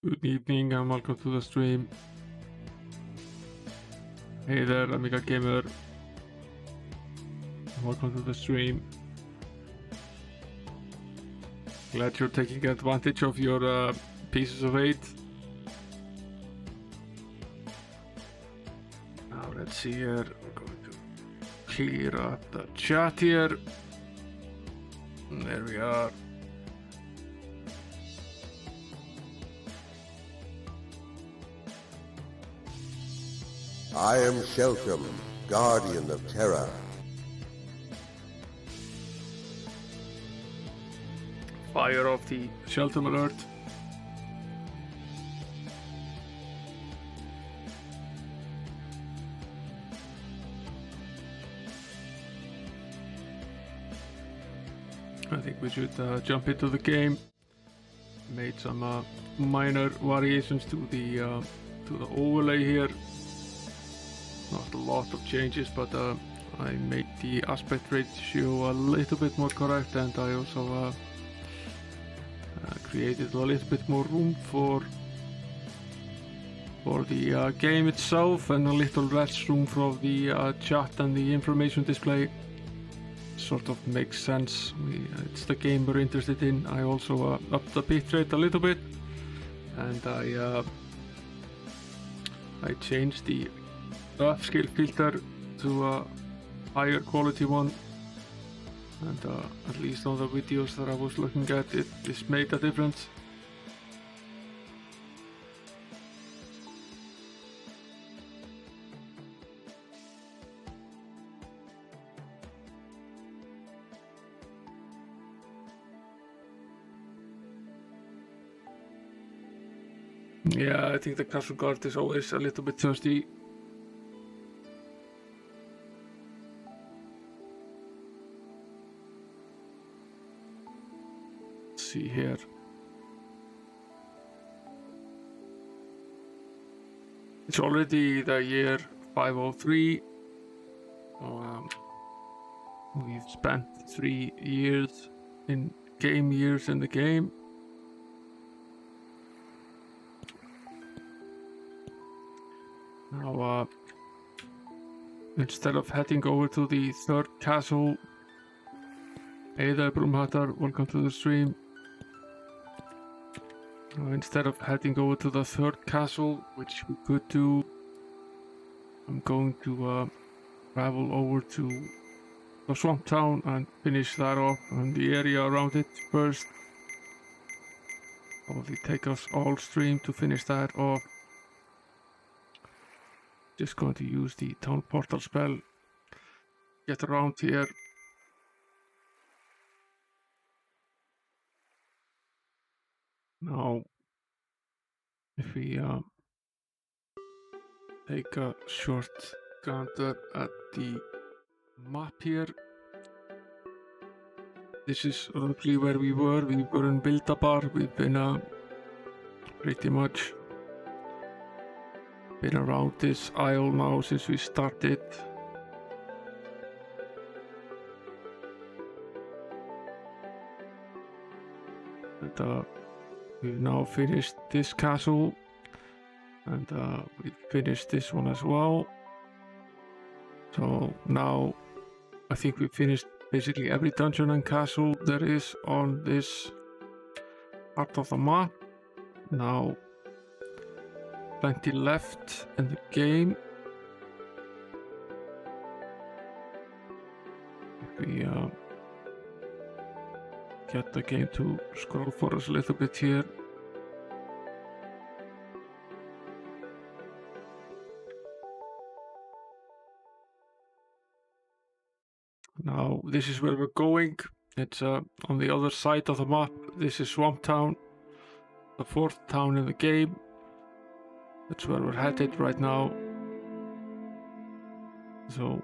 Good evening and welcome to the stream. Hey there, Amiga Gamer. Welcome to the stream. Glad you're taking advantage of your pieces of 8. Now let's see here. I'm going to clear up the chat here. There we are. I am Shelcom, Guardian of Terror. Fire off the Shelcom alert. I think we should jump into the game. Made some minor variations to the overlay here. Not a lot of changes, but I made the aspect ratio a little bit more correct, and I also created a little bit more room for the game itself, and a little less room for the chat and the information display. Sort of makes sense. It's the game we're interested in. I also upped the bitrate a little bit, and I changed the upscale filter to a higher quality one, and at least on the videos that I was looking at, this made a difference. Yeah, I think the castle guard is always a little bit thirsty. See here. It's already the year 503. We've spent 3 years in the game. Now, instead of heading over to the 3rd castle, hey there, Broomhatter, welcome to the stream. Instead of heading over to the 3rd castle, which we could do, I'm going to travel over to the Swamp Town and finish that off, and the area around it first. Probably take us all stream to finish that off. Just going to use the town portal spell. Get around here. Now, if we take a short gander at the map here, this is roughly where we were. We were in Bildabar. We've been pretty much been around this isle now since we started. And we've now finished this castle, and we've finished this one as well. So now I think we finished basically every dungeon and castle there is on this part of the map. Now plenty left in the game. If we get the game to scroll for us a little bit here. Now this is where we're going. It's on the other side of the map. This is Swamp Town, the 4th town in the game. That's where we're headed right now. So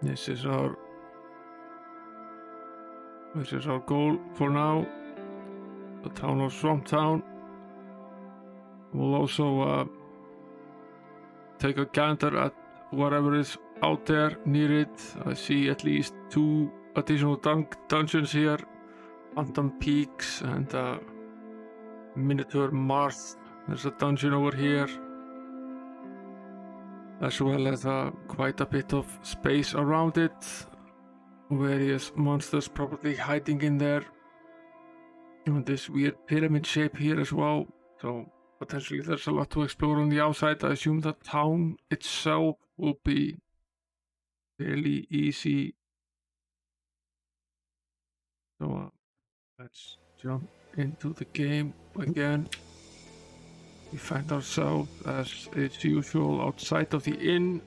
this is our goal for now. The town of Swamp Town. We'll also take a gander at whatever is out there near it. I see at least 2 additional dungeons here, Phantom Peaks and Minotaur Marth. There's a dungeon over here, as well as quite a bit of space around it. Various monsters probably hiding in there. And this weird pyramid shape here as well. So potentially there's a lot to explore on the outside. I assume the town itself will be fairly easy. So let's jump into the game again. We find ourselves, as is usual, outside of the inn.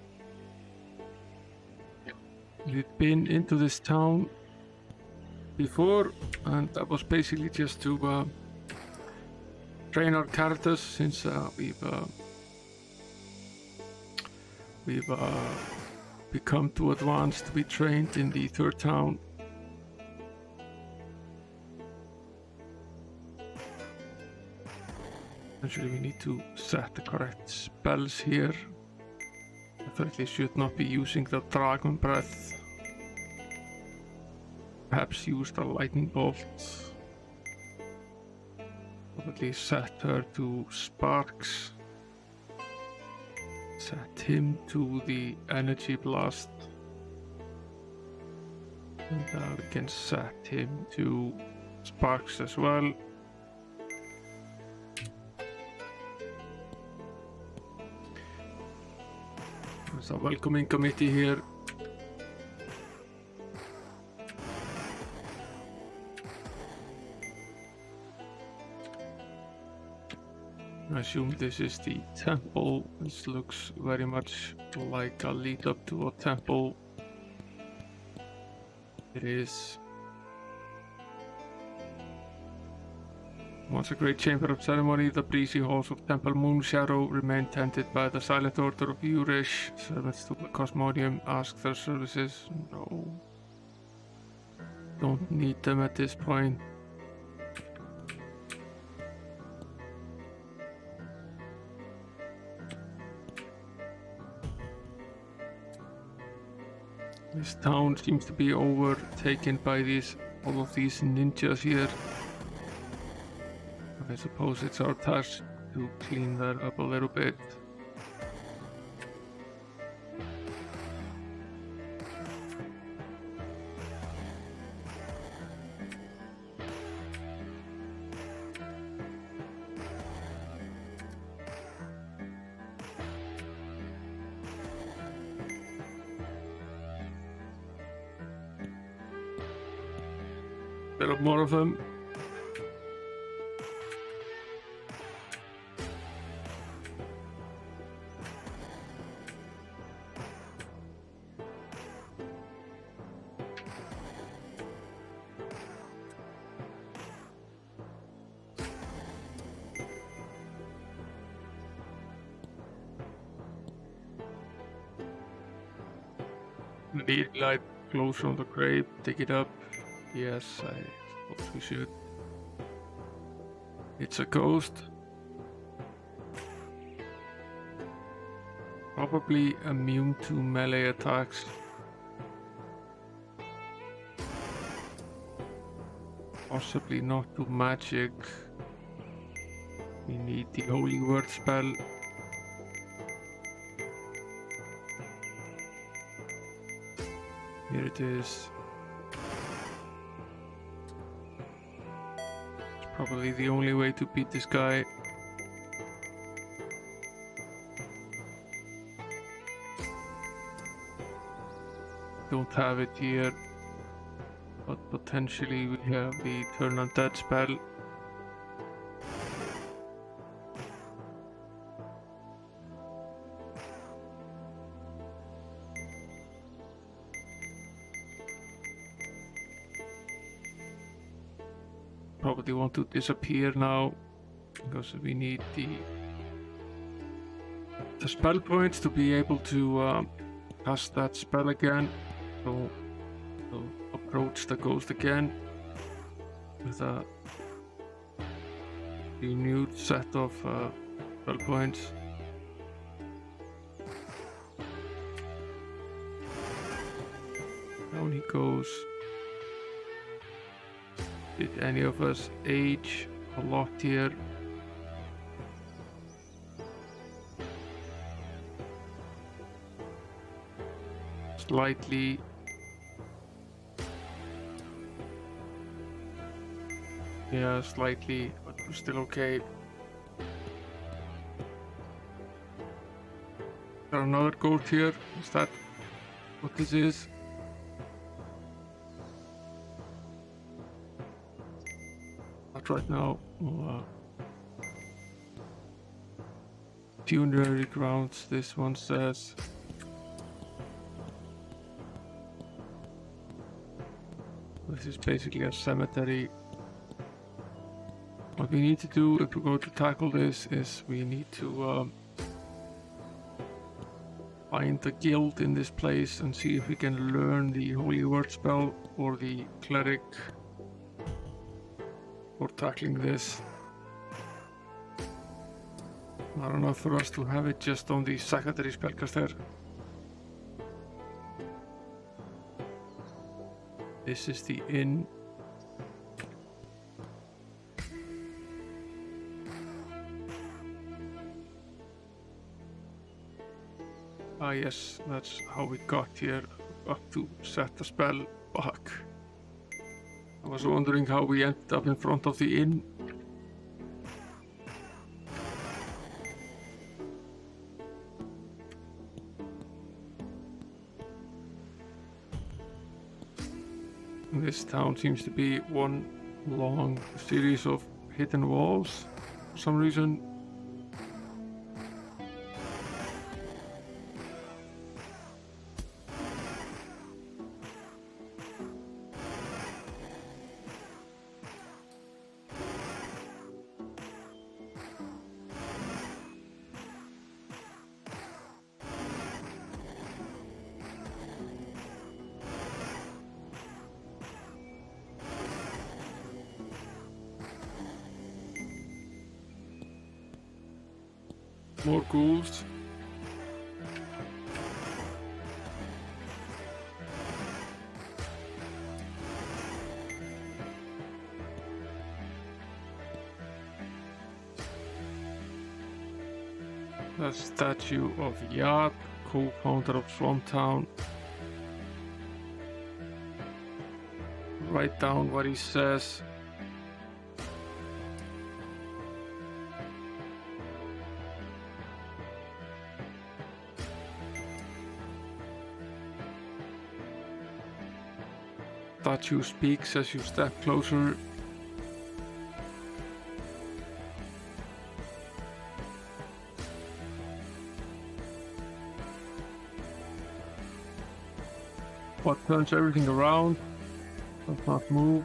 We've been into this town before, and that was basically just to train our characters, since we've become too advanced to be trained in the third town. Actually, we need to set the correct spells here. I thought they should not be using the dragon breath. Perhaps use the lightning bolt. Probably set her to sparks. Set him to the energy blast. And we can set him to sparks as well. There's a welcoming committee here. I assume this is the temple. This looks very much like a lead up to a temple. It is. Once a great chamber of ceremony, the breezy halls of Temple Moonshadow remain tended by the Silent Order of Urish. Servants to the Cosmodium ask their services. No. Don't need them at this point. This town seems to be overtaken by all of these ninjas here. I suppose it's our task to clean that up a little bit. Bit of more of them. Need light close on the grave, dig it up. Yes, I suppose we should. It's a ghost. Probably immune to melee attacks. Possibly not to magic. We need the Holy Word spell. Here it is. It's probably the only way to beat this guy. Don't have it here, but potentially we have the Turn Undead spell. Probably want to disappear now because we need the spell points to be able to cast that spell again. So we'll approach the ghost again with a renewed set of spell points. Down he goes. Did any of us age a lot here? slightly. Yeah, slightly, but we're still okay. There another goat here. Is that what this is? Not right now. Funerary grounds, this one says. This is basically a cemetery. What we need to do if we're going to tackle this is we need to find the guild in this place and see if we can learn the holy word spell or the cleric for tackling this. Not enough for us to have it just on the secondary spellcaster. This is the inn. Ah yes, that's how we got here. Got to set the spell back. I was wondering how we ended up in front of the inn. This town seems to be one long series of hidden walls for some reason. More ghouls. The statue of Yad, co-founder of Swamp Town. Write down what he says. Statue speaks as you step closer. What turns everything around? Does not move.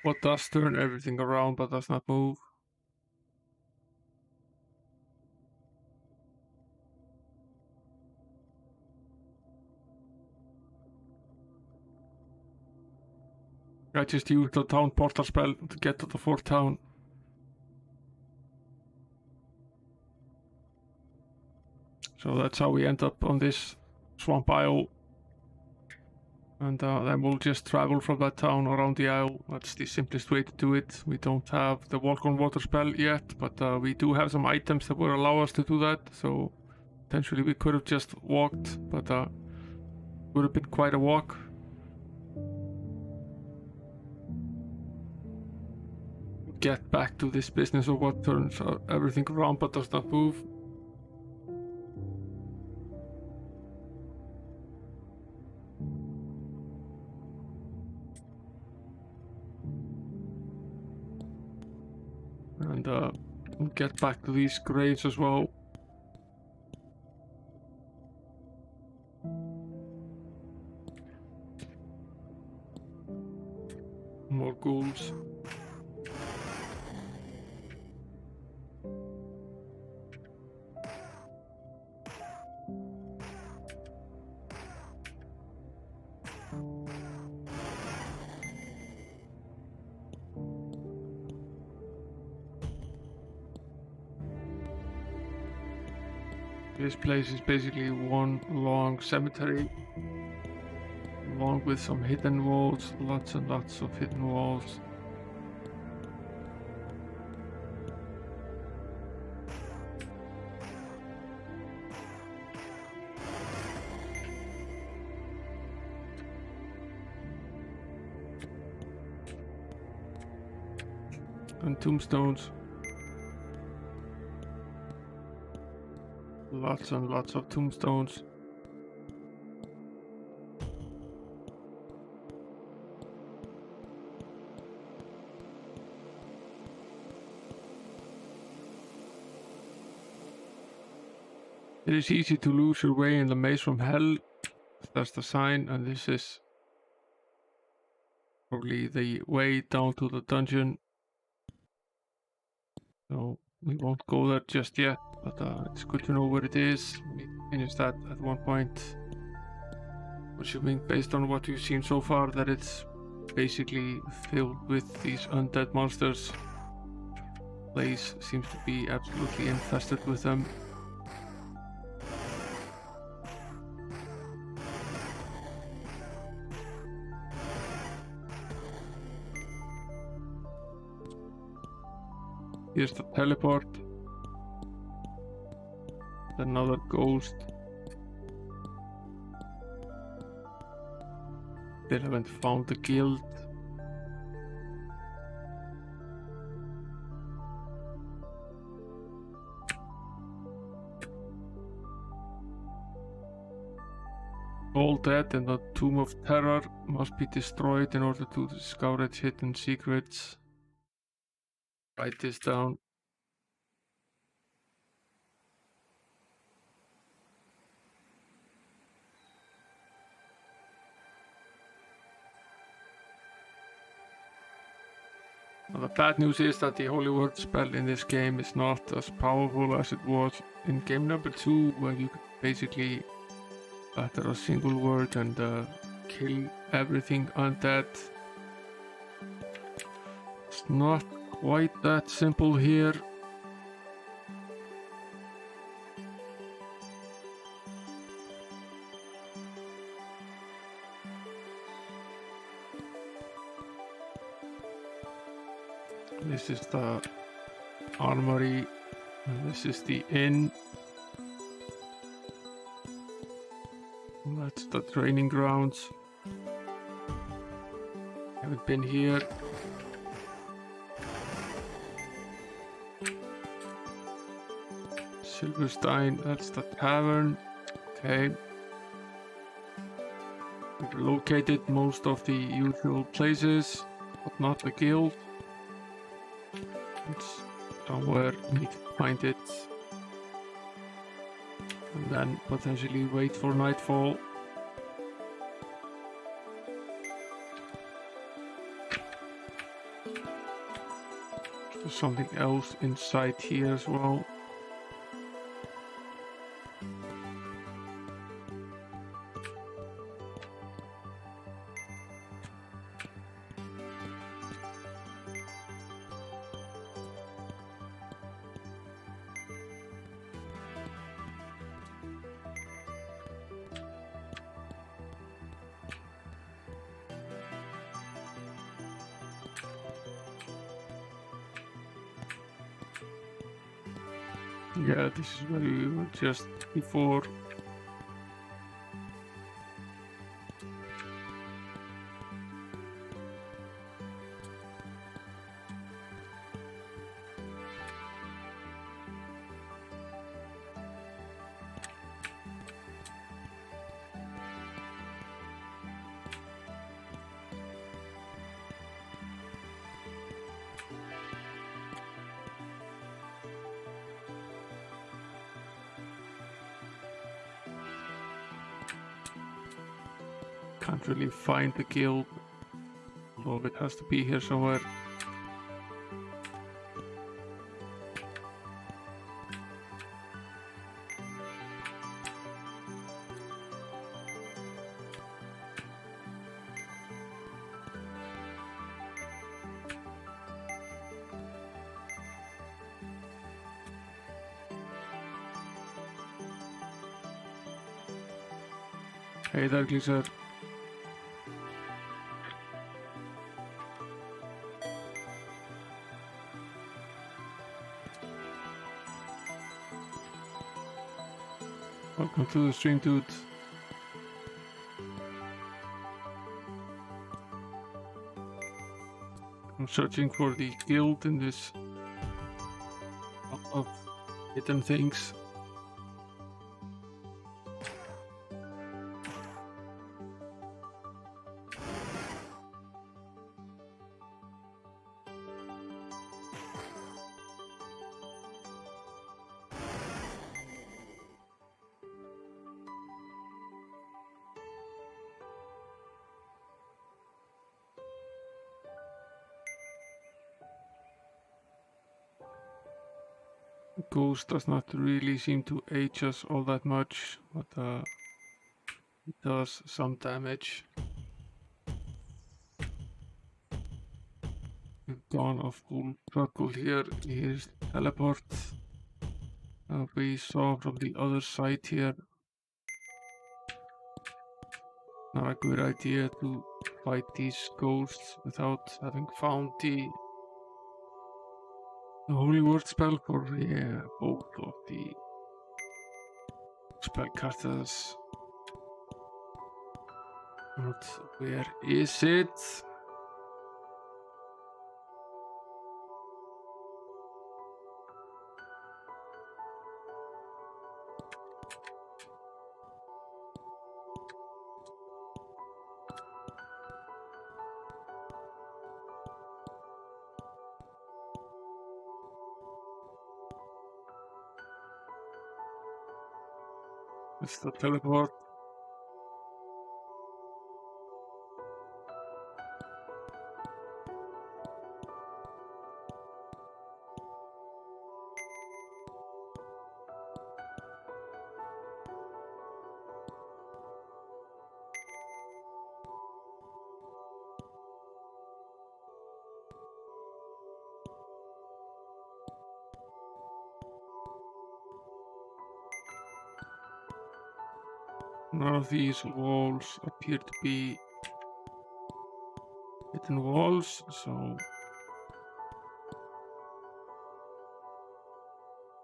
What does turn everything around but does not move? I just used the town portal spell to get to the fourth town. So that's how we end up on this swamp isle. And then we'll just travel from that town around the isle. That's the simplest way to do it. We don't have the walk on water spell yet, but we do have some items that will allow us to do that. So potentially we could have just walked, but would have been quite a walk. Get back to this business of what turns everything around but does not move. And we'll get back to these graves as well. More ghouls. This place is basically one long cemetery, along with some hidden walls, lots and lots of hidden walls. And tombstones. Lots and lots of tombstones. It is easy to lose your way in the maze from hell. That's the sign, and this is probably the way down to the dungeon. So we won't go there just yet, but it's good to know where it is. We finish that at one point. Assuming based on what we've seen so far that it's basically filled with these undead monsters. Place seems to be absolutely infested with them. Here's the teleport. Another ghost. They haven't found the guild. All dead in the Tomb of Terror must be destroyed in order to discover its hidden secrets. Write this down. Now, the bad news is that the Holy Word spell in this game is not as powerful as it was in game number 2, where you could basically utter a single word and kill everything undead. It's not quite that simple here. This is the armory, and this is the inn. That's the training grounds. Haven't been here. Silverstein, that's the tavern. Okay. We've located most of the usual places, but not the guild. It's somewhere, we need to find it. And then potentially wait for nightfall. There's something else inside here as well. Yeah, this is where we were just before. Can't really find the guild, although it has to be here somewhere. Hey there, Glisser. Welcome to the stream, dude. I'm searching for the guild in this of hidden things. Ghost does not really seem to age us all that much, but it does some damage. Dawn of Full Circle here. Here's teleport. We saw from the other side here. Not a good idea to fight these ghosts without having found the Holy Word spell for both of the spellcasters. But where is it? It's the teleport. None of these walls appear to be hidden walls, so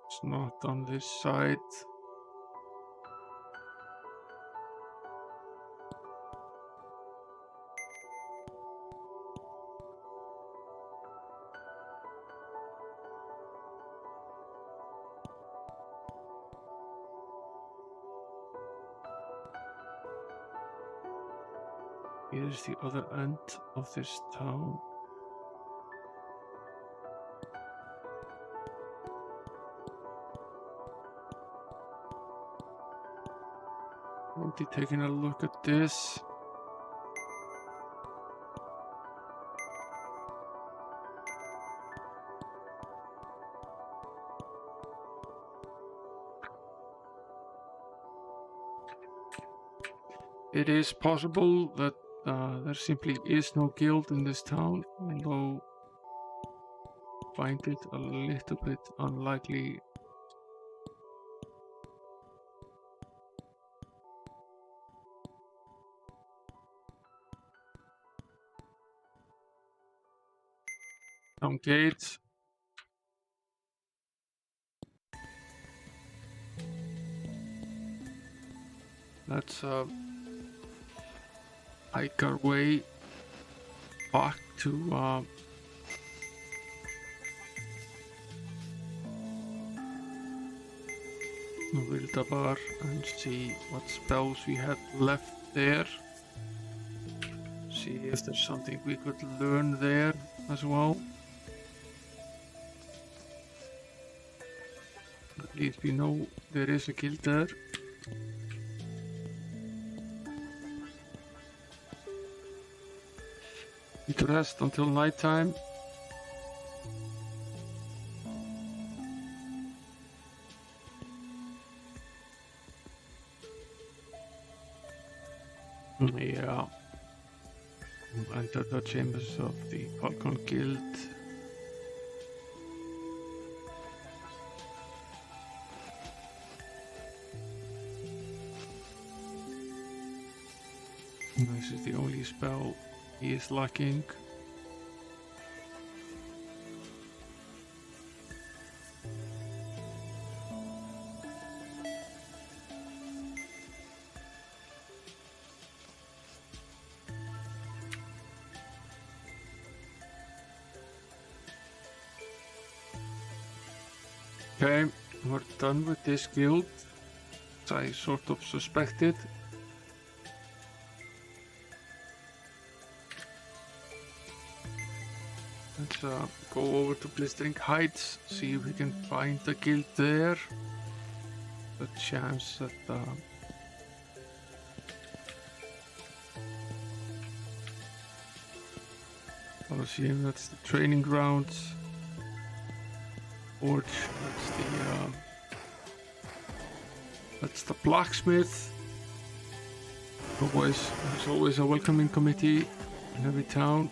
it's not on this side. Here's the other end of this town. I'll be taking a look at this. It is possible that there simply is no guild in this town, although I find it a little bit unlikely. Town gates. Let's hike our way back to Wildabar and see what spells we had left there. See if there's something we could learn there as well. At least we know there is a guild there. Need to rest until nighttime. Yeah. Enter the chambers of the Falcon Guild. This is the only spell he is lacking. Okay, we're done with this guild, as I sort of suspected. Let's go over to Blistering Heights, see if we can find the guild there. The chance that I assume that's the training grounds. Forge, that's the blacksmith. There's always a welcoming committee in every town.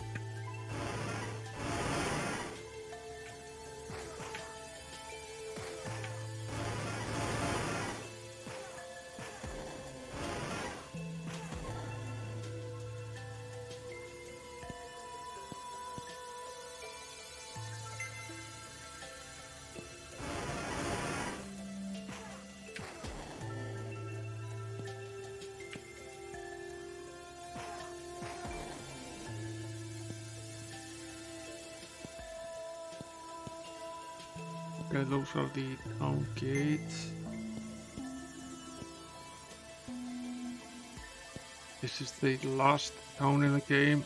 Okay, those are the town gates. This is the last town in the game,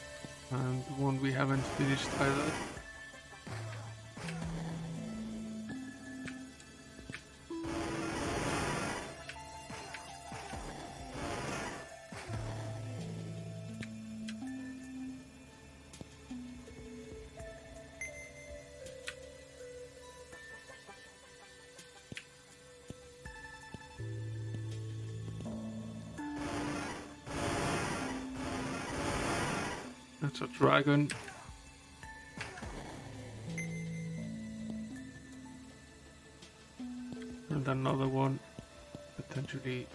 and the one we haven't finished either. That's a dragon. And another one. Potentially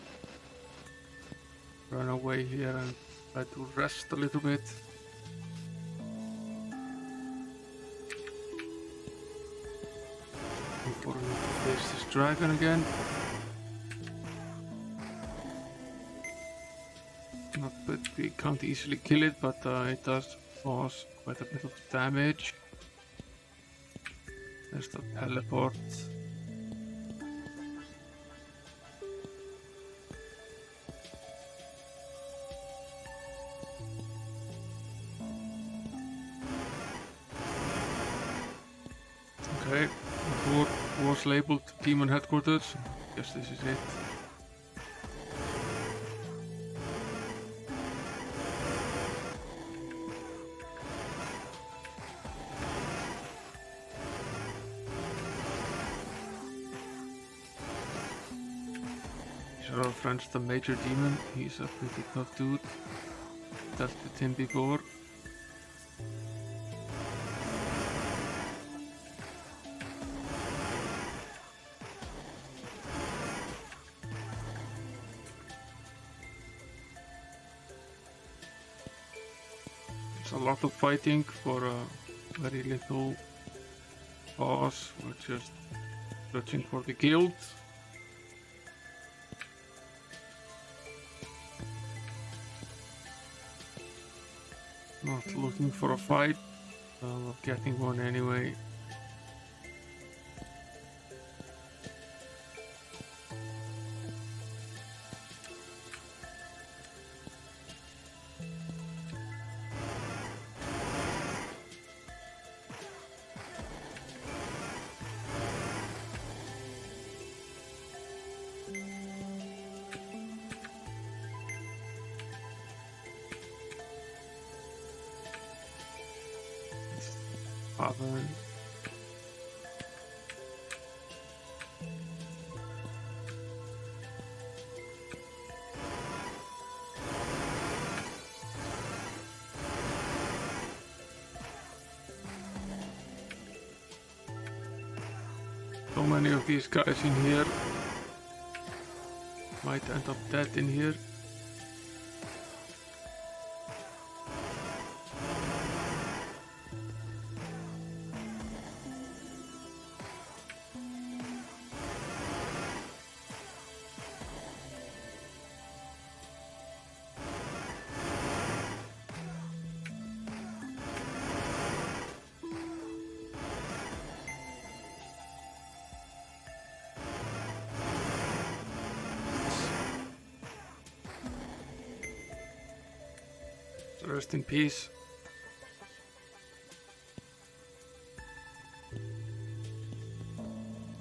run away here and try to rest a little bit. Before we face this dragon again. Not that we can't easily kill it, but it does cause quite a bit of damage. There's the teleport. Okay, the door was labeled Demon Headquarters. Guess this is it. Our friend's the Major Demon. He's a pretty tough dude. Dealt with him before. There's a lot of fighting for very little cause. We're just searching for the guild. Not looking for a fight, not getting one anyway. Falcon. So many of these guys in here. Might end up dead in here. Rest in peace.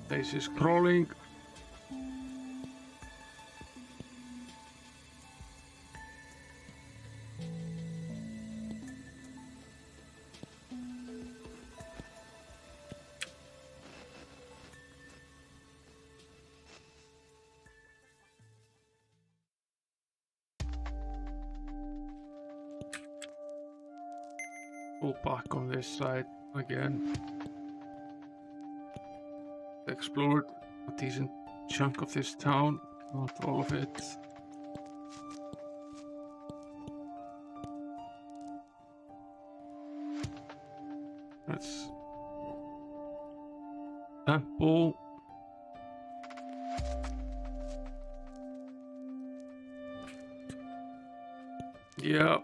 This is crawling. Go back on this side again. Explored a decent chunk of this town, not all of it. That's temple. Yeah,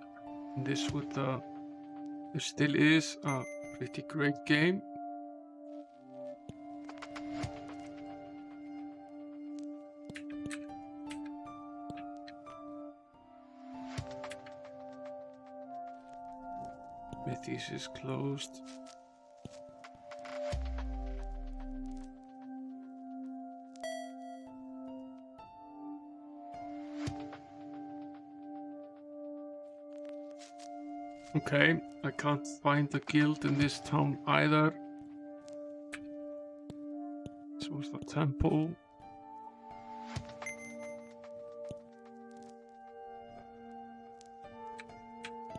this would this still is a pretty great game. This is closed. Okay, I can't find the guild in this town either. This was the temple.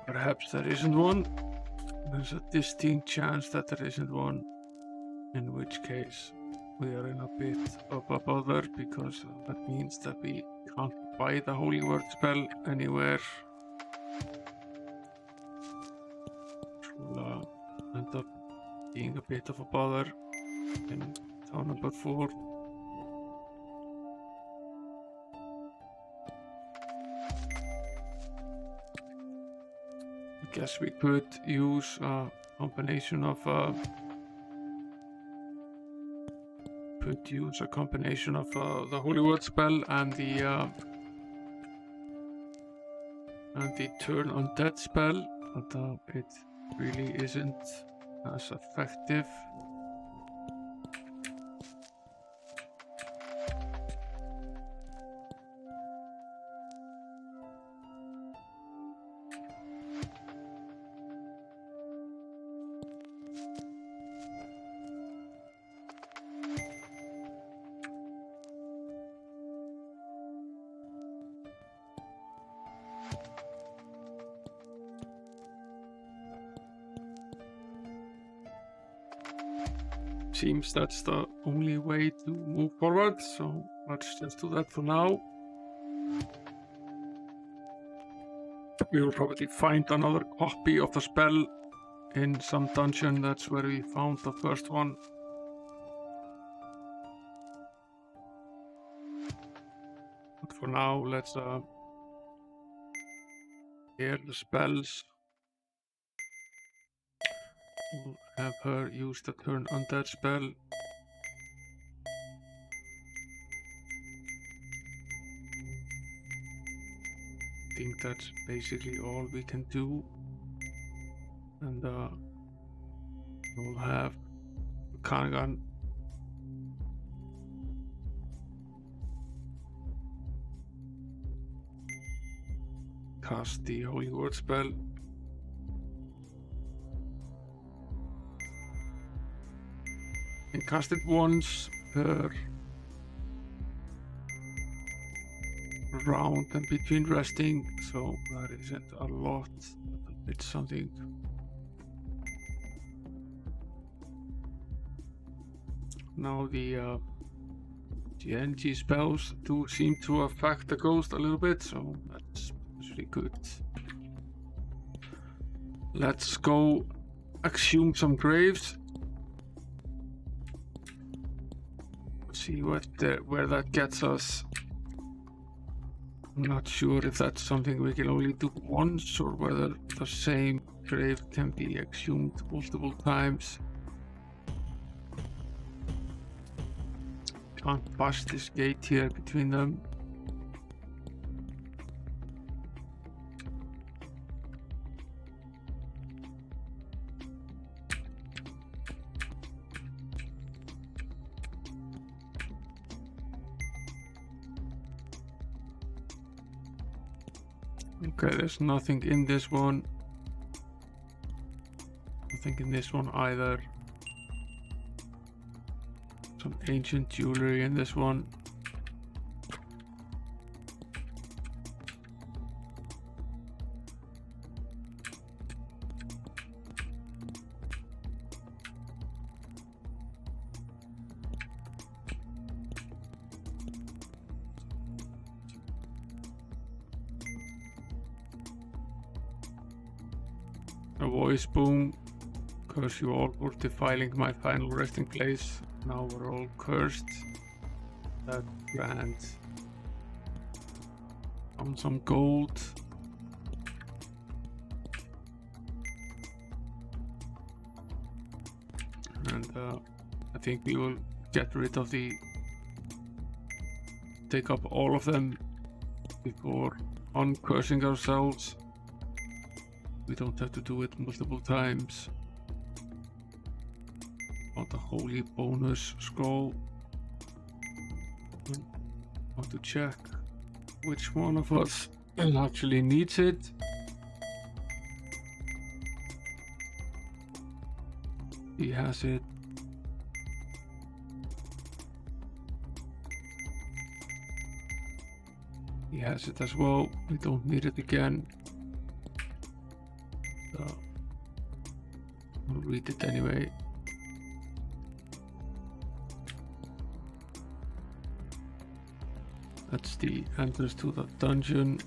Perhaps there isn't one. There's a distinct chance that there isn't one, in which case we are in a bit of a bother, because that means that we can't buy the Holy Word spell anywhere. Which will end up being a bit of a bother in town number 4. I guess we could use a combination of the Holy Word spell and the Turn Undead spell, but it really isn't as effective. Seems that's the only way to move forward, so let's just do that for now. We will probably find another copy of the spell in some dungeon. That's where we found the first one. But for now, let's hear the spells. We'll have her use the Turn Undead spell. I think that's basically all we can do. And we'll have Kangan cast the Holy Word spell. And cast it once per round and between resting, so that isn't a lot. It's something. Now the energy spells do seem to affect the ghost a little bit, so that's really good. Let's go exhume some graves. See where that gets us. I'm not sure if that's something we can only do once, or whether the same grave can be exhumed multiple times. Can't pass this gate here between them. Okay, there's nothing in this one. Nothing in this one either. Some ancient jewelry in this one. A voice boom. Curse you all for defiling my final resting place. Now we're all cursed. That grand. Found some gold. And I think we will get rid of the... take up all of them before uncursing ourselves. We don't have to do it multiple times. Want the holy bonus scroll. Want to check which one of us actually needs it. He has it. He has it as well. We don't need it again. I'll read it anyway. That's the entrance to the dungeon.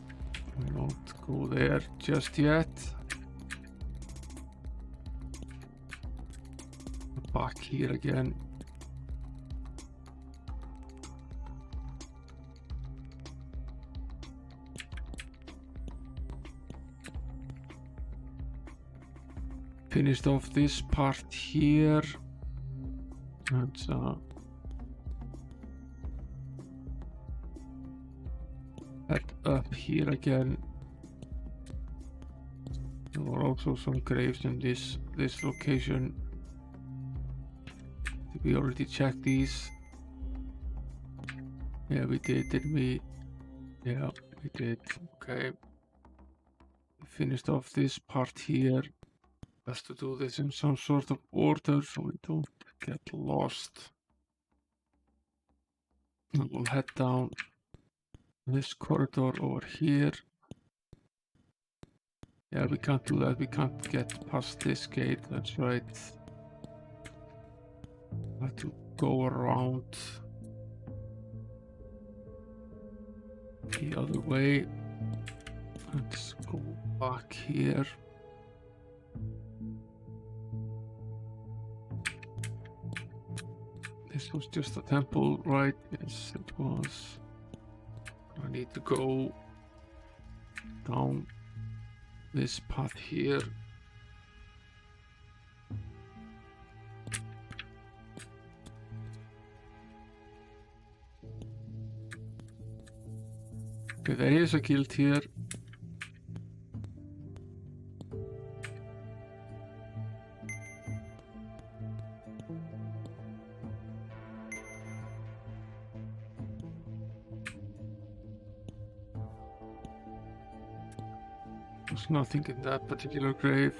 We won't go there just yet. Back here again. Finished off this part here. Let's head up here again. There were also some graves in this location. Did we already check these? Yeah, we did, didn't we? Yeah, we did. Okay. We finished off this part here. Best to do this in some sort of order so we don't get lost. And we'll head down this corridor over here. Yeah, we can't do that. We can't get past this gate. That's right. Have to go around the other way. Let's go back here. This was just a temple, right? Yes, it was. I need to go down this path here. Okay, there is a guild here. There's nothing in that particular grave.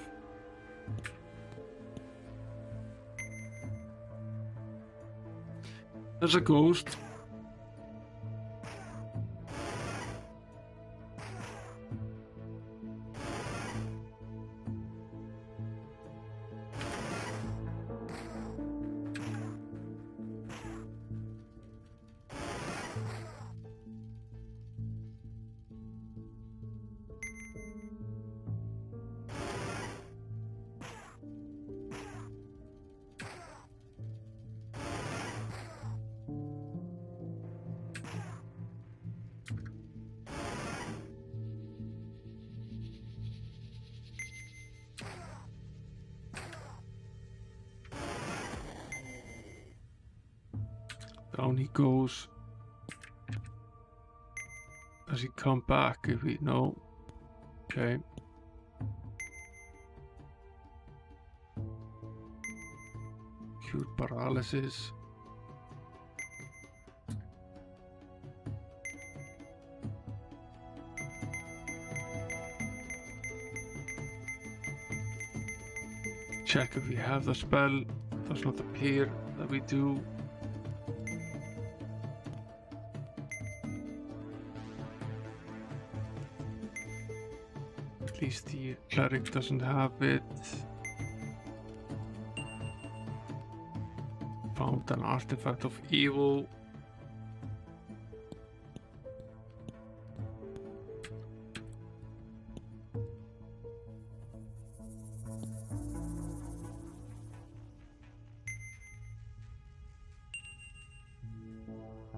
There's a ghost. Down he goes. Does he come back if we know? Okay. Cured paralysis. check if we have the spell. It does not appear that we do. At least the cleric doesn't have it. Found an artifact of evil.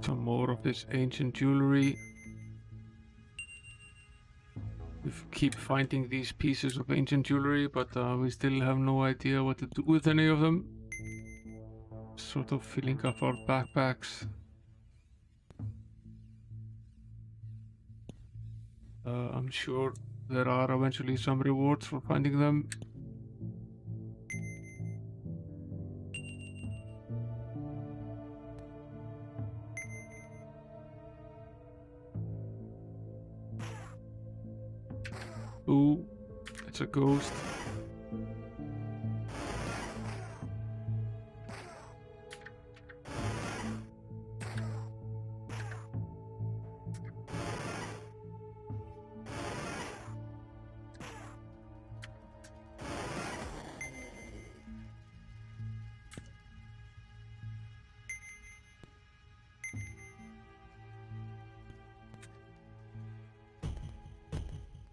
Some more of this ancient jewelry. We keep finding these pieces of ancient jewelry, but we still have no idea what to do with any of them. Sort of filling up our backpacks. I'm sure there are eventually some rewards for finding them. Ooh, it's a ghost.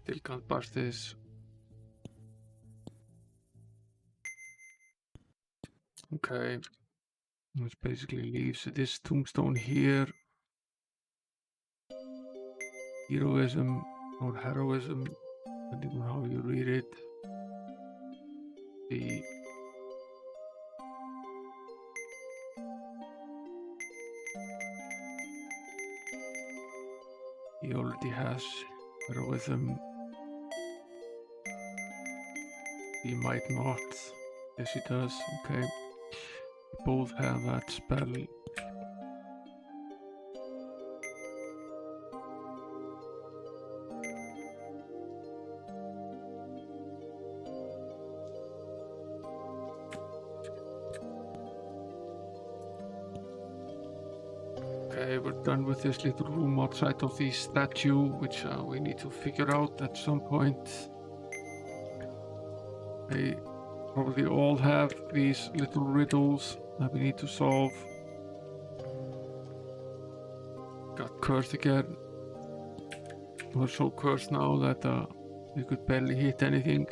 Still can't pass this. Okay, which basically leaves this tombstone here. Heroism or heroism, depending on how you read it. He already has heroism. He might not. Yes, he does. Okay. We both have that spell. Okay, we're done with this little room outside of the statue, which we need to figure out at some point. They probably all have these little riddles that we need to solve. Got cursed again. We're so cursed now that we could barely hit anything.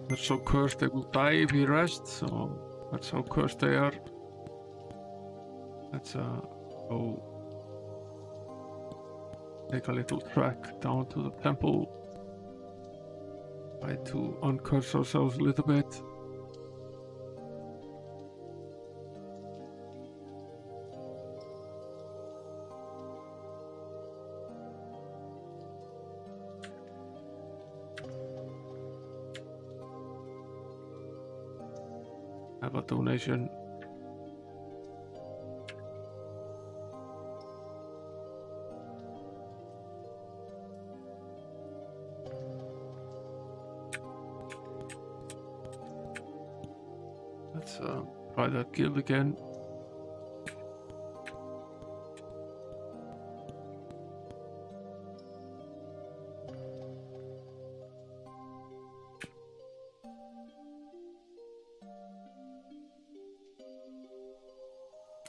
They're so cursed they will die if we rest, so that's how cursed they are. Let's go take a little trek down to the temple. Try to uncurse ourselves a little bit. Have a donation. Let's try that guild again.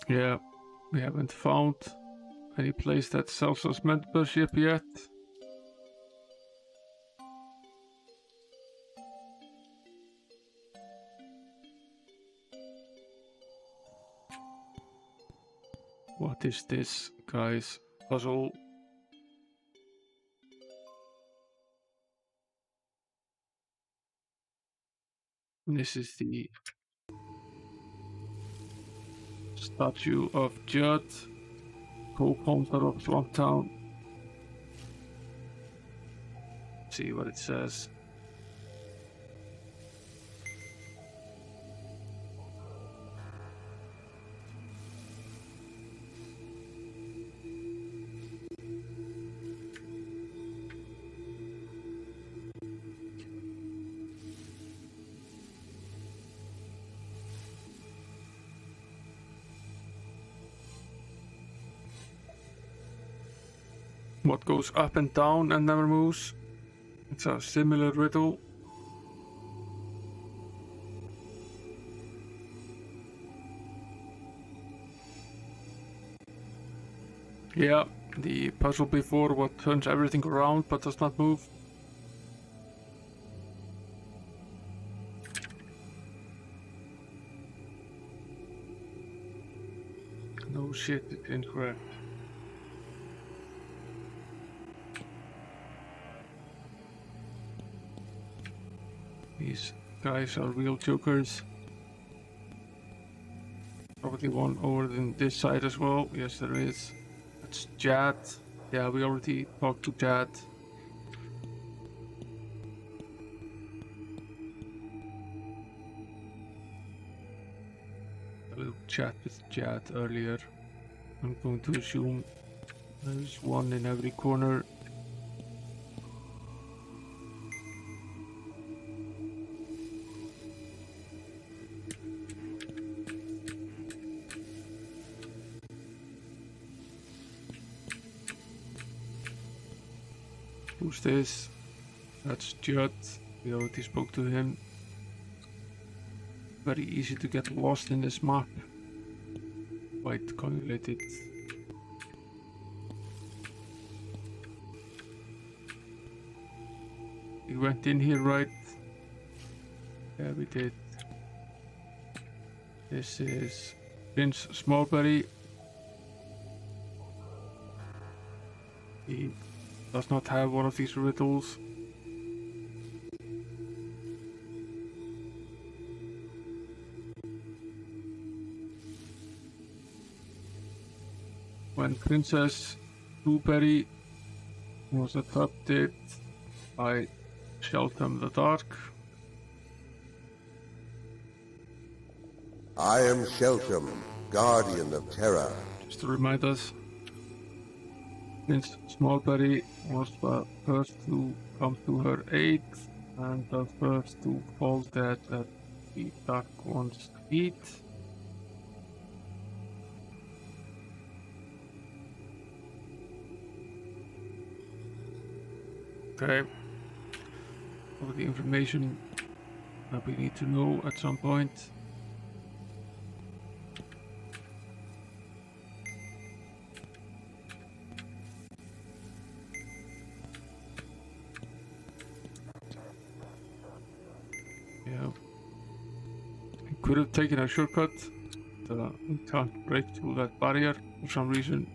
Yeah, we haven't found any place that sells us membership yet. What is this, guys? Puzzle. This is the statue of Judd, co-founder of Swamptown. See what it says. what goes up and down and never moves. It's a similar riddle. Yeah, the puzzle before what turns everything around but does not move. No shit, it's incorrect. These guys are real jokers. Probably one over in this side as well. Yes, there is. That's Jad. Yeah, we already talked to Jad. A little chat with Jad earlier. I'm going to assume there's one in every corner. Who's this? That's Judd. We already spoke to him. Very easy to get lost in this map. Quite convoluted. We went in here, right? Yeah, we did. This is Prince Smallberry. He does not have one of these riddles. When Princess Blueberry was adopted by Shelton the Dark. I am Shelton, guardian of Terra. Just to remind us, Prince Smallberry was the first to come to her aid and the first to fall dead at the Dark One's feet. Okay, all the information that we need to know at some point. Yeah, we could have taken a shortcut. We can't break through that barrier for some reason.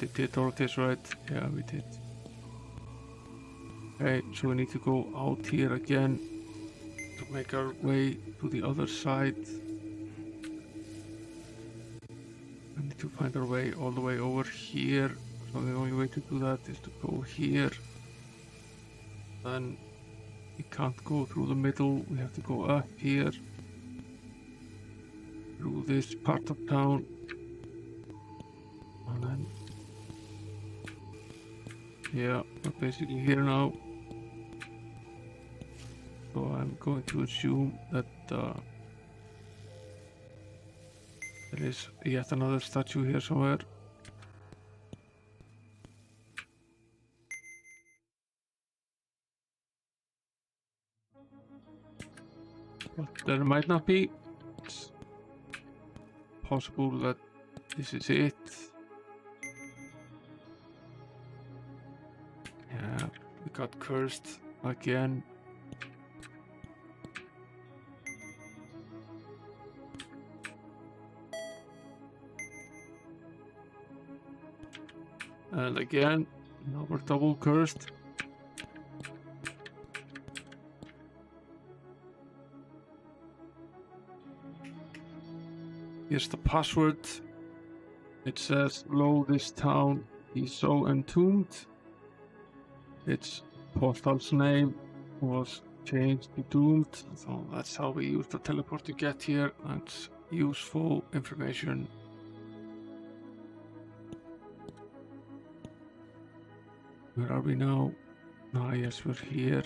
We did all this, right? Yeah, we did. Okay, so we need to go out here again to make our way to the other side. We need to find our way all the way over here. So the only way to do that is to go here. Then we can't go through the middle, we have to go up here. Through this part of town. And then... yeah, we're basically here now. So I'm going to assume that there is yet another statue here somewhere. But there might not be. It's possible that this is it. Yeah, we got cursed again. And again, now we're double cursed. Here's the password. It says, "Lo, this town is so entombed." Its postal's name was changed to Doomed. So that's how we use the teleport to get here. That's useful information. Where are we now? Ah, yes, we're here.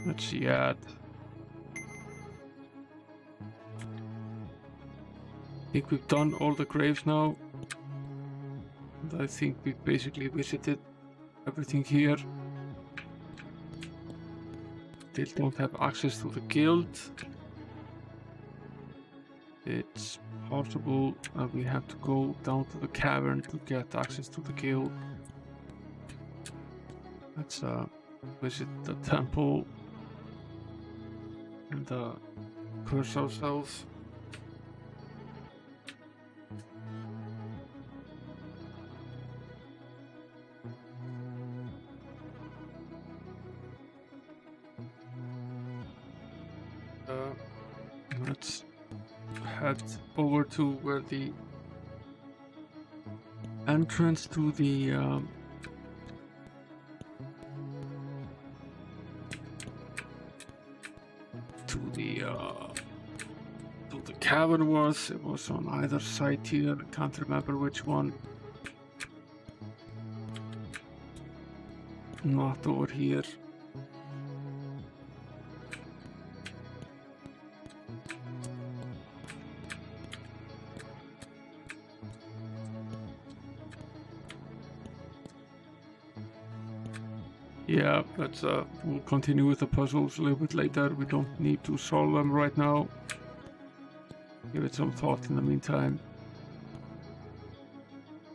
Let's see, add. I think we've done all the graves now. And I think we've basically visited everything here. Still don't have access to the guild. It's possible that we have to go down to the cavern to get access to the guild. Let's visit the temple and curse ourselves. Let's head over to where the entrance to the cavern was. It was on either side here. I can't remember which one. Not over here. Yeah, let's we'll continue with the puzzles a little bit later. We don't need to solve them right now. Give it some thought in the meantime.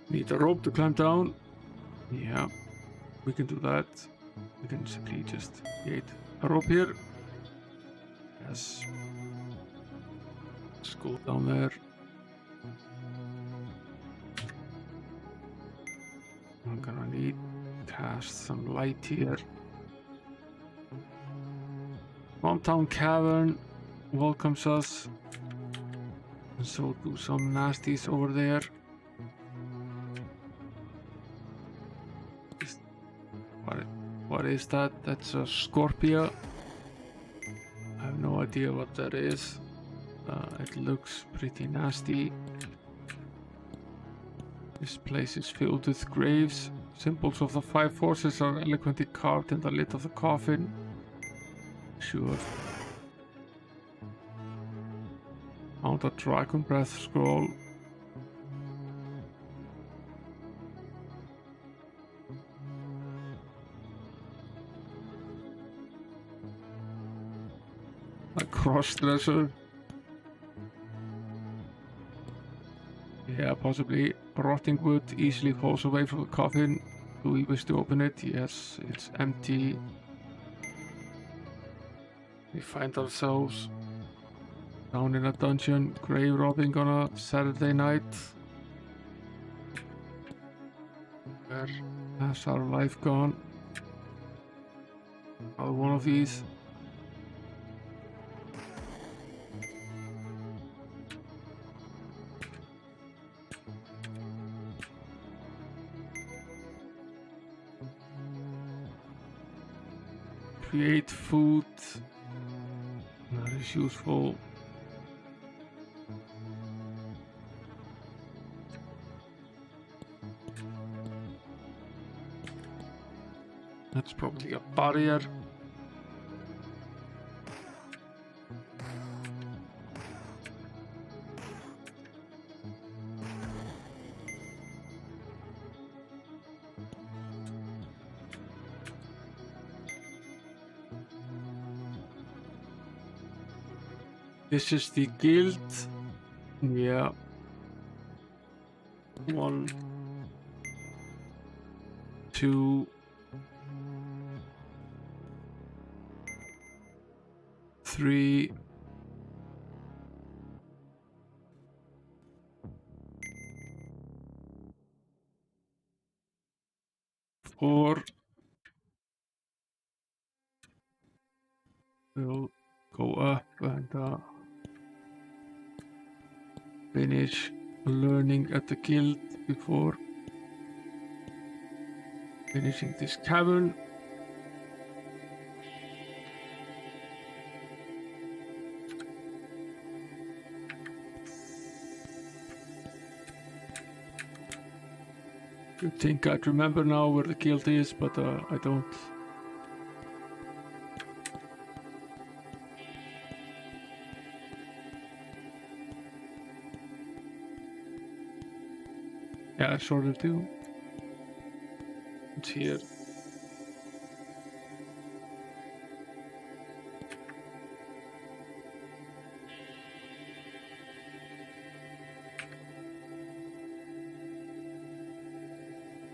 Need a rope to climb down. Yeah, we can do that. We can simply just create a rope here. Yes. Let's go down there. I'm gonna need cast some light here. Hometown Cavern welcomes us. And so do some nasties over there. What is that? That's a Scorpia. I have no idea what that is. It looks pretty nasty. This place is filled with graves. Symbols of the 5 forces are eloquently carved in the lid of the coffin. Sure. Found a dragon breath scroll. A cross-dresser. Yeah, possibly. Rotting wood easily falls away from the coffin. Do we wish to open it? Yes, it's empty. We find ourselves down in a dungeon, grave robbing on a Saturday night. Where has our life gone? Another one of these. Create food. That is useful. That's probably a barrier. This is the guild. Yeah. 1, 2, 3, 4. We'll go up and finish learning at the guild before finishing this cavern. You'd think I'd remember now where the guild is, but I don't. Yeah, I sort of do. It's here.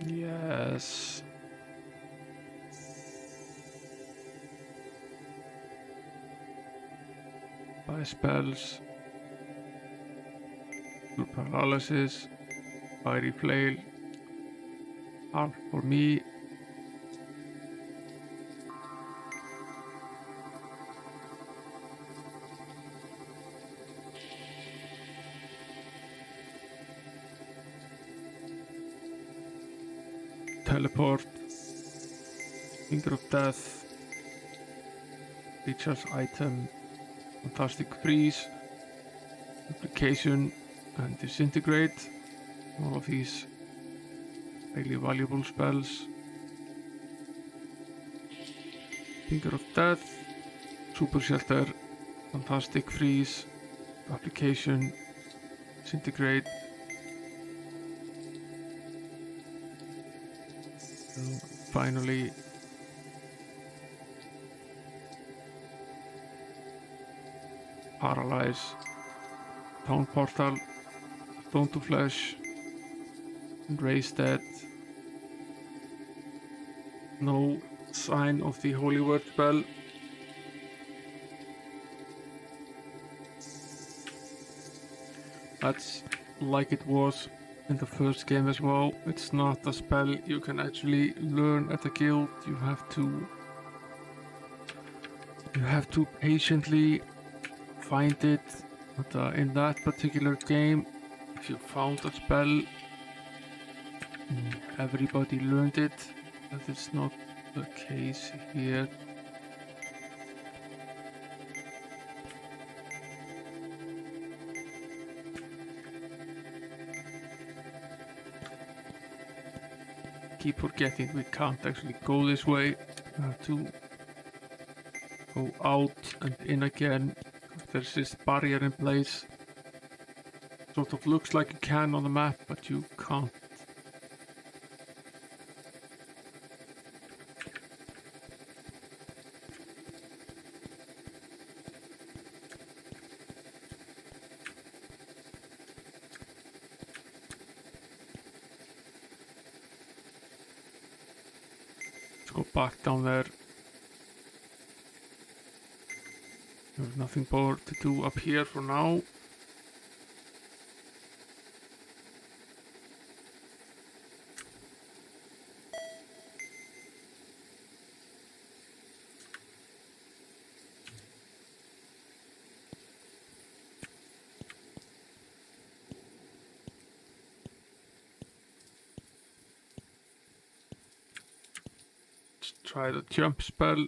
Yes. Buy spells. Do paralysis. Fiery flail. Harp for me. Teleport. Finger of Death. Recharge item. Fantastic Freeze. Duplication and Disintegrate. All of these highly valuable spells. Finger of Death. Super Shelter. Fantastic Freeze. Application. Disintegrate. And finally, Paralyze. Town Portal. Stone to Flesh. And Raise Dead. No sign of the Holy Word spell. That's like it was in the first game as well. It's not a spell you can actually learn at the guild. You have to patiently find it. But in that particular game, if you found a spell, everybody learned it. But it's not the case here. Keep forgetting we can't actually go this way. We have to go out and in again. There's this barrier in place. Sort of looks like you can on the map, but you can't. Go back down there. There's nothing more to do up here for now. Let's try the jump spell.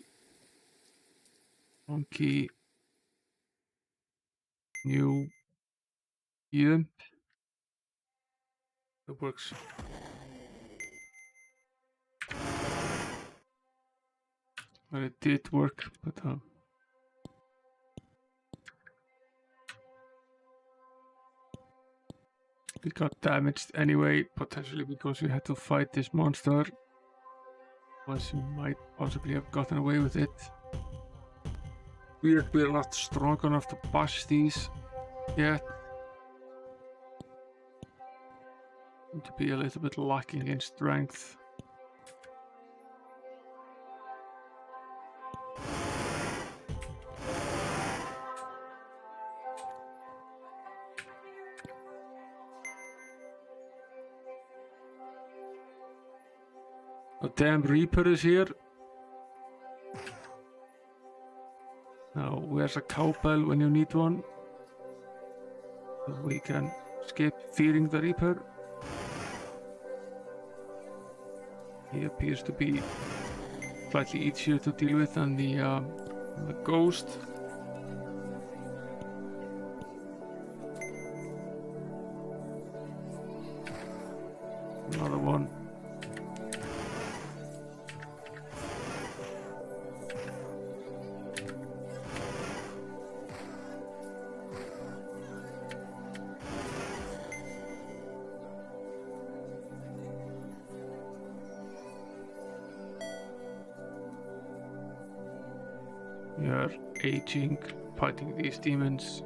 Monkey. New. Jump. That works. Well, it did work, but we got damaged anyway, potentially because we had to fight this monster. Otherwise, we might possibly have gotten away with it. We're not strong enough to bash these yet. Need to be a little bit lacking in strength. A damn Reaper is here. Now, where's a cowbell when you need one? So we can skip fearing the Reaper. He appears to be slightly easier to deal with than the ghost. Another one. We are aging, fighting these demons.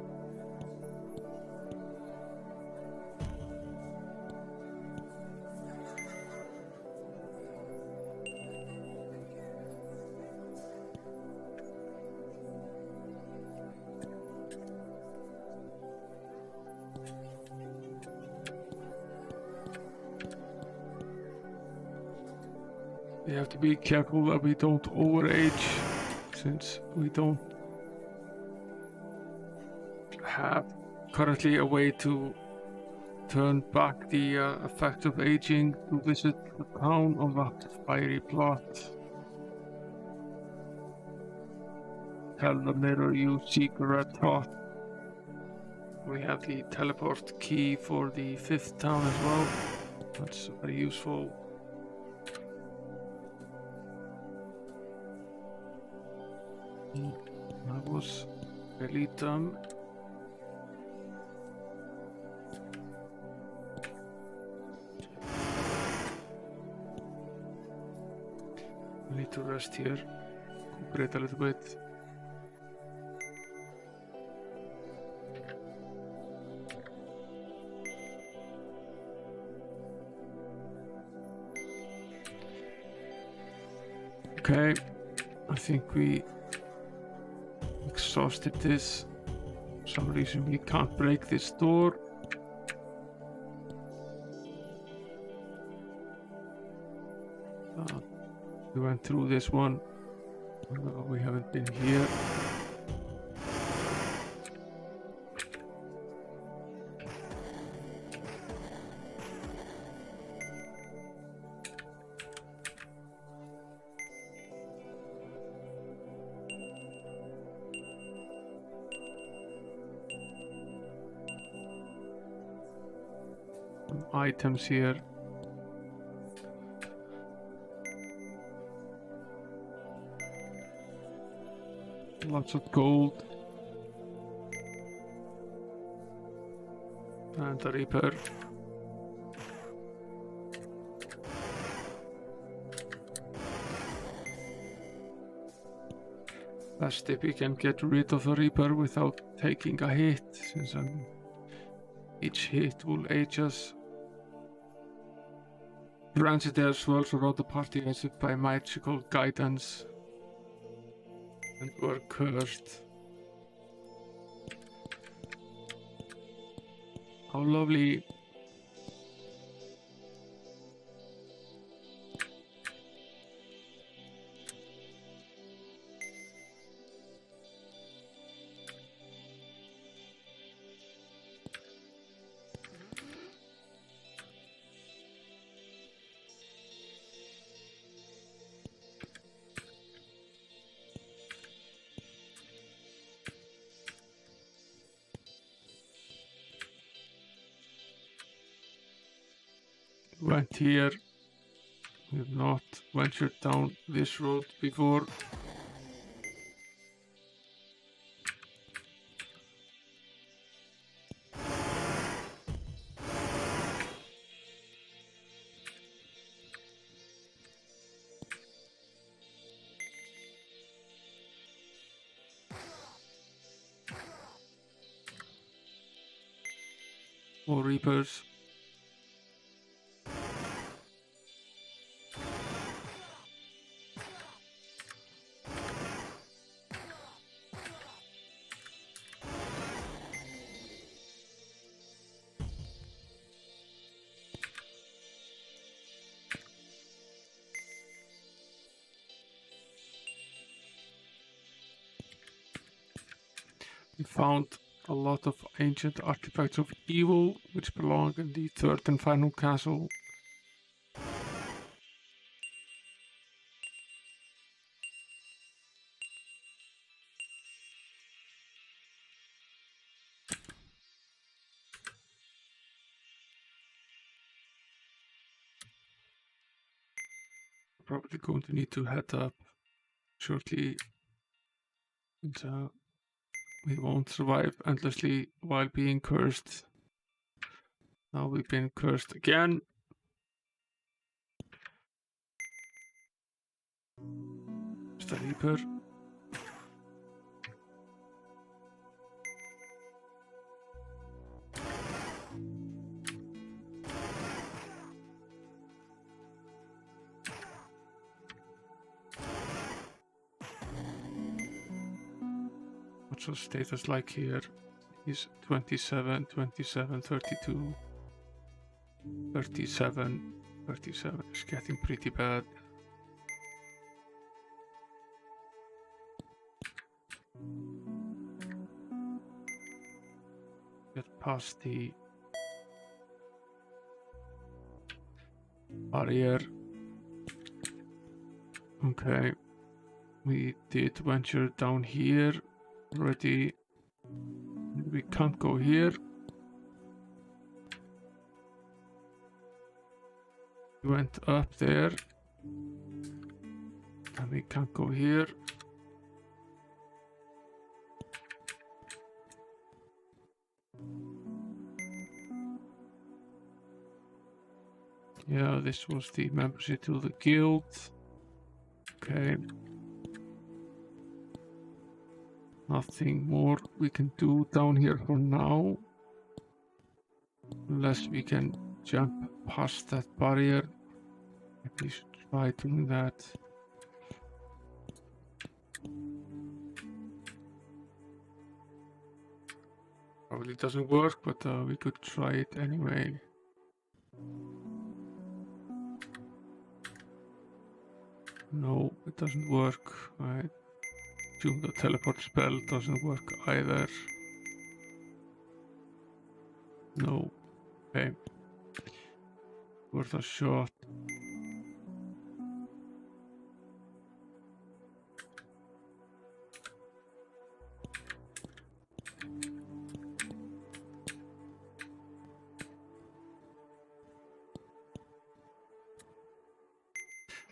We have to be careful that we don't overage, since we don't have currently a way to turn back the effect of aging to visit the town of that fiery plot. Tell the mirror you seek a red dot. We have the teleport key for the 5th town as well. That's very useful. That was really dumb. We need to rest here, recuperate a little bit. Okay, I think we exhausted this. For some reason we can't break this door. We went through this one. We haven't been here. Some items here. Lots of gold. And a reaper. Best if we can get rid of a reaper without taking a hit, since each hit will age us. Granted, there swirls around the party as if by magical guidance, and were cursed. How lovely. Went here. We have not ventured down this road before. More reapers. We found a lot of ancient artifacts of evil, which belong in the 3rd and final castle. Probably going to need to head up shortly. And, we won't survive endlessly while being cursed. Now we've been cursed again. There's the Reaper. What's our status like here? He's 27, 27, 32, 37, 37. It's getting pretty bad. Get past the barrier. Okay, we did venture down here already. We can't go here. We went up there and we can't go here. Yeah, this was the membership to the guild. Okay. Nothing more we can do down here for now. Unless we can jump past that barrier. Maybe we should try doing that. Probably doesn't work, but we could try it anyway. No, it doesn't work. I assume the teleport spell doesn't work either. No. Okay. Worth a shot.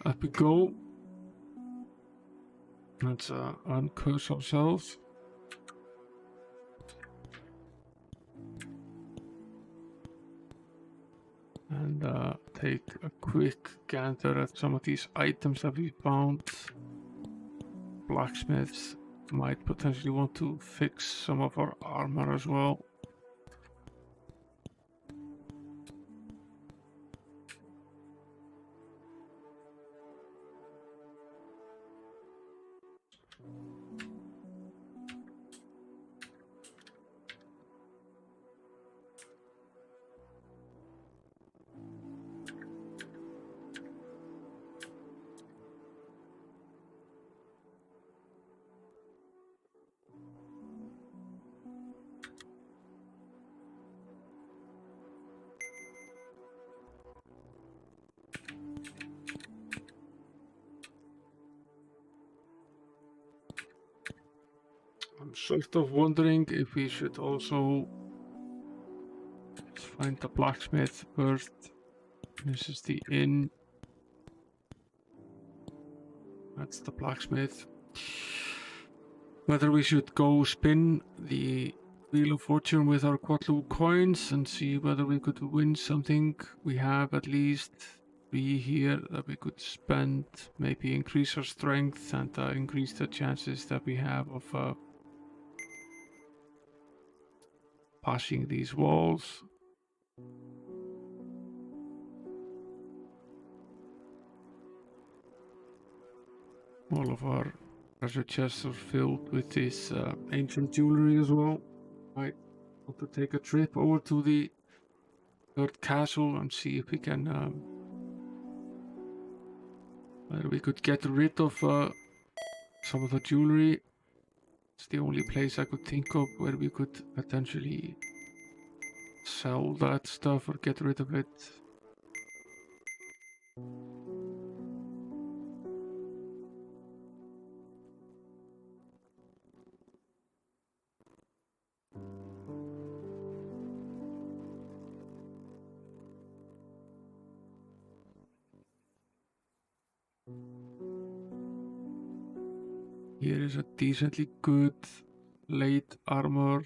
Up we go. Let's uncurse ourselves. And take a quick gander at some of these items that we found. Blacksmiths might potentially want to fix some of our armor as well. I'm sort of wondering if we should also find the blacksmith first. This is the inn. That's the blacksmith. Whether we should go spin the Wheel of Fortune with our Quatlu coins and see whether we could win something. We have at least 3 here that we could spend, maybe increase our strength and increase the chances that we have of passing these walls. All of our treasure chests are filled with this ancient jewelry as well. I want to take a trip over to the third castle and see if we can whether we could get rid of some of the jewelry. It's the only place I could think of where we could potentially sell that stuff or get rid of it. Here is a decently good late armor.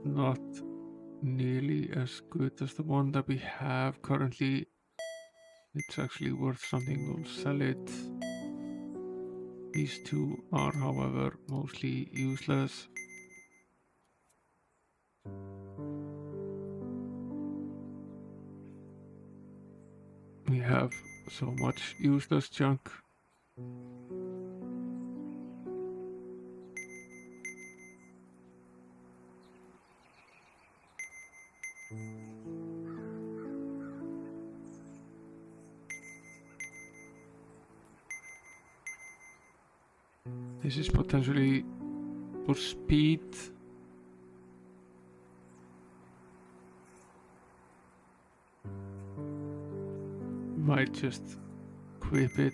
Not nearly as good as the one that we have currently. It's actually worth something. We'll sell it. These two are, however, mostly useless. We have so much useless junk. This is potentially for speed. Might just equip it.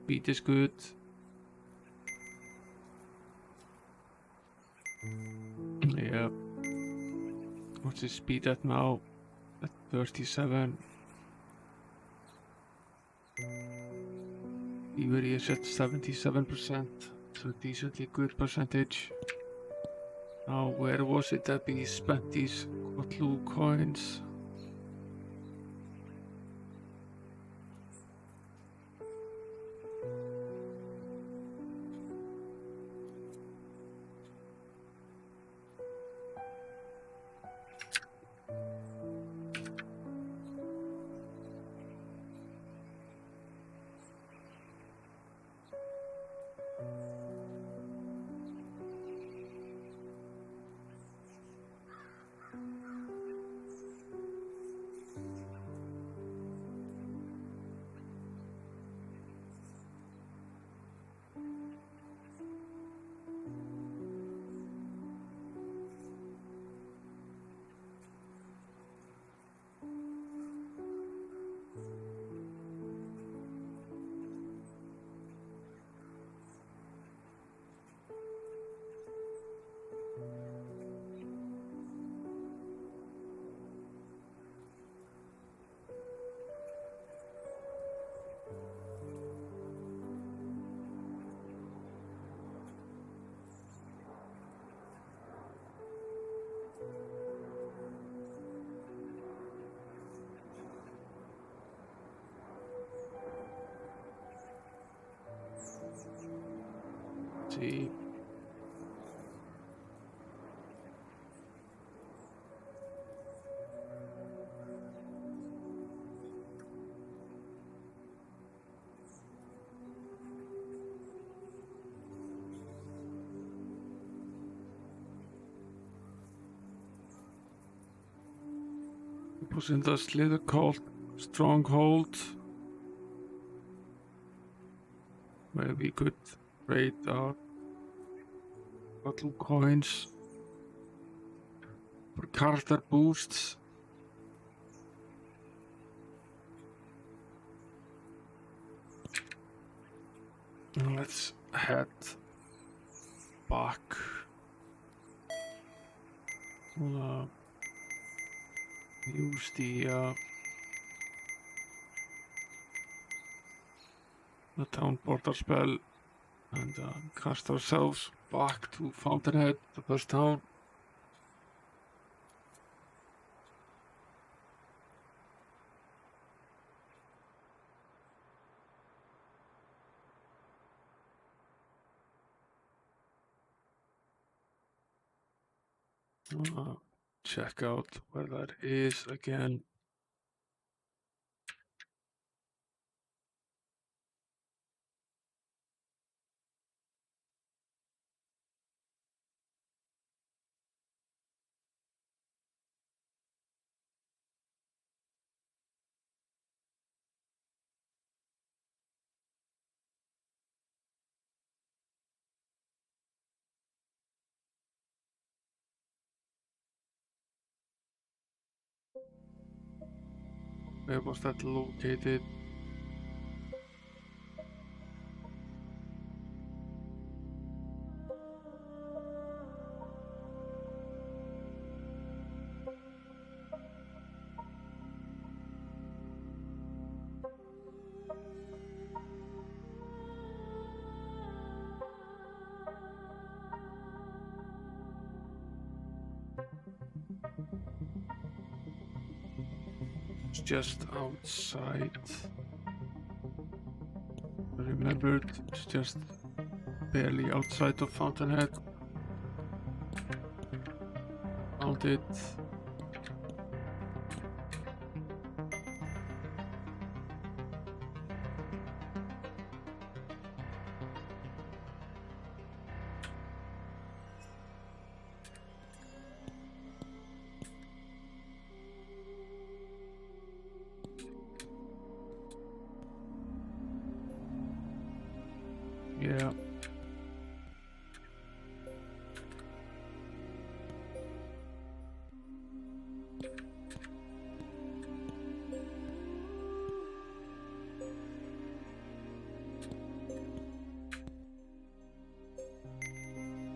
Speed is good. Yeah. What's the speed at now? At 37. Thievery is at 77%. So decently good percentage. Now where was it that we spent these Kotlu coins? See. It was in the slither called Stronghold, where we could trade our little coins for character boosts. Let's head back. We'll use the town porter spell and cast ourselves back to Fountainhead, the first town. Check out where that is again. Where was that located? It's just outside. I remembered it's just barely outside of Fountainhead. Found it. Yeah.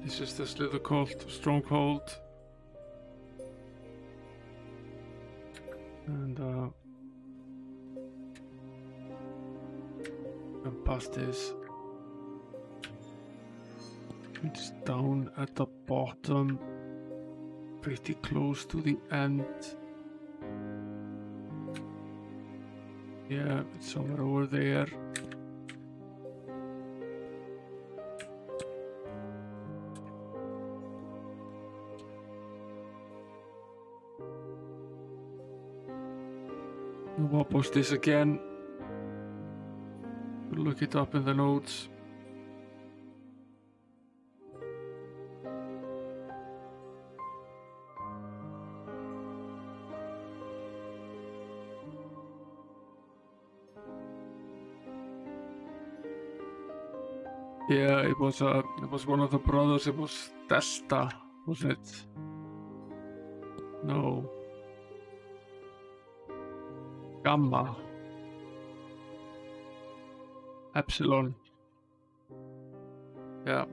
This is this little cult stronghold. And past this. It's down at the bottom, pretty close to the end. Yeah, it's somewhere over there. What was this again? Look it up in the notes. Yeah, it was one of the brothers. It was Delta, was it? No. Gamma. Epsilon. Yeah.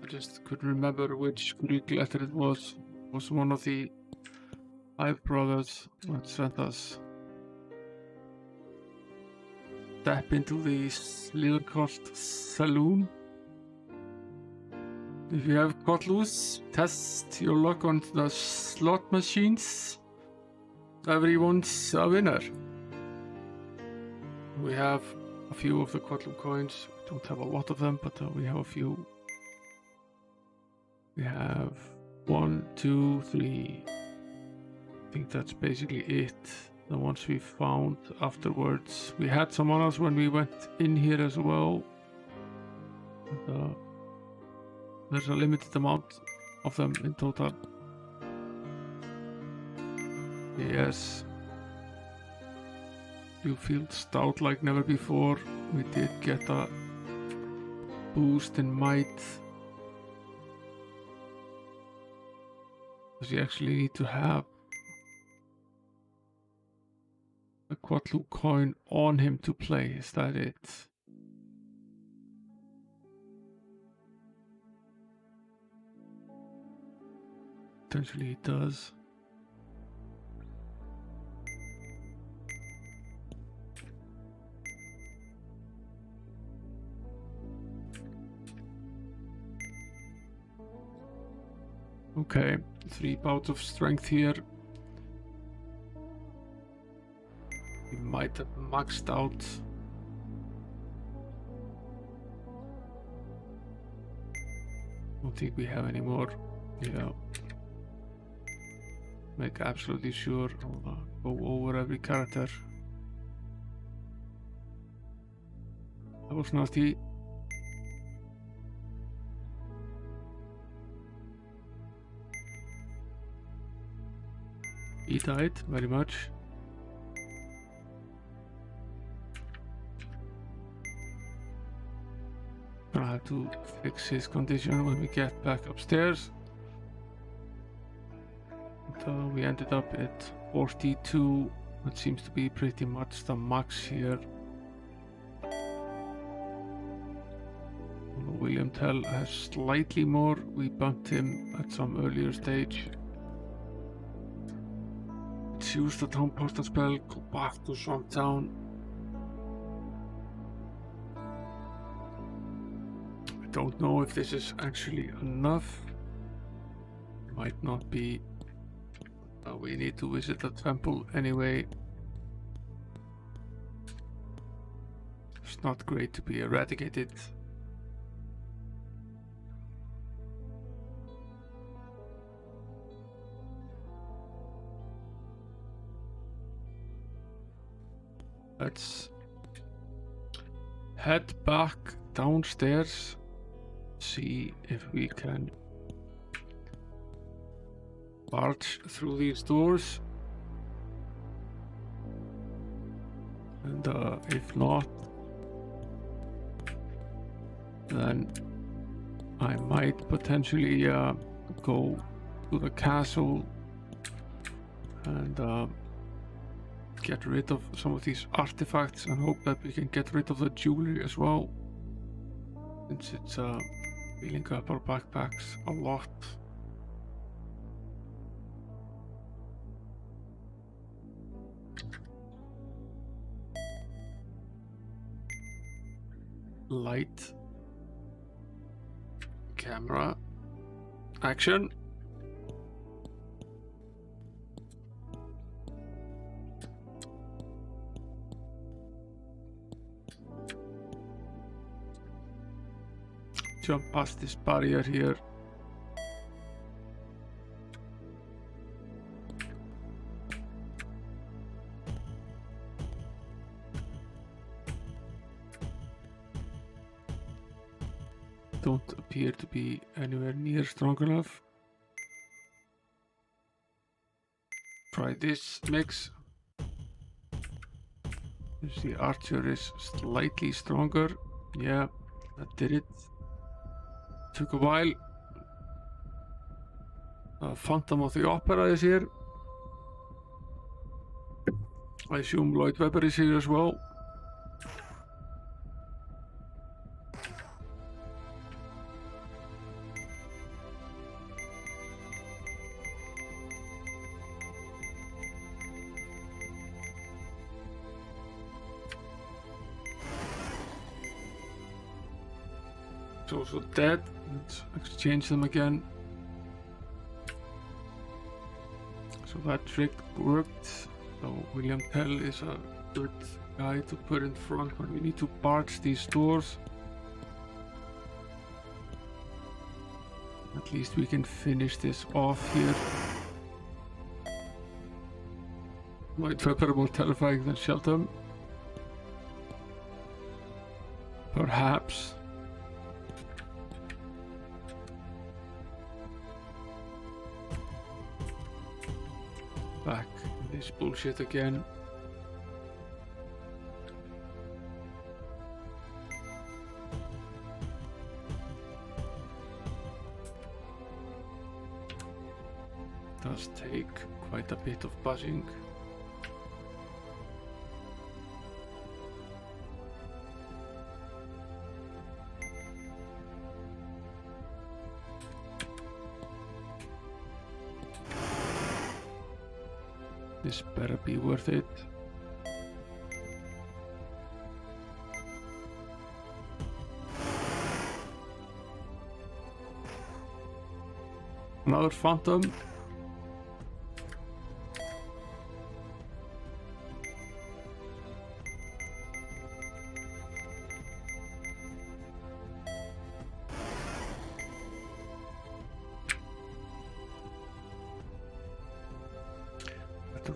I just couldn't remember which Greek letter it was. It was one of the 5 brothers that sent us. Step into the little cost saloon. If you have got loose, test your luck on the slot machines. Everyone's a winner. We have a few of the Quatloon coins. We don't have a lot of them, but we have a few. We have 1, 2, 3. I think that's basically it. The ones we found afterwards. We had some on us when we went in here as well. And, there's a limited amount of them in total. Yes. You feel stout like never before. We did get a boost in might. Because you actually need to have a Quatloon coin on him to play. Is that it? Potentially it does. Okay, 3 bouts of strength here. We might have maxed out. Don't think we have any more. Yeah. Make absolutely sure. I'll go over every character. That was nasty. He died very much. I have to fix his condition when we get back upstairs. And, we ended up at 42. That seems to be pretty much the max here. William Tell has slightly more. We bumped him at some earlier stage. Let's use the town poster spell, go back to Swamptown. I don't know if this is actually enough. Might not be. We need to visit the temple anyway. It's not great to be eradicated. Let's head back downstairs, see if we can barge through these doors, and if not, Then I might potentially go to the castle and get rid of some of these artifacts and hope that we can get rid of the jewelry as well, since it's filling up our backpacks a lot. Light, camera, action. Jump past this barrier here. Don't appear to be anywhere near strong enough. Try this mix. The archer is slightly stronger. Yeah, that did it. Took a while. Phantom of the Opera is here. I assume Lloyd Webber is here as well. It's also dead. Let's exchange them again. So that trick worked. So William Tell is a good guy to put in front when we need to barge these doors. At least we can finish this off here. Might be more terrifying than Shelton. Perhaps. Back in this bullshit again. Does take quite a bit of buzzing. This better be worth it. Another phantom.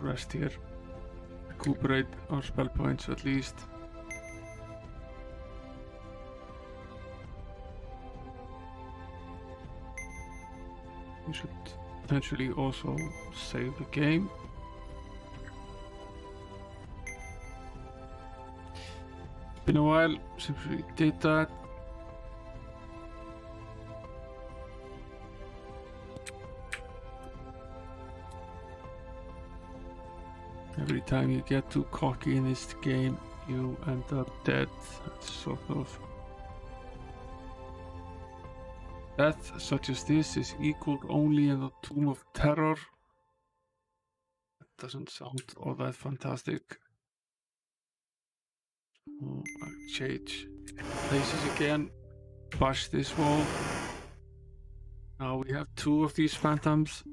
Rest here. Recuperate our spell points at least. We should potentially also save the game. It's been a while since we did that. Every time you get too cocky in this game, you end up dead. That's sort of... Death such as this is equaled only in the Tomb of Terror. That doesn't sound all that fantastic. Oh, I'll change places again. Bash this wall. Now we have two of these phantoms.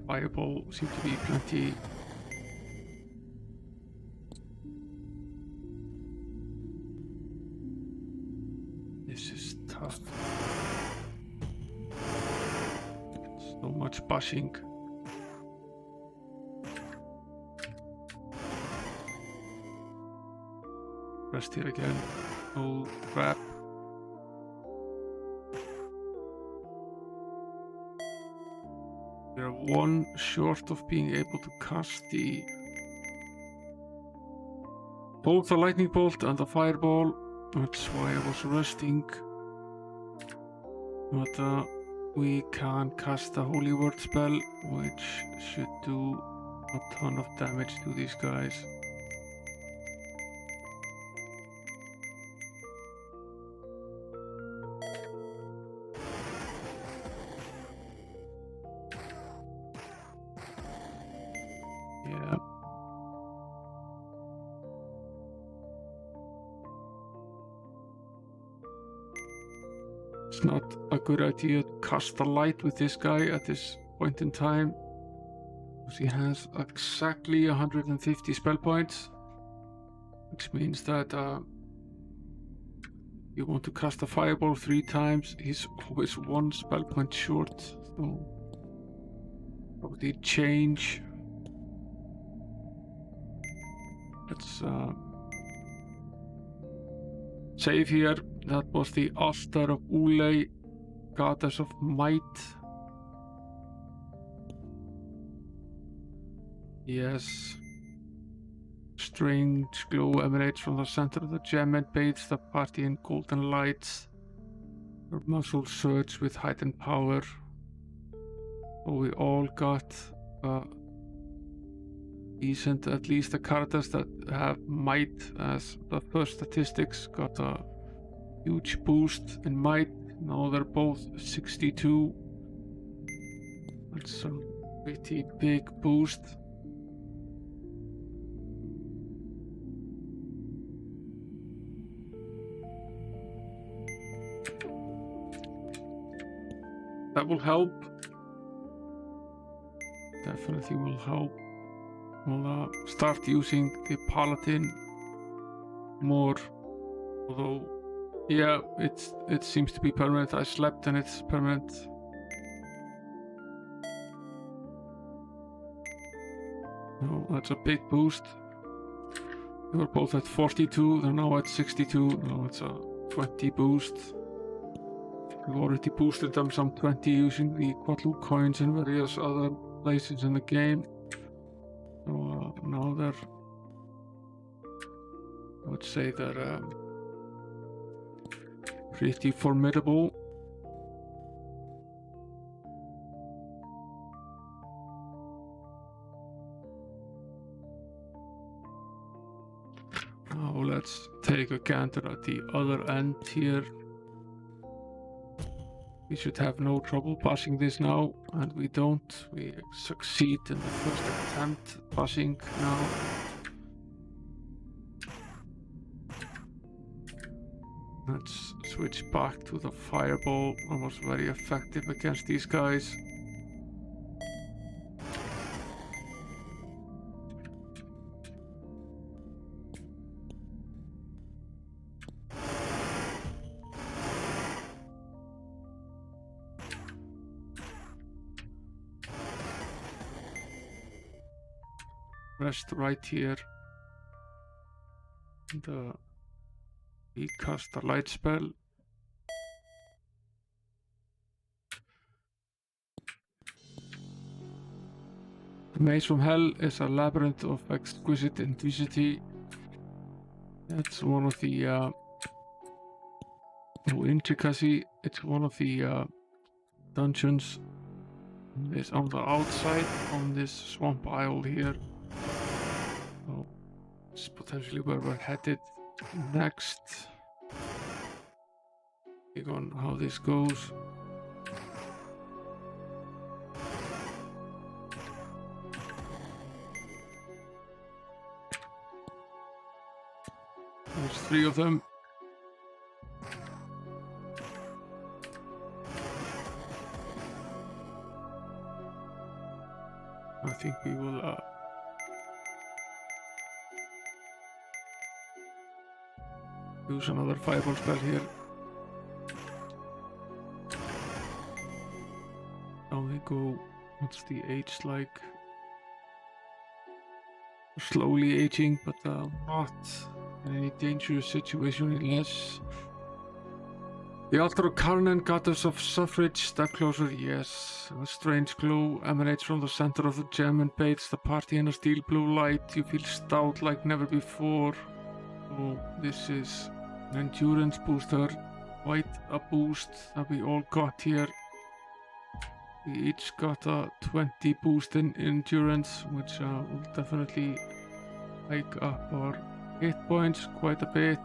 Fireball seem to be plenty. This is tough. So much bashing. Rest here again. Oh crap. one short of being able to cast both the lightning bolt and the fireball. That's why I was resting. But we can cast the holy word spell, which should do a ton of damage to these guys. Yeah. It's not a good idea to cast the light with this guy at this point in time, because he has exactly 150 spell points, which means that you want to cast a fireball 3 times. He's always 1 spell point short, so probably change. Let's save here. That was the Altar of Ule, Goddess of Might. Yes. Strange glow emanates from the center of the gem and bathes the party in golden lights. Her muscles surge with heightened power. So we all got decent, at least the characters that have might as the first statistics got a huge boost in might. Now they're both 62. That's a pretty big boost. That will help. Definitely will help. We'll start using the Paladin more. Although, yeah, it seems to be permanent. I slept and it's permanent. No, that's a big boost. They were both at 42. They're now at 62. No, it's a 20 boost. We've already boosted them some 20 using the Quadloop coins and various other places in the game. So now they're, I would say they're pretty formidable. Now let's take a gander at the other end here. We should have no trouble passing this now, and we don't. We succeed in the first attempt passing now. Let's switch back to the fireball. That was very effective against these guys. Rest right here. And we cast a light spell. The Maze from Hell is a labyrinth of exquisite intricacy. That's one of the intricacy. It's one of the dungeons. It's on the outside on this swamp isle here. So it's potentially where we're headed next. Take on how this goes. There's 3 of them. I think we will use another fireball spell here. Down we go. What's the age like? Slowly aging, but not in any dangerous situation unless The altar of Karnan, goddess of suffrage, step closer, yes. A strange glow emanates from the center of the gem and bathes the party in a steel blue light. You feel stout like never before. Oh, this is an endurance booster. Quite a boost that we all got here. We each got a 20 boost in endurance, which will definitely hike up our hit points quite a bit.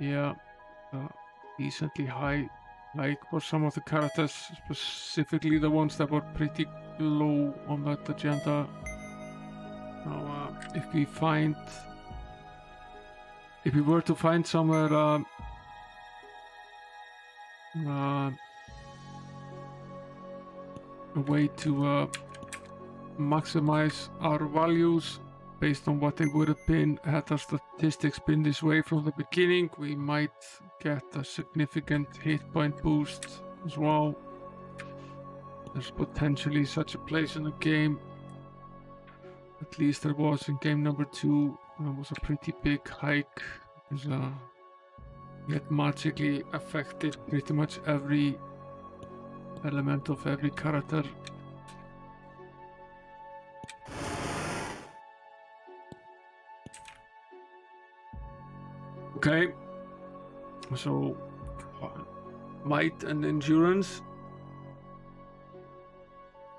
Yeah. Decently high like for some of the characters, specifically the ones that were pretty low on that agenda. Now if we were to find somewhere a way to maximize our values based on what they would have been had our statistics been this way from the beginning, we might get a significant hit point boost as well. There's potentially such a place in the game. At least there was in game number 2. There was a pretty big hike. It magically affected pretty much every element of every character. Okay, so might and endurance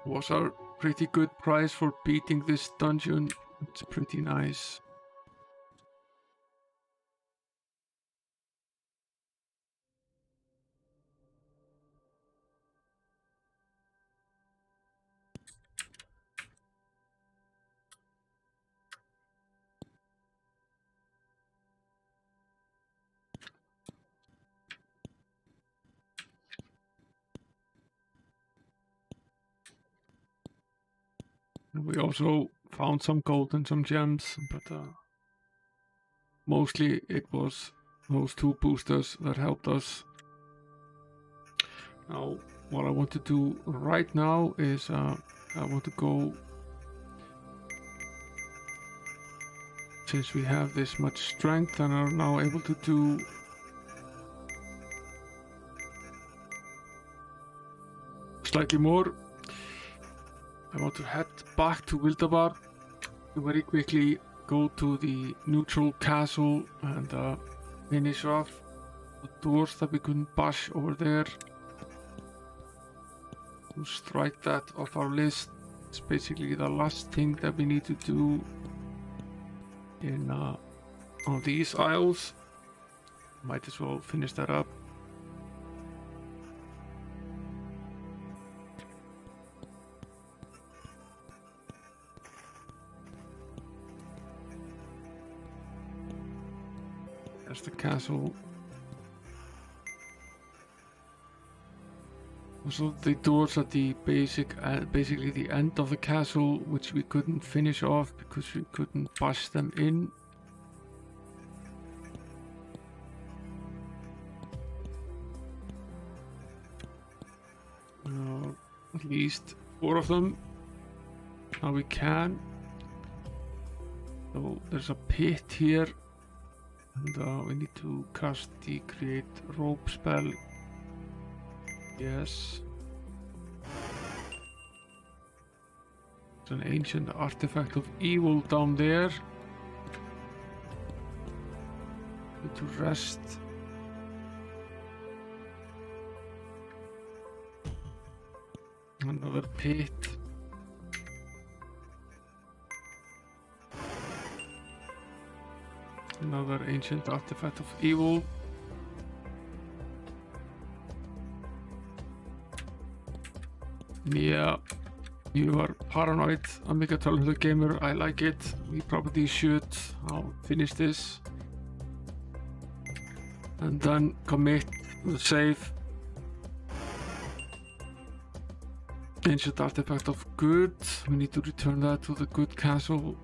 was our pretty good price for beating this dungeon. It's pretty nice. And we also found some gold and some gems, but mostly it was those 2 boosters that helped us. Now, what I want to do right now is I want to go, since we have this much strength and are now able to do slightly more, I want to head back to Wildabar to very quickly go to the neutral castle and finish off the doors that we couldn't bash over there. To strike that off our list. It's basically the last thing that we need to do in on these isles. Might as well finish that up. There's the castle. Also, the doors at the basically the end of the castle, which we couldn't finish off because we couldn't bash them in. At least 4 of them. Now we can. So there's a pit here. And we need to cast the create rope spell. Yes. There's an ancient artifact of evil down there. Need to rest. Another pit. Another ancient artifact of evil. Yeah, you are paranoid, Amiga the gamer. I like it. We probably should. I'll finish this and then commit the save. Ancient artifact of good. We need to return that to the good castle.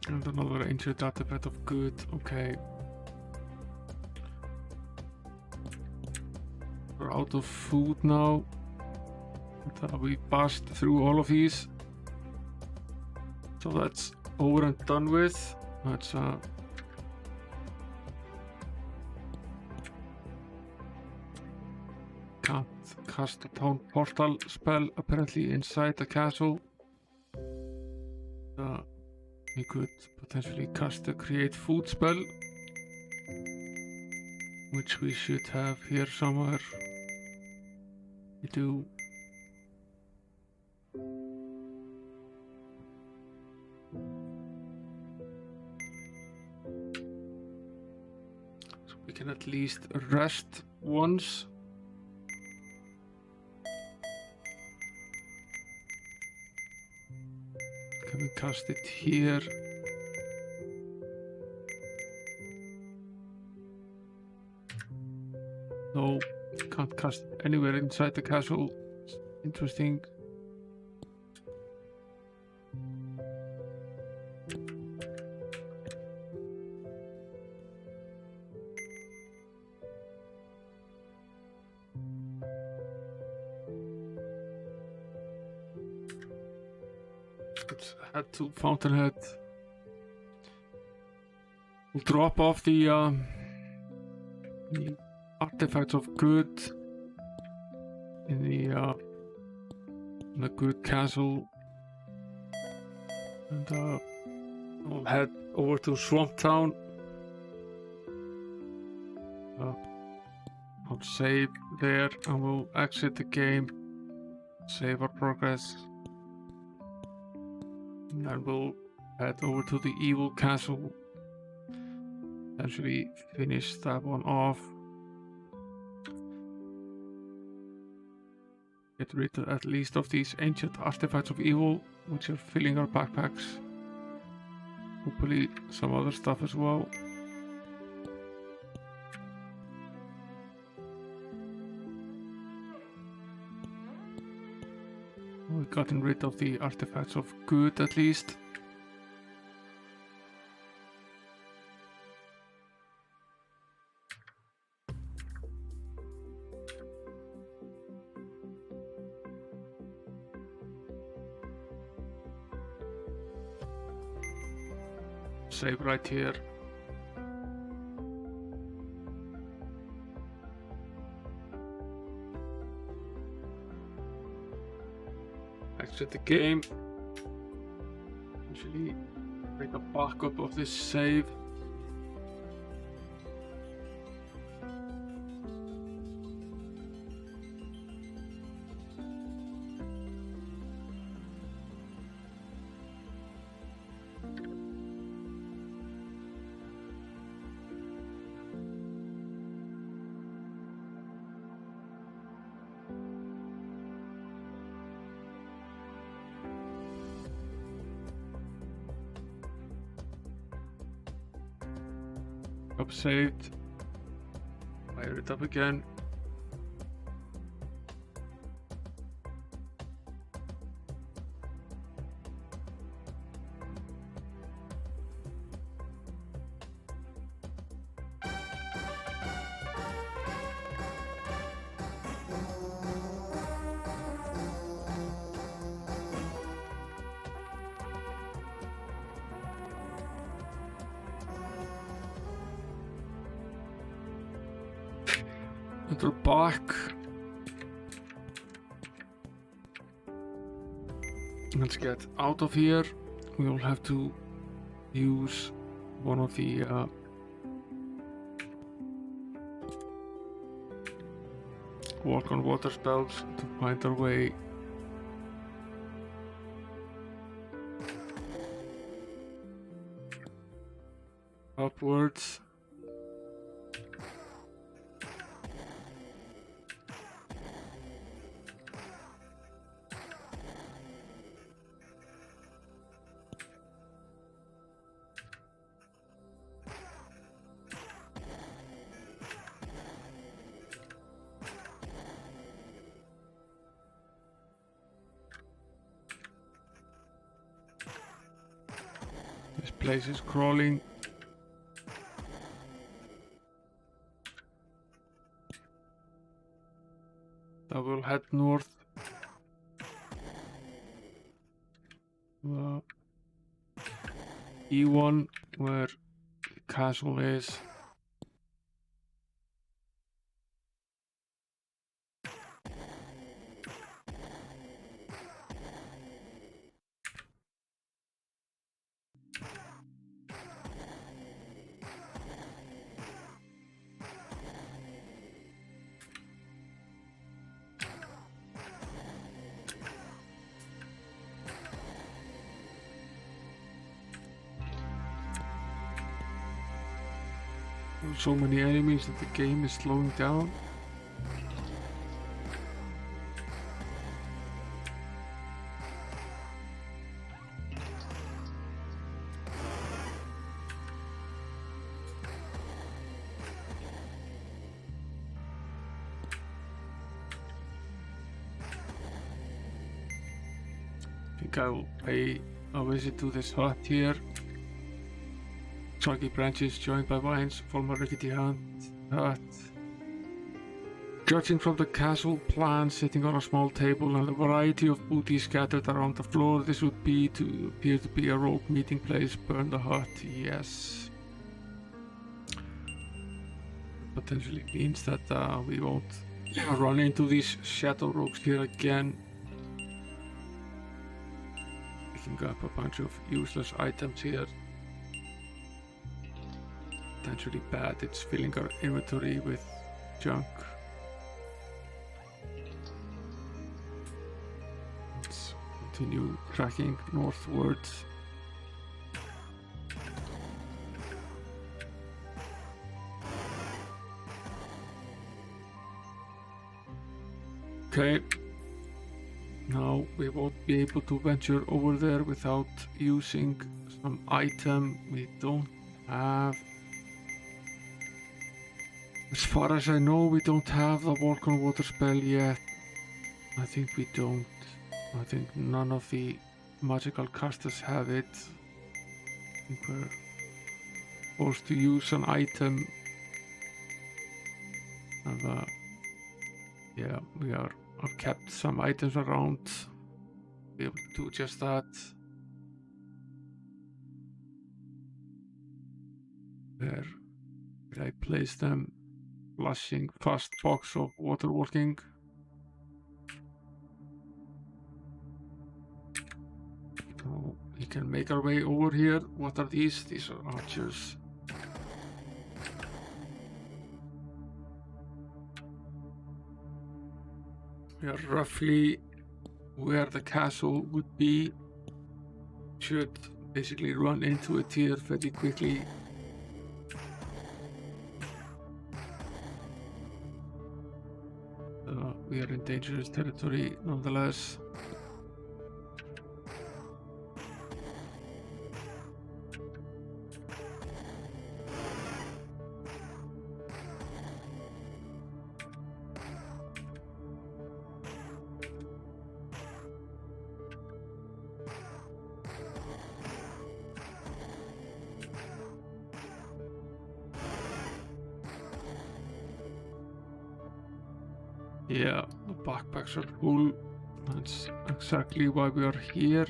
And another ancient artifact of good. Okay. We're out of food now. We passed through all of these. So that's over and done with. Let's can't cast a town portal spell apparently inside the castle. We could potentially cast a create food spell, which we should have here somewhere. We do. So we can at least rest once. Can we cast it here? No, can't cast it anywhere inside the castle. Interesting. Let's head to Fountainhead. We'll drop off the artifacts of good in the good castle, and we'll head over to Swamp Town. I'll save there and we'll exit the game, save our progress, and then we'll head over to the evil castle, actually finish that one off. Get rid at least of these ancient artifacts of evil, which are filling our backpacks. Hopefully some other stuff as well. We've gotten rid of the artifacts of good at least. Save right here. Exit the game. Usually make a backup of this save. Up saved. Fire it up again. And we're back. Let's get out of here. We will have to use one of the walk on water spells to find our way upwards. This place is crawling. I will head north. E1, where the castle is. So many enemies that the game is slowing down. I think I will pay a visit to this hut here. Soggy branches joined by vines form a rickety hut. Judging from the castle plan sitting on a small table and a variety of booty scattered around the floor, this would appear to be a rogue meeting place. Burn the hut, yes. Potentially means that we won't run into these shadow rogues here again. Picking up a bunch of useless items here. Potentially bad, it's filling our inventory with junk. Let's continue tracking northwards. Okay, now we won't be able to venture over there without using some item we don't have. As far as I know, we don't have the walk on water spell yet. I think we don't. I think none of the magical casters have it. I think we're supposed to use an item. And yeah, I've kept some items around to be able to do just that. Where did I place them? Flashing fast box of water walking. So we can make our way over here. What are these? These are archers. We are roughly where the castle would be. Should basically run into it here very quickly. We are in dangerous territory nonetheless. Yeah, the backpacks are full. That's exactly why we are here.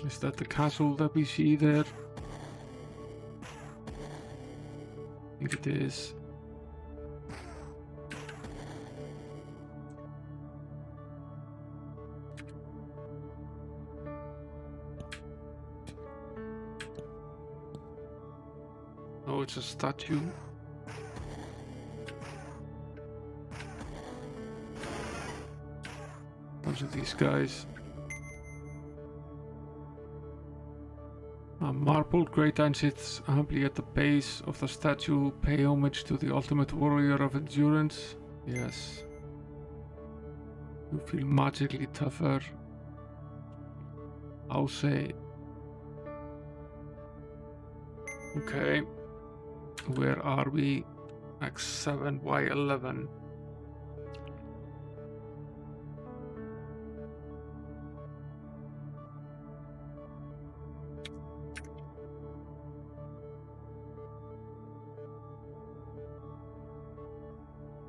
Is that the castle that we see there? I think it is. Oh, it's a statue. Bunch of these guys. A marbled great iron sits humbly at the base of the statue. Pay homage to the ultimate warrior of endurance. Yes. You feel magically tougher. I'll say. Okay. Where are we? X7, Y11.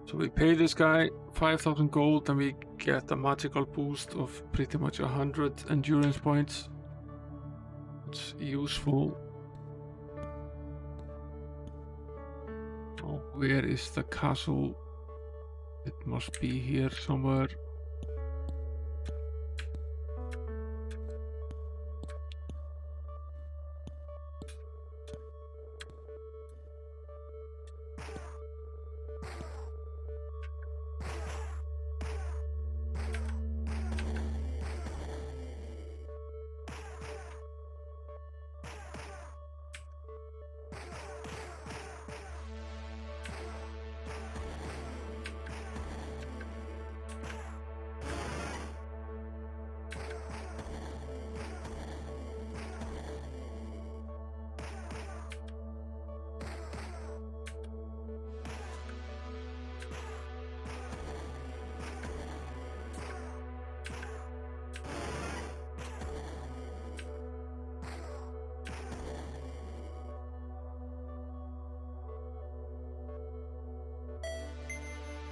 So we pay this guy 5,000 gold and we get a magical boost of pretty much 100 endurance points. It's useful. Oh, where is the castle? It must be here somewhere.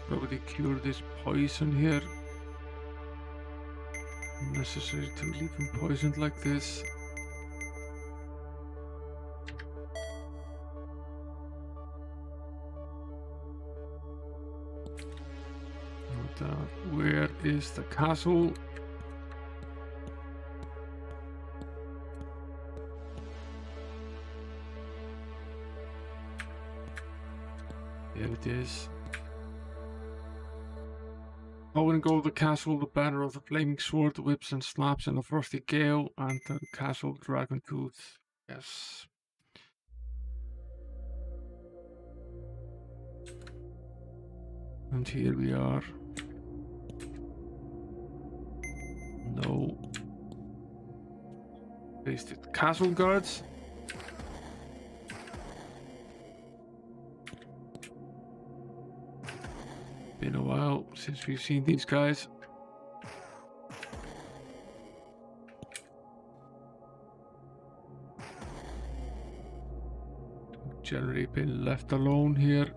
Probably cure this poison here. Necessary to leave him poisoned like this. And, where is the castle? There it is. Oh, and go to the castle, the banner of the flaming sword, whips and slaps in a frosty gale, and the Castle Dragontooth. Yes. And here we are. No. Wasted castle guards. Been a while since we've seen these guys. Generally been left alone here.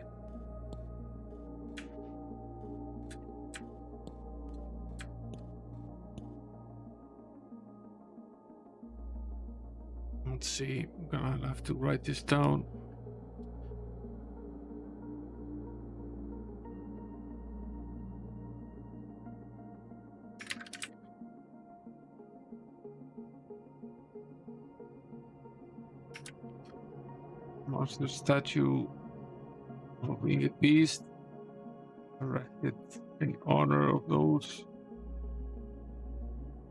Let's see, I'm gonna have to write this down. Monster statue of a winged beast, erected in honor of those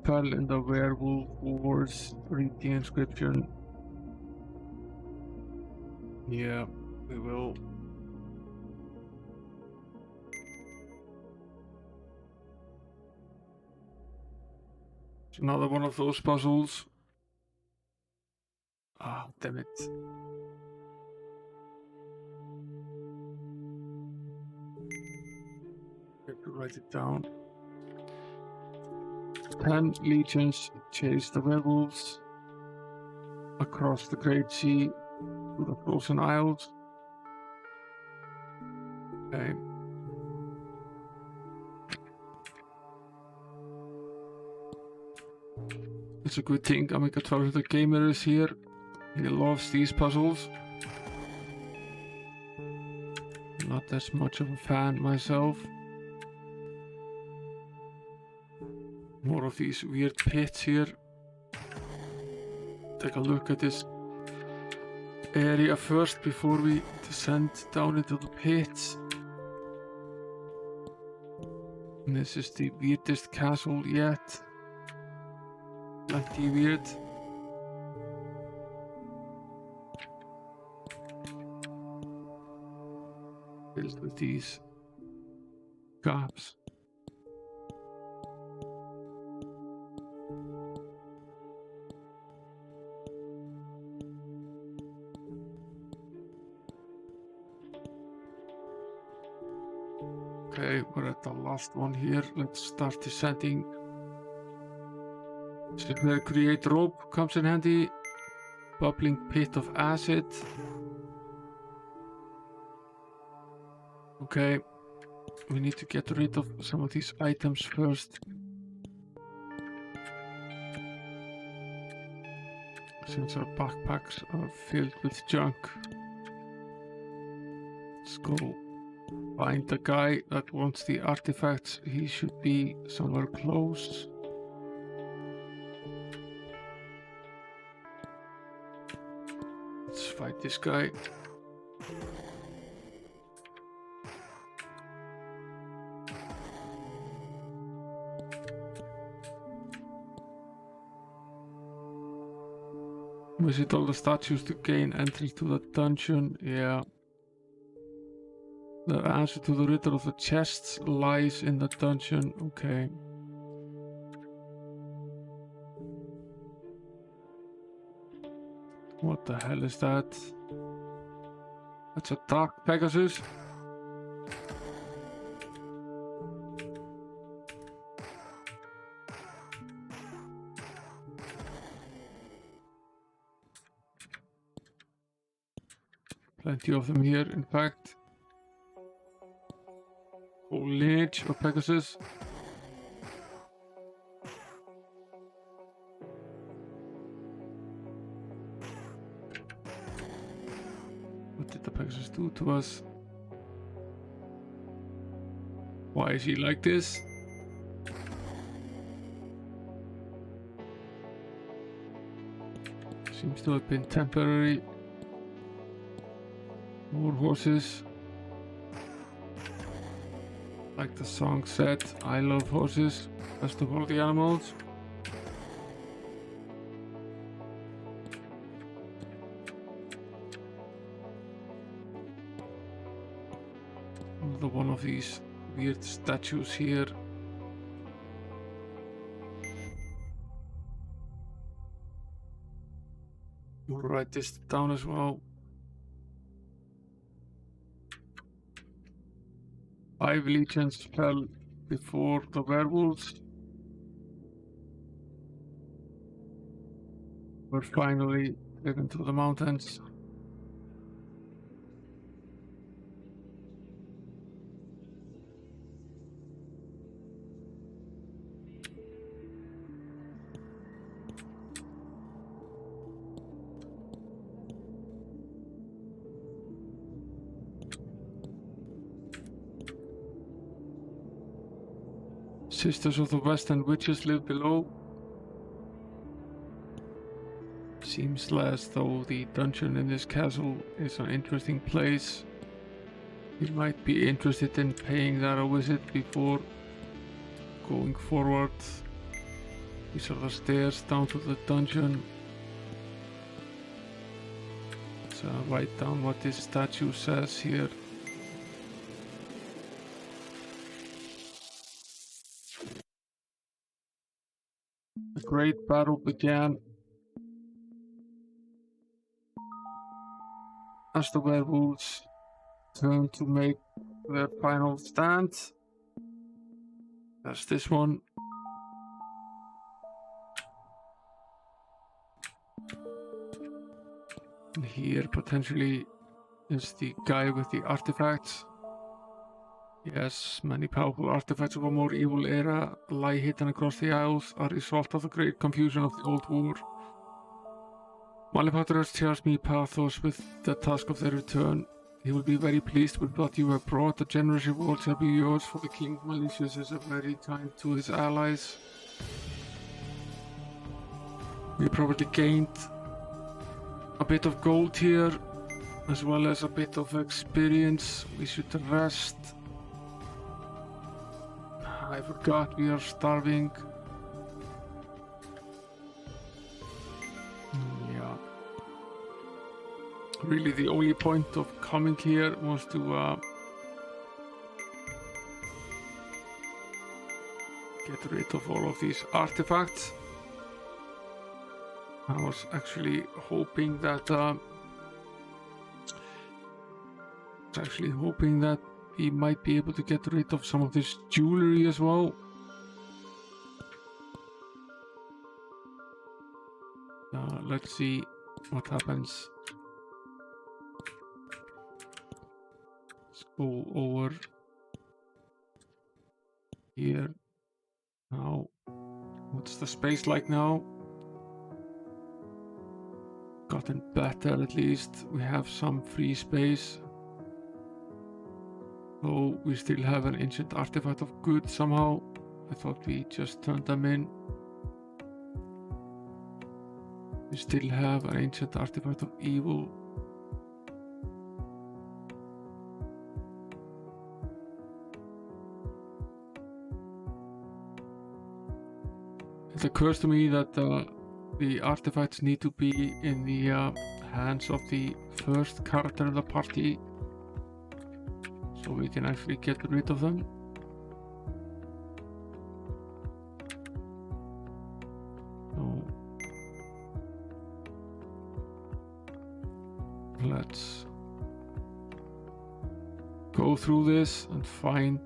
fell in the werewolf wars. Read the inscription. Yeah, we will. It's another one of those puzzles. Ah, damn it. Have to write it down. 10 legions chase the werewolves across the Great Sea to the Frozen Isles. Okay. It's a good thing Amiga 12 the gamer is here. He loves these puzzles. Not as much of a fan myself. More of these weird pits here. Take a look at this area first before we descend down into the pits. And this is the weirdest castle yet. Plenty weird. Filled with these gaps. Okay, we're at the last one here. Let's start descending. This is where create rope comes in handy. Bubbling pit of acid. Okay, we need to get rid of some of these items first. Since our backpacks are filled with junk. Let's go find the guy that wants the artifacts. He should be somewhere close. Let's fight this guy. Visit all the statues to gain entry to the dungeon. Yeah. The answer to the riddle of the chests lies in the dungeon. Okay. What the hell is that? That's a dark Pegasus. Plenty of them here, in fact. Whole lineage of Pegasus. What did the Pegasus do to us? Why is he like this? Seems to have been temporary. More horses. Like the song said, I love horses, best of all the animals. Another one of these weird statues here. We'll write this down as well. 5 legions fell before the werewolves. Were finally driven to the mountains. Sisters of the West and witches live below. Seems as though the dungeon in this castle is an interesting place. You might be interested in paying that a visit before going forward. These are the stairs down to the dungeon. So write down what this statue says here. The great battle began as the werewolves turned to make their final stand. That's this one. And here potentially is the guy with the artifacts. Yes, many powerful artifacts of a more evil era lie hidden across the Isles, a result of the great confusion of the Old War. Malefactor has charged me, Pathos, with the task of their return. He will be very pleased with what you have brought. A generous reward shall be yours, for the King Malicious is very kind to his allies. We probably gained a bit of gold here, as well as a bit of experience. We should rest. I forgot we are starving. Yeah. Really the only point of coming here was to get rid of all of these artifacts. I was actually hoping that we might be able to get rid of some of this jewelry as well. Let's see what happens. Let's go over here. Now, what's the space like now? Gotten better at least. We have some free space. So we still have an ancient artifact of good somehow. I thought we just turned them in. We still have an ancient artifact of evil. It occurs to me that the artifacts need to be in the hands of the first character in the party, so we can actually get rid of them. So let's go through this and find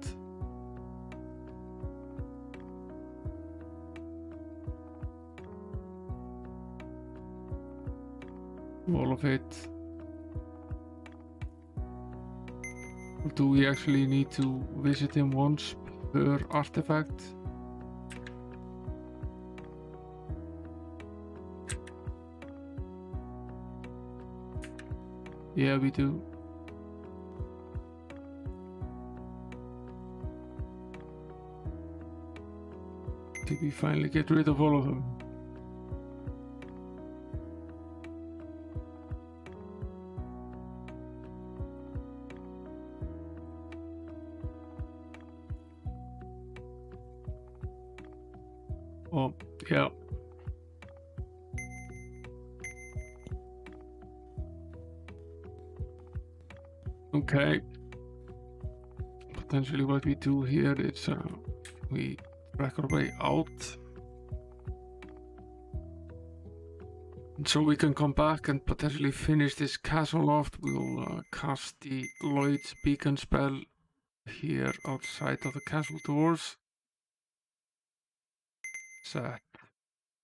all of it. Do we actually need to visit him once per artifact? Yeah, we do. Did we finally get rid of all of them? Oh, yeah. Okay. Potentially what we do here is we track our way out. And so we can come back and potentially finish this castle off. We'll cast the Lloyd's beacon spell here outside of the castle doors. Set.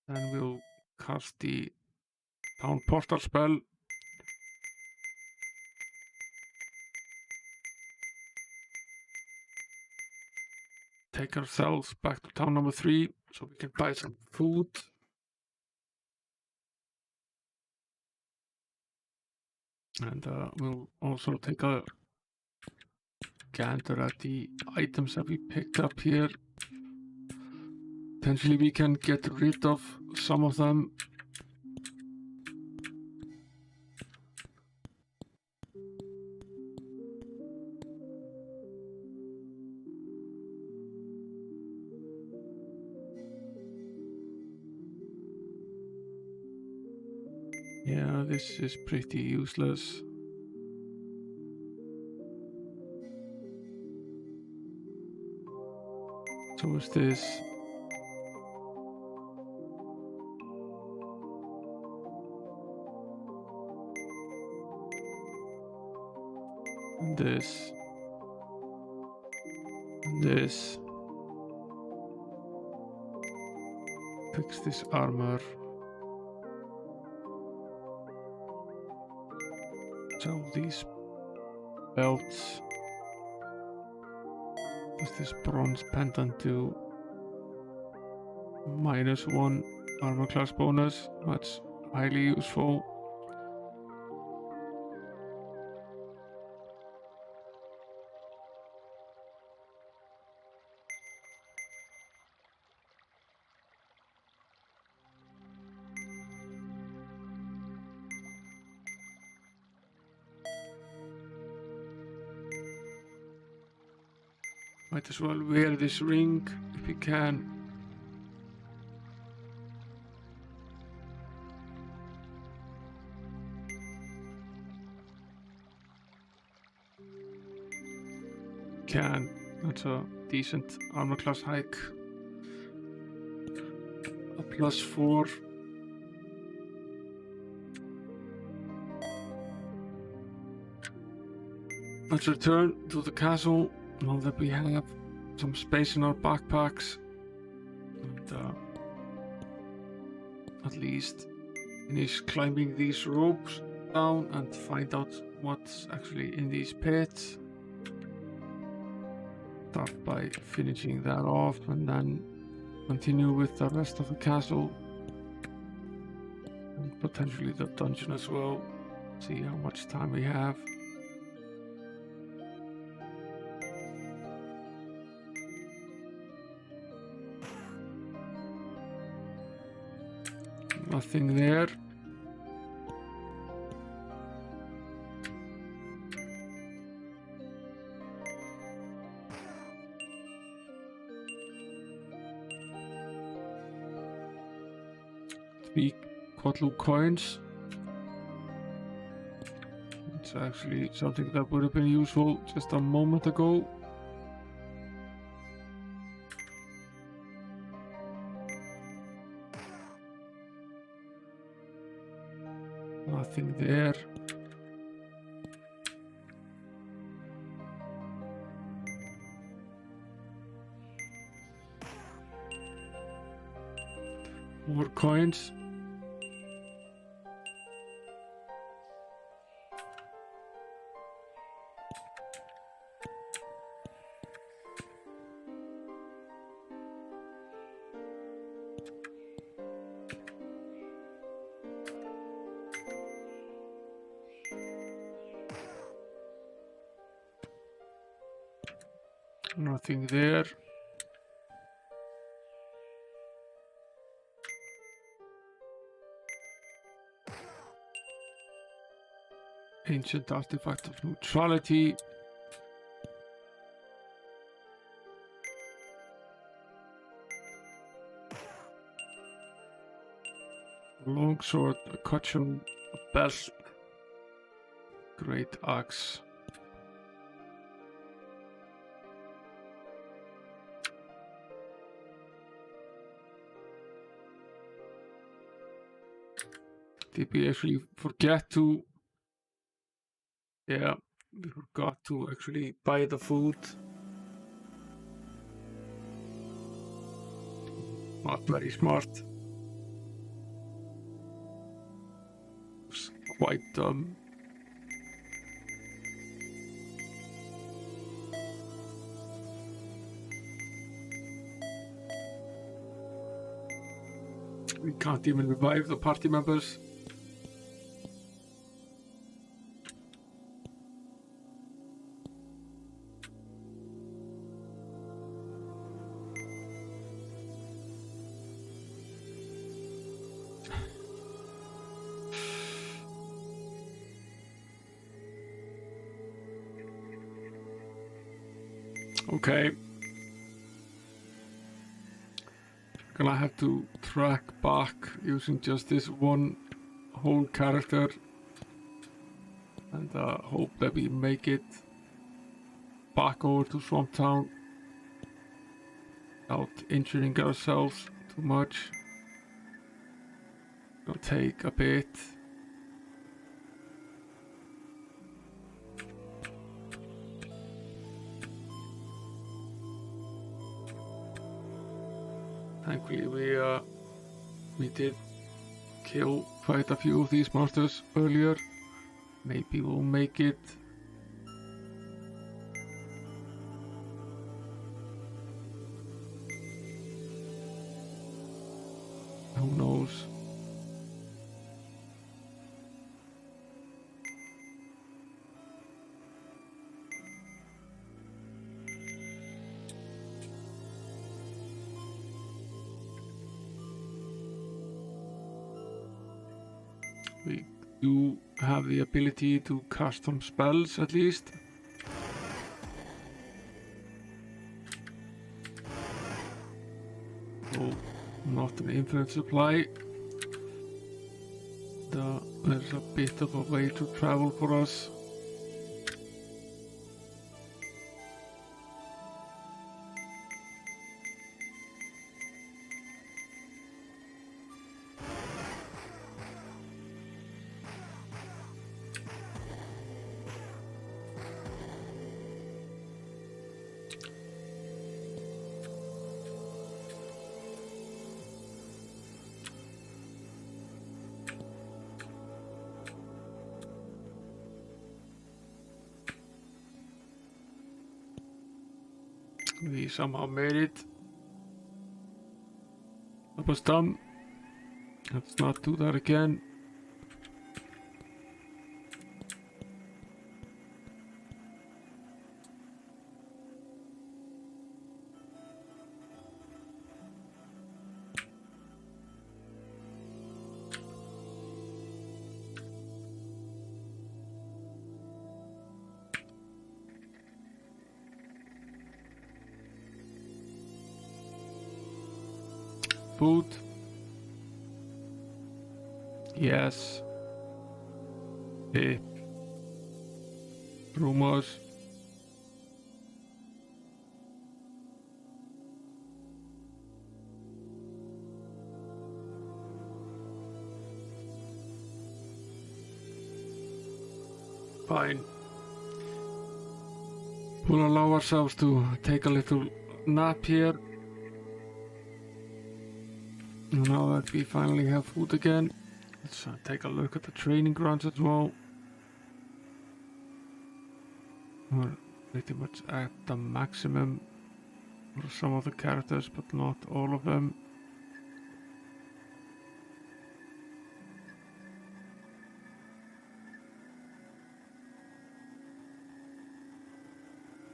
Then we'll cast the town portal spell. Take ourselves back to town number 3 so we can buy some food. And we'll also take a gander at the items that we picked up here. Potentially we can get rid of some of them. Yeah, this is pretty useless. So is this. And this. And this. Fix this armor. So these belts. Does this bronze pendant do -1 armor class bonus? That's highly useful. Might as well wear this ring if we can. That's a decent armor class hike. A +4. Let's return to the castle now that we have some space in our backpacks. And at least finish climbing these ropes down and find out what's actually in these pits. start off by finishing that off and then continue with the rest of the castle and potentially the dungeon as well. See how much time we have. Nothing there. Three quadruple coins. It's actually something that would have been useful just a moment ago. Nothing there. More coins. Nothing there. Ancient artifact of neutrality. Longsword, a cudgel, a belt, great axe. Did we actually forget to... Yeah, we forgot to actually buy the food. Not very smart. It's quite dumb. We can't even revive the party members. Okay. Gonna have to track back using just this one whole character and hope that we make it back over to Swamp Town without injuring ourselves too much. Gonna take a bit. Thankfully we did kill quite a few of these monsters earlier. Maybe we'll make it. Who knows? We do have the ability to cast some spells at least. Oh, not an infinite supply. There's a bit of a way to travel for us. We somehow made it. That was dumb. Let's not do that again. Food. Yes. Tip. Rumors. Fine. We'll allow ourselves to take a little nap here. Now that we finally have food again, let's take a look at the training grounds as well. We're pretty much at the maximum for some of the characters, but not all of them.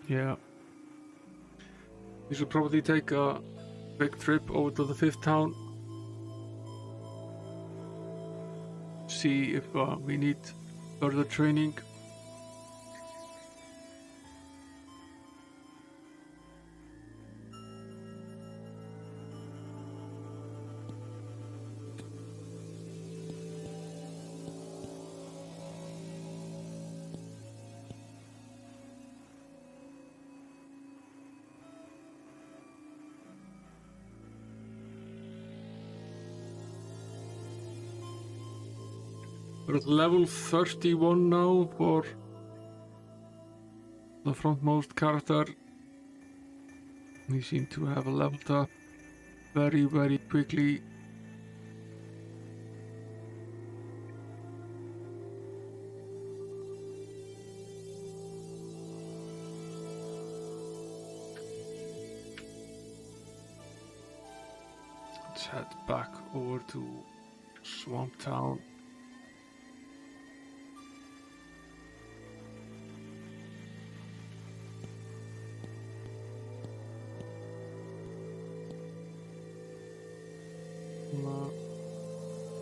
Yeah. We should probably take a big trip over to the 5th town. See if we need further training. We're at level 31 now for the frontmost character. We seem to have leveled up very, very quickly. Let's head back over to Swamp Town.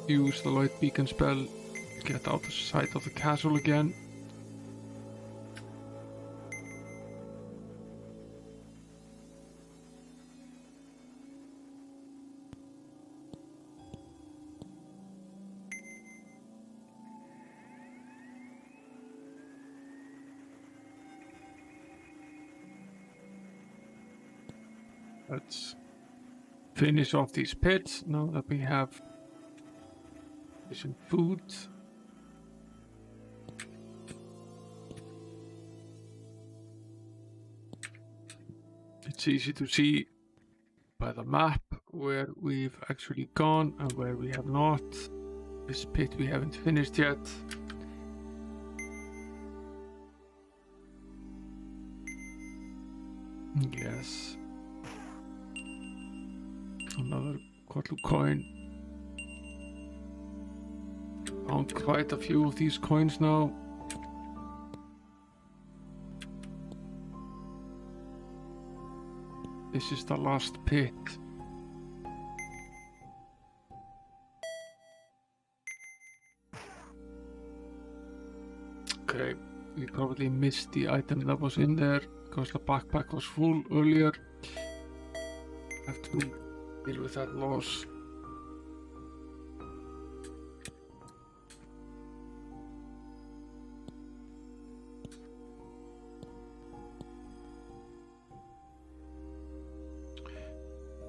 Use the light beacon spell, get out of sight of the castle again. Let's finish off these pits now that we have some food. It's easy to see by the map where we've actually gone and where we have not. This pit we haven't finished yet. Yes. Another Quatlu coin. Found quite a few of these coins now. This is the last pit. Okay, we probably missed the item that was in there because the backpack was full earlier. Have to deal with that loss.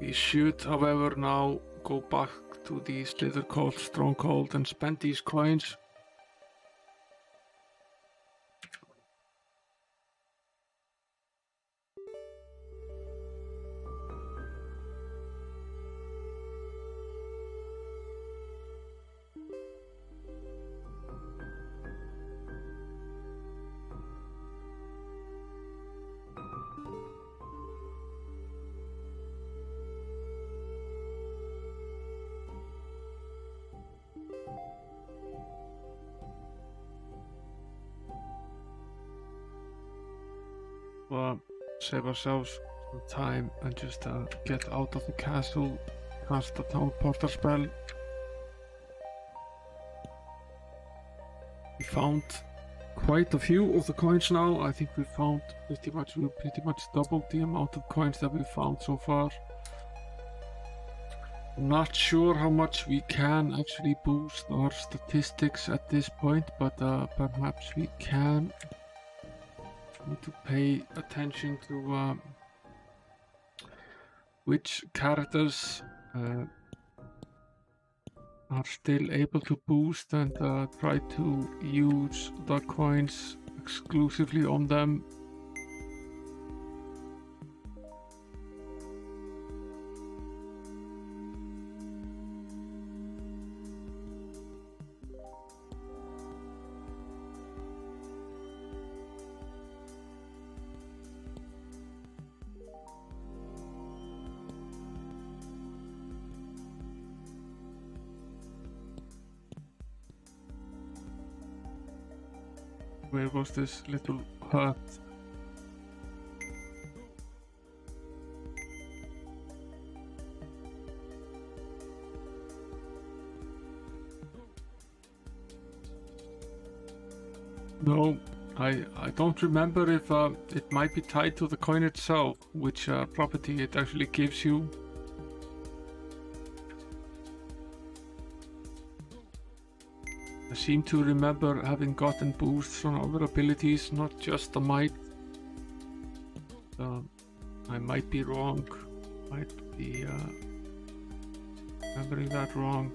We should, however, now go back to the Slither Cult Stronghold and spend these coins. save ourselves some time and just get out of the castle, cast the town porter spell. We found quite a few of the coins now. I think we pretty much doubled the amount of coins that we found so far. I'm not sure how much we can actually boost our statistics at this point, but perhaps we can. Need to pay attention to which characters are still able to boost, and try to use the coins exclusively on them. Where was this little hut? No, I don't remember if it might be tied to the coin itself, which property it actually gives you. I seem to remember having gotten boosts on other abilities, not just the might. I might be wrong. Might be remembering that wrong.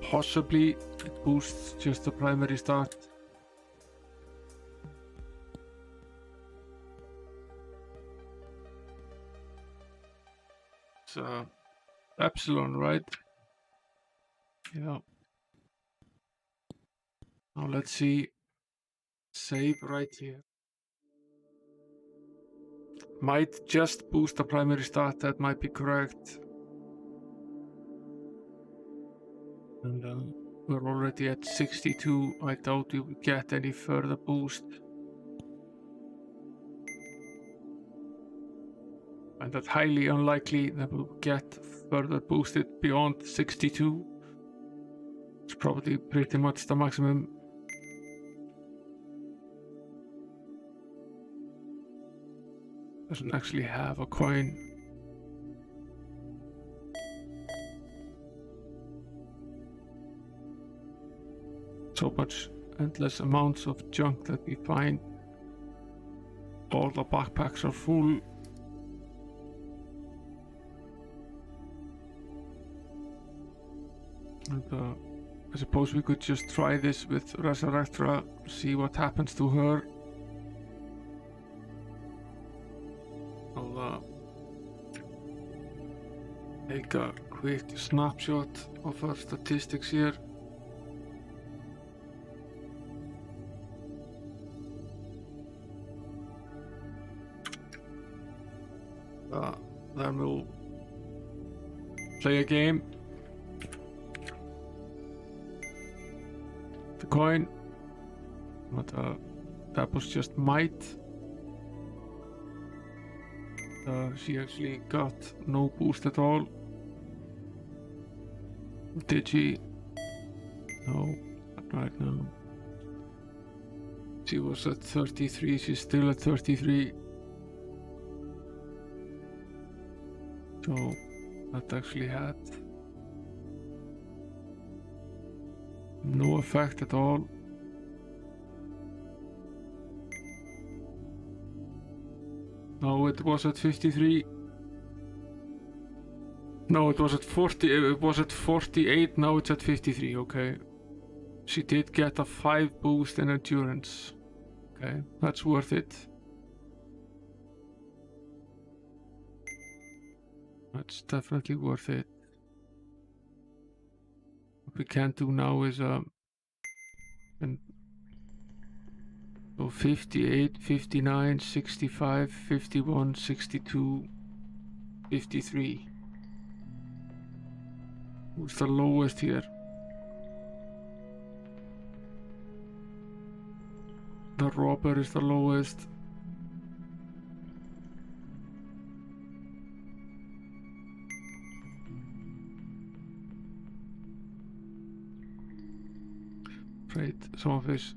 Possibly it boosts just the primary start. Epsilon, right? Yeah. Now let's see. Save right here. Might just boost the primary stat, that might be correct. And we're already at 62. I doubt we will get any further boost. And that's highly unlikely that we'll get further boosted beyond 62. It's probably pretty much the maximum. Doesn't actually have a coin. So much endless amounts of junk that we find. All the backpacks are full. And I suppose we could just try this with Resurrectra, see what happens to her. I'll take a quick snapshot of her statistics here. Then we'll play a game. The coin, but that was just might. She actually got no boost at all. Did she? No, not right now. She was at 33, she's still at 33. So that actually had no effect at all. No, it was at 53. No, it was at 40. It was at 48. Now it's at 53. Okay. She did get a 5 boost in endurance. Okay, that's worth it. That's definitely worth it. What we can do now is and so 58, 59, 65, 51, 62, 53. Who's the lowest here? The robber is the lowest. Trade some of his.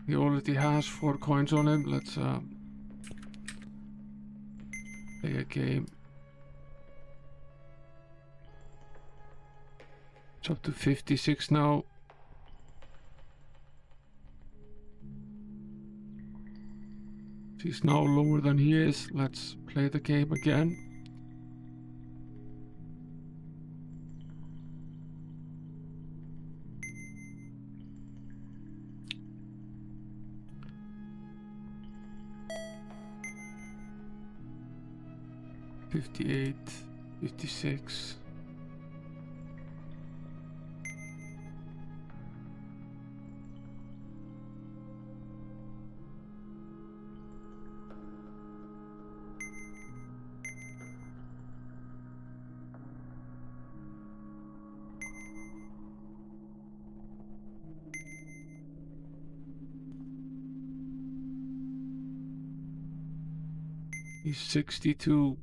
He already has 4 coins on him. Let's play a game. It's up to 56 now. He's now lower than he is. Let's play the game again. $58, $56. He's 62.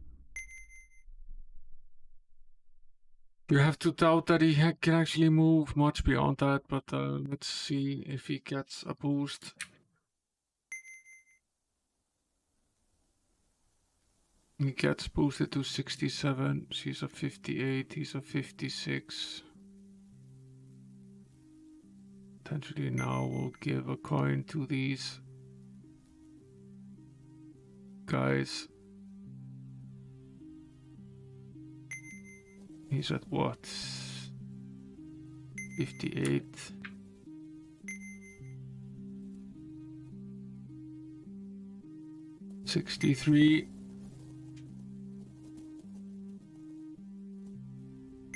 You have to doubt that he can actually move much beyond that, but let's see if he gets a boost. He gets boosted to 67. She's a 58. He's a 56. Potentially now we'll give a coin to these guys. He's at what? 58. $63.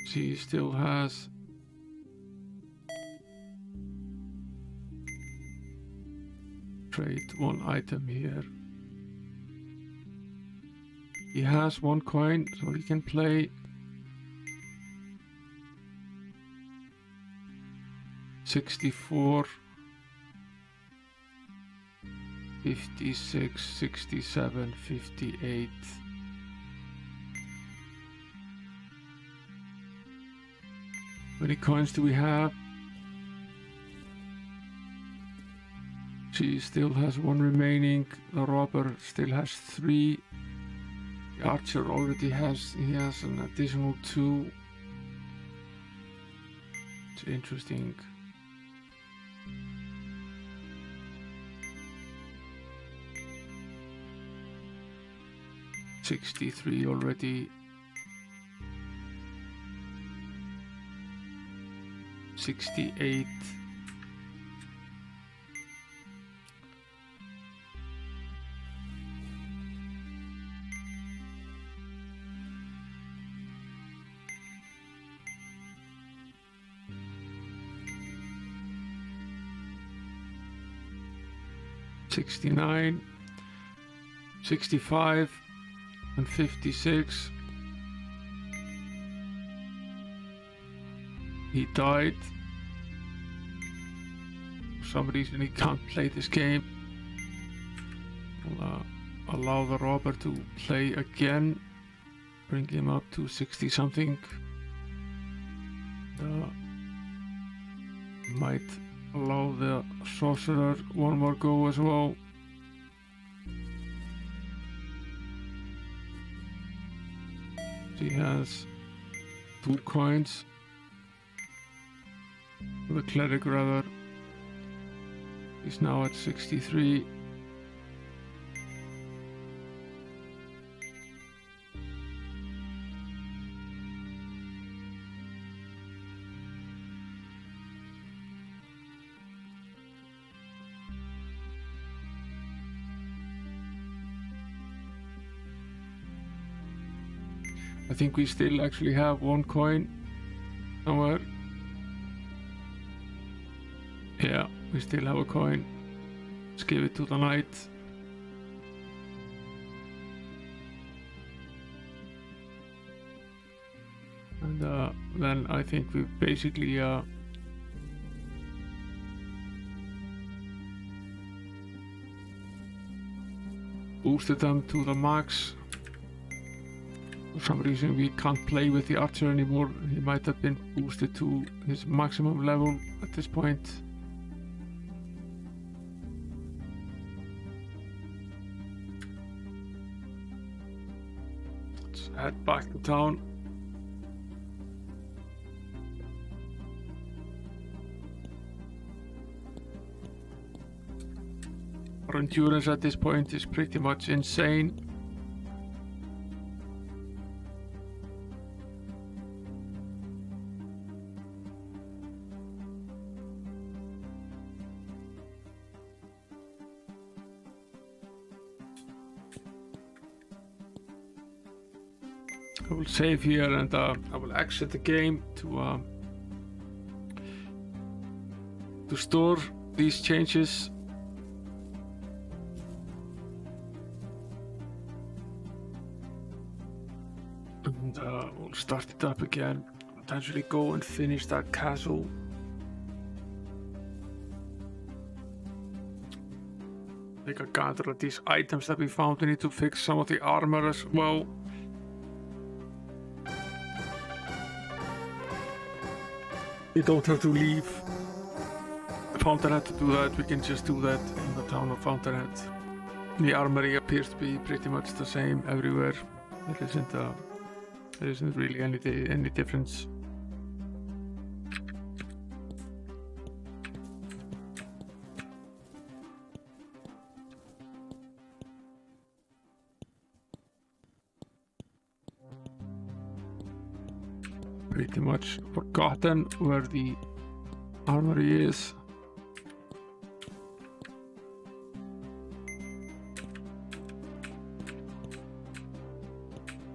She still has trade 1 item here. He has 1 coin, so he can play 64, 56, 67, 58. How many coins do we have? She still has 1 remaining. The robber still has 3. The archer already has, he has an additional 2. It's interesting. $63 already. 68. $69, $65, and $56. He died. For some reason he can't play this game. I'll allow the robber to play again. Bring him up to 60 something. Might allow the sorcerer 1 more go as well. He has 2 coins. The cleric rather. He's now at 63. I think we still actually have 1 coin somewhere. Yeah, we still have a coin. Let's give it to the knight. And then I think we basically boosted them to the max. For some reason we can't play with the archer anymore. He might have been boosted to his maximum level at this point. Let's head back to town. Our endurance at this point is pretty much insane. I will save here and I will exit the game to store these changes. And we'll start it up again, potentially go and finish that castle. Take a gander at these items that we found. We need to fix some of the armor as well. You don't have to leave Fountainhead to do that, we can just do that in the town of Fountainhead. The armory appears to be pretty much the same everywhere. There isn't really any difference. Pretty much forgotten where the armory is.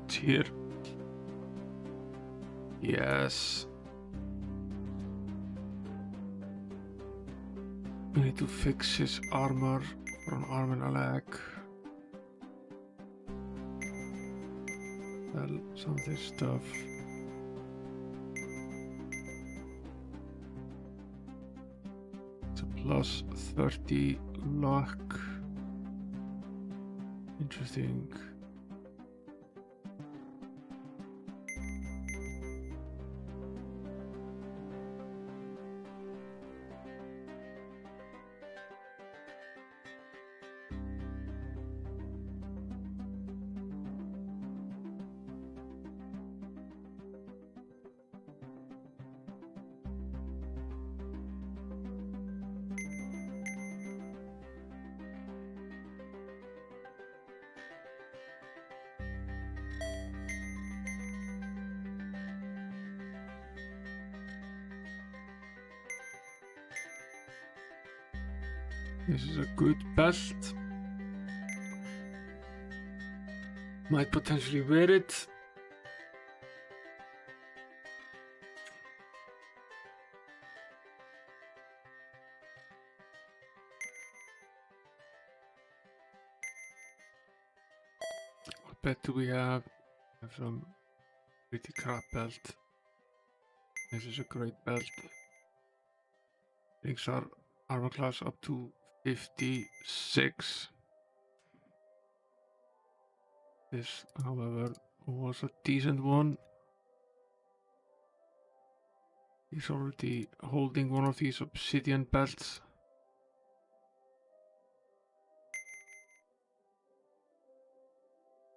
It's here. Yes. We need to fix his armor for an arm and a leg. Well, some of this stuff. It's a plus 30 luck. Interesting. This is a good belt. Might potentially wear it. What belt do we have? We have some pretty crap belt. This is a great belt. Brings our armor class up to 56. This, however, was a decent one. He's already holding one of these obsidian belts.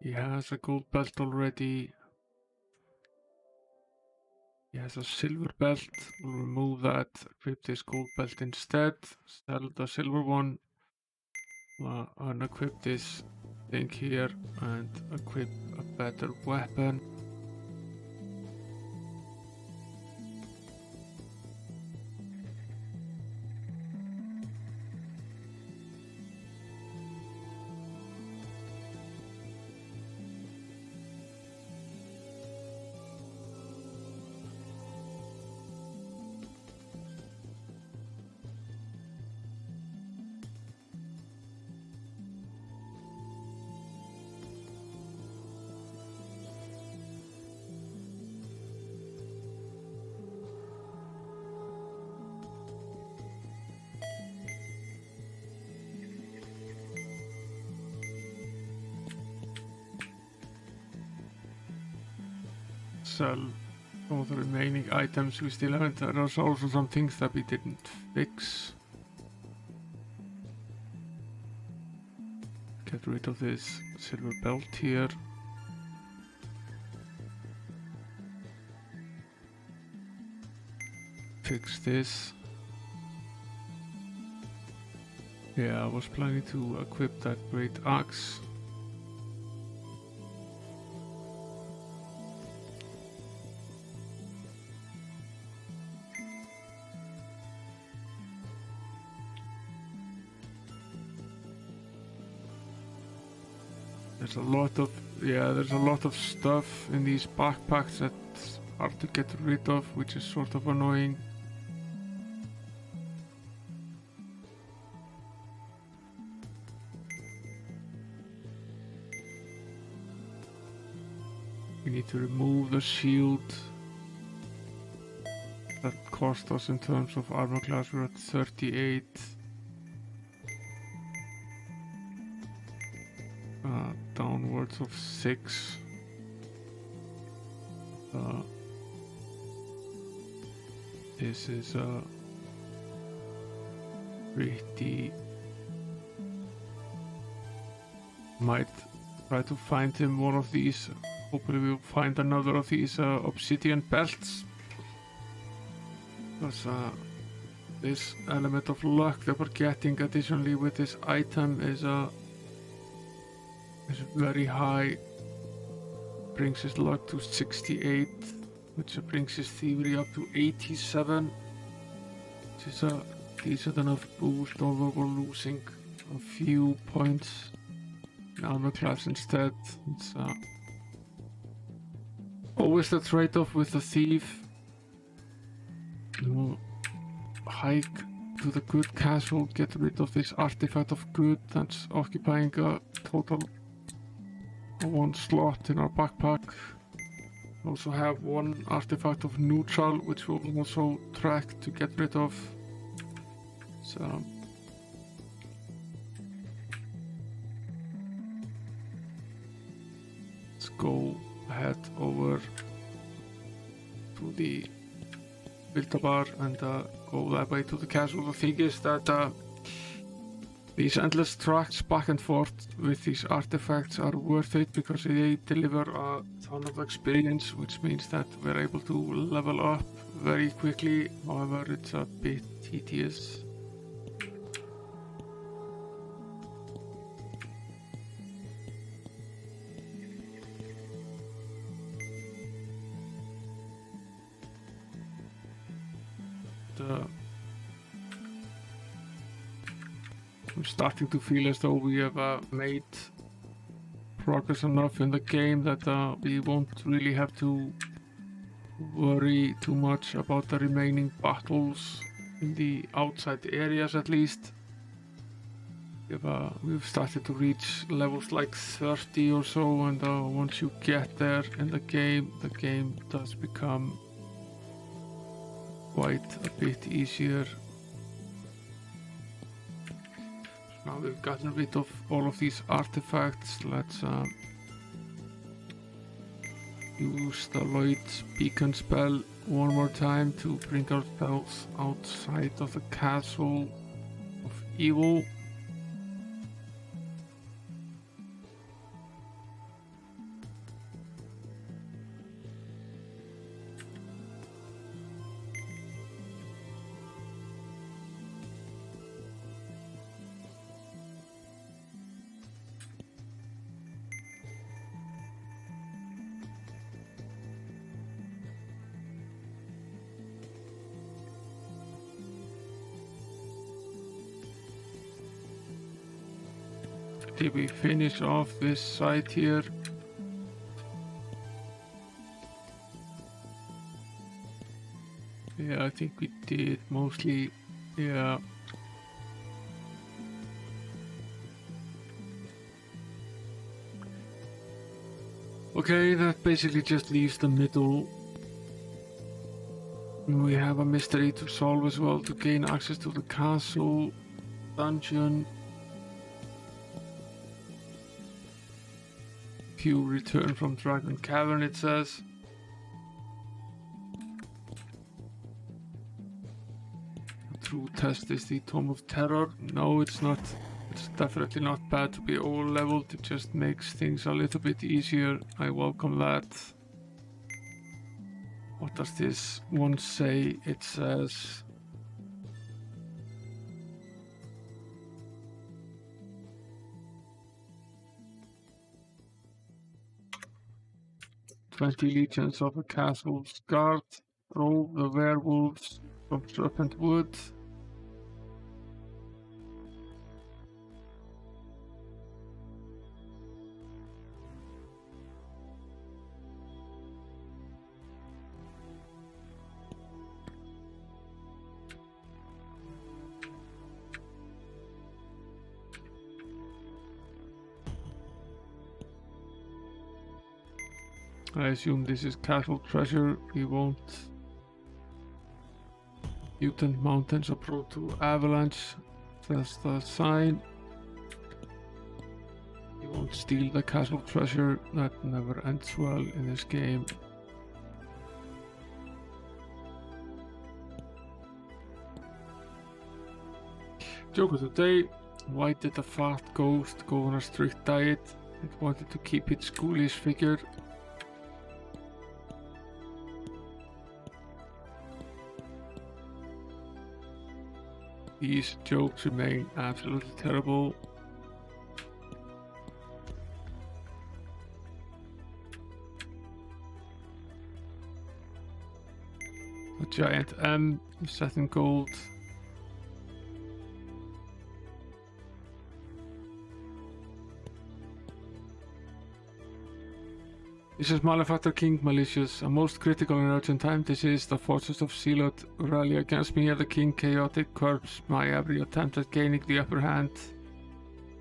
He has a gold belt already. He has a silver belt. We'll remove that, equip this gold belt instead, sell the silver one, unequip this thing here, and equip a better weapon. sell some of the remaining items we still haven't. There's also some things that we didn't fix. Get rid of this silver belt here. Fix this. Yeah, I was planning to equip that great axe. There's a lot of stuff in these backpacks that's hard to get rid of, which is sort of annoying. We need to remove the shield. That cost us in terms of armor class, we're at 38. Downwards of 6. This is pretty. Might try to find him one of these. Hopefully we'll find another of these obsidian belts. Because this element of luck that we're getting additionally with this item is very high. Brings his luck to 68, which brings his thievery up to 87. Which is a decent enough boost, although we're losing a few points in armor class instead. It's always the trade-off with the thief. You hike to the good castle, get rid of this artifact of good that's occupying a total one slot in our backpack. We also have one artifact of neutral, which we'll also track to get rid of. So let's go head over to the Viltabar and go that way to the castle. The thing is that these endless tracks back and forth with these artifacts are worth it because they deliver a ton of experience, which means that we're able to level up very quickly. However, it's a bit tedious. I'm starting to feel as though we have made progress enough in the game that we won't really have to worry too much about the remaining battles in the outside areas at least. We've started to reach levels like 30 or so, and once you get there in the game does become quite a bit easier. Now we've gotten rid of all of these artifacts. Let's use the Lloyd's beacon spell one more time to bring ourselves outside of the Castle of Evil. Did we finish off this side here? Yeah, I think we did mostly. Yeah. Okay, that basically just leaves the middle. We have a mystery to solve as well to gain access to the castle dungeon. You return from Dragon Cavern, it says. true test is the Tome of Terror. No, it's not. It's definitely not bad to be over-leveled. It just makes things a little bit easier. I welcome that. What does this one say? It says... "20 legions of a castle's guard drove the werewolves from Serpent Wood. I assume this is castle treasure. We won't. Mutant mountains are prone to avalanche. That's the sign. We won't steal the castle treasure. That never ends well in this game. Joke of the day. Why did the fat ghost go on a strict diet? It wanted to keep its ghoulish figure. These jokes remain absolutely terrible. A giant M set in gold. This is Malefactor King Malicious. A most critical and urgent time. This is the forces of Zealot rally against me. The King Chaotic curbs my every attempt at gaining the upper hand.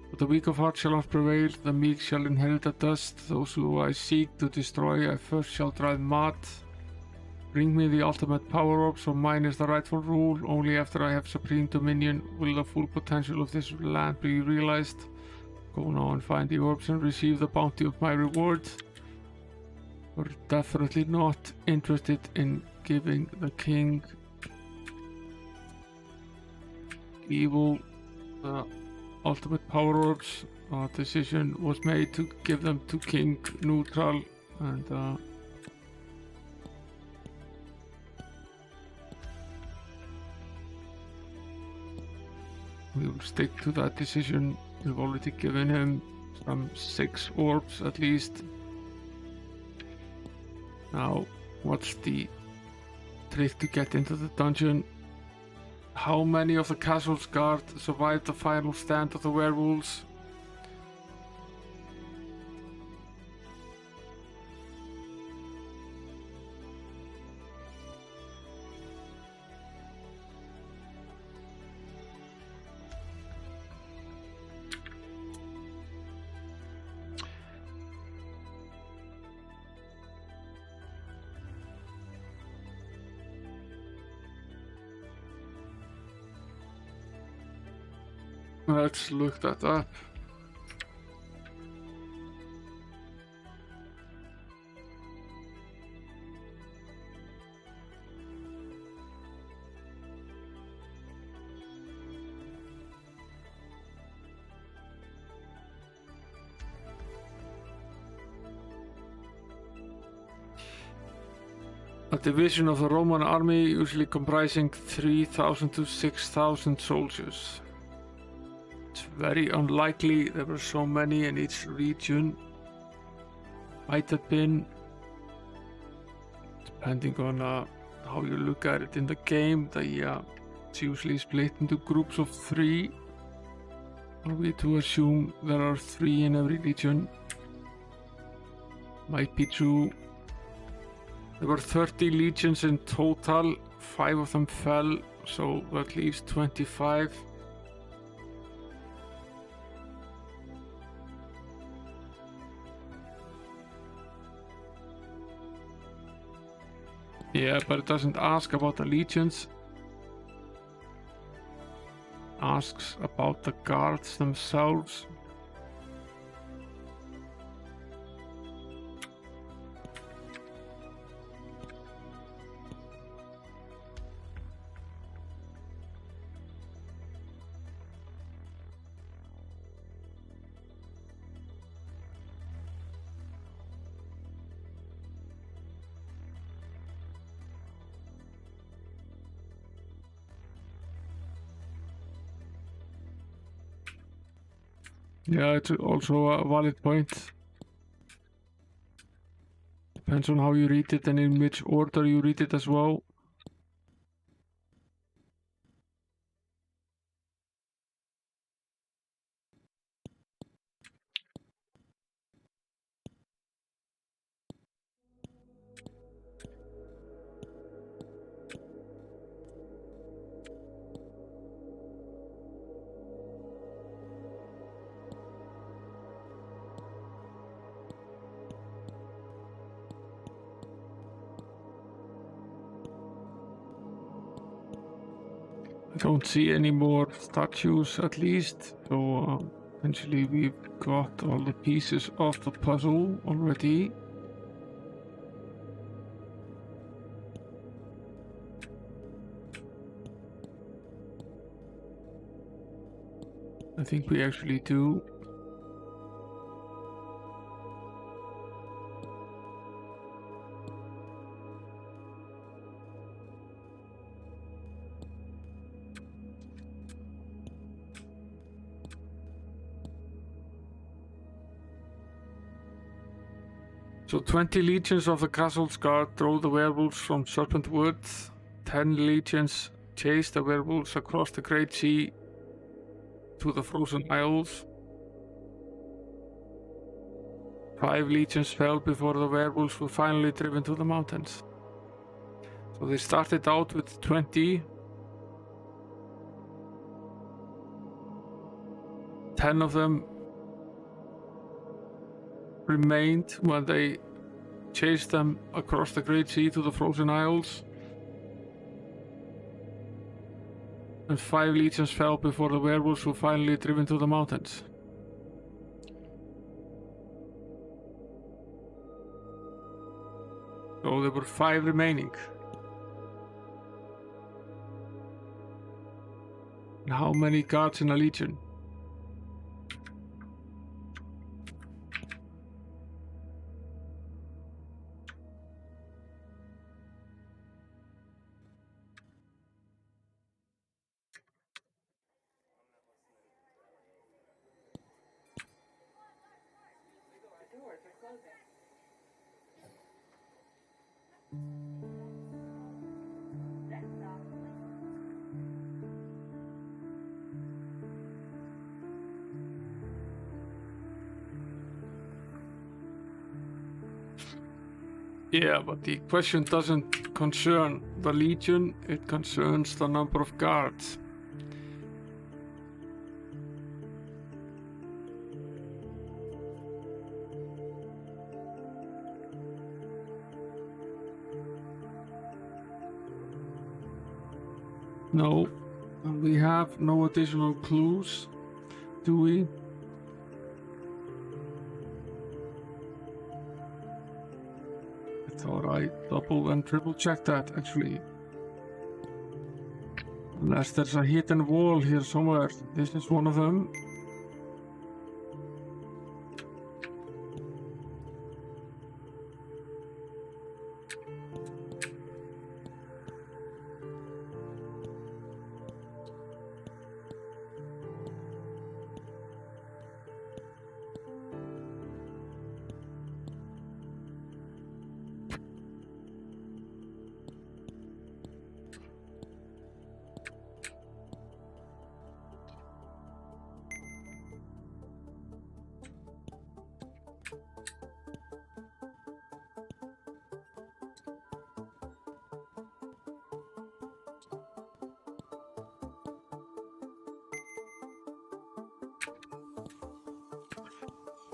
But the weak of heart shall not prevail. The meek shall inherit the dust. Those who I seek to destroy I first shall drive mad. Bring me the ultimate power orb, so mine is the rightful rule. Only after I have supreme dominion will the full potential of this land be realized. Go now and find the orbs and receive the bounty of my reward. We're definitely not interested in giving the king evil ultimate power orbs. Our decision was made to give them to King Neutral, and we will stick to that decision. We've already given him some 6 orbs at least. Now, what's the trick to get into the dungeon? How many of the castle's guard survived the final stand of the werewolves? Let's look that up. A division of the Roman army, usually comprising 3,000 to 6,000 soldiers. It's very unlikely there were so many in each region. Might have been, depending on how you look at it in the game, it's usually split into groups of 3. Are we to assume there are 3 in every region? Might be true. There were 30 legions in total, 5 of them fell, so that leaves 25. Yeah, but it doesn't ask about the legions. It asks about the guards themselves. Yeah, it's also a valid point. Depends on how you read it and in which order you read it as well. I don't see any more statues at least, so essentially we've got all the pieces of the puzzle already. I think we actually do. So 20 legions of the Castle's Guard drove the werewolves from Serpent Wood. 10 legions chased the werewolves across the Great Sea to the Frozen Isles. 5 legions fell before the werewolves were finally driven to the mountains. So they started out with 20. 10 of them remained when they chased them across the Great Sea to the Frozen Isles. And 5 legions fell before the werewolves were finally driven to the mountains. So there were 5 remaining. And how many guards in a legion? Yeah, but the question doesn't concern the legion, it concerns the number of guards. No, we have no additional clues, do we? I thought I double and triple checked that actually. Unless there's a hidden wall here somewhere. This is one of them.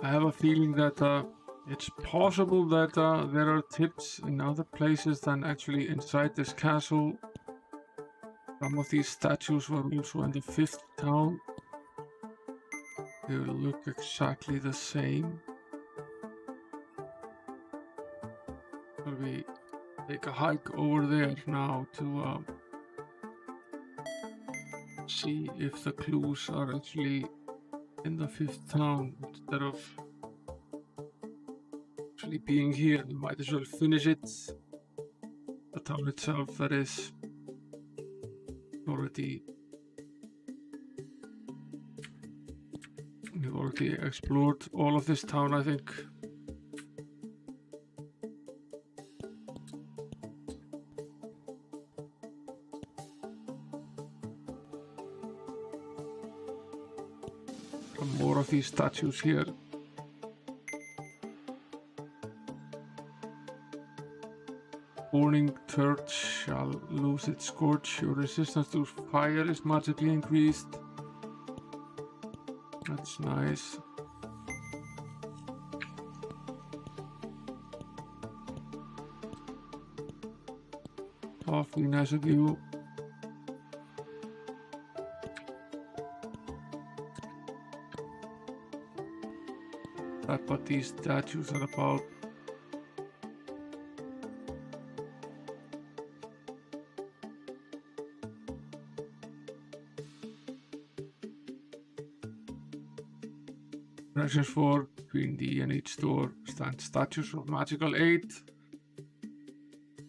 I have a feeling that it's possible that there are tips in other places than actually inside this castle. Some of these statues were also in the 5th town. They will look exactly the same. Shall we take a hike over there now to see if the clues are actually in the 5th town instead of actually being here? We might as well finish it. The town itself, that is, already We've already explored all of this town, I think. Some more of these statues here. Burning torch shall lose its scorch. Your resistance to fire is magically increased. That's nice. Awfully nice of you. That's what these statues are about. Directions for between D and each door stand statues of magical aid.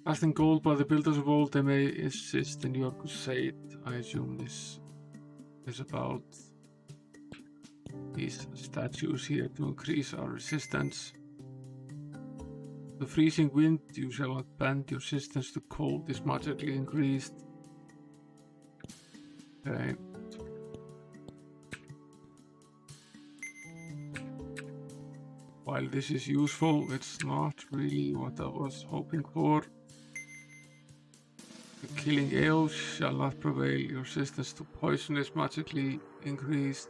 Cast in gold by the builders of old, they may assist in your crusade. I assume this is about these statues here to increase our resistance. The freezing wind, you shall not bend. Your resistance to cold is magically increased. Okay. While this is useful, it's not really what I was hoping for. The killing ale shall not prevail. Your resistance to poison is magically increased.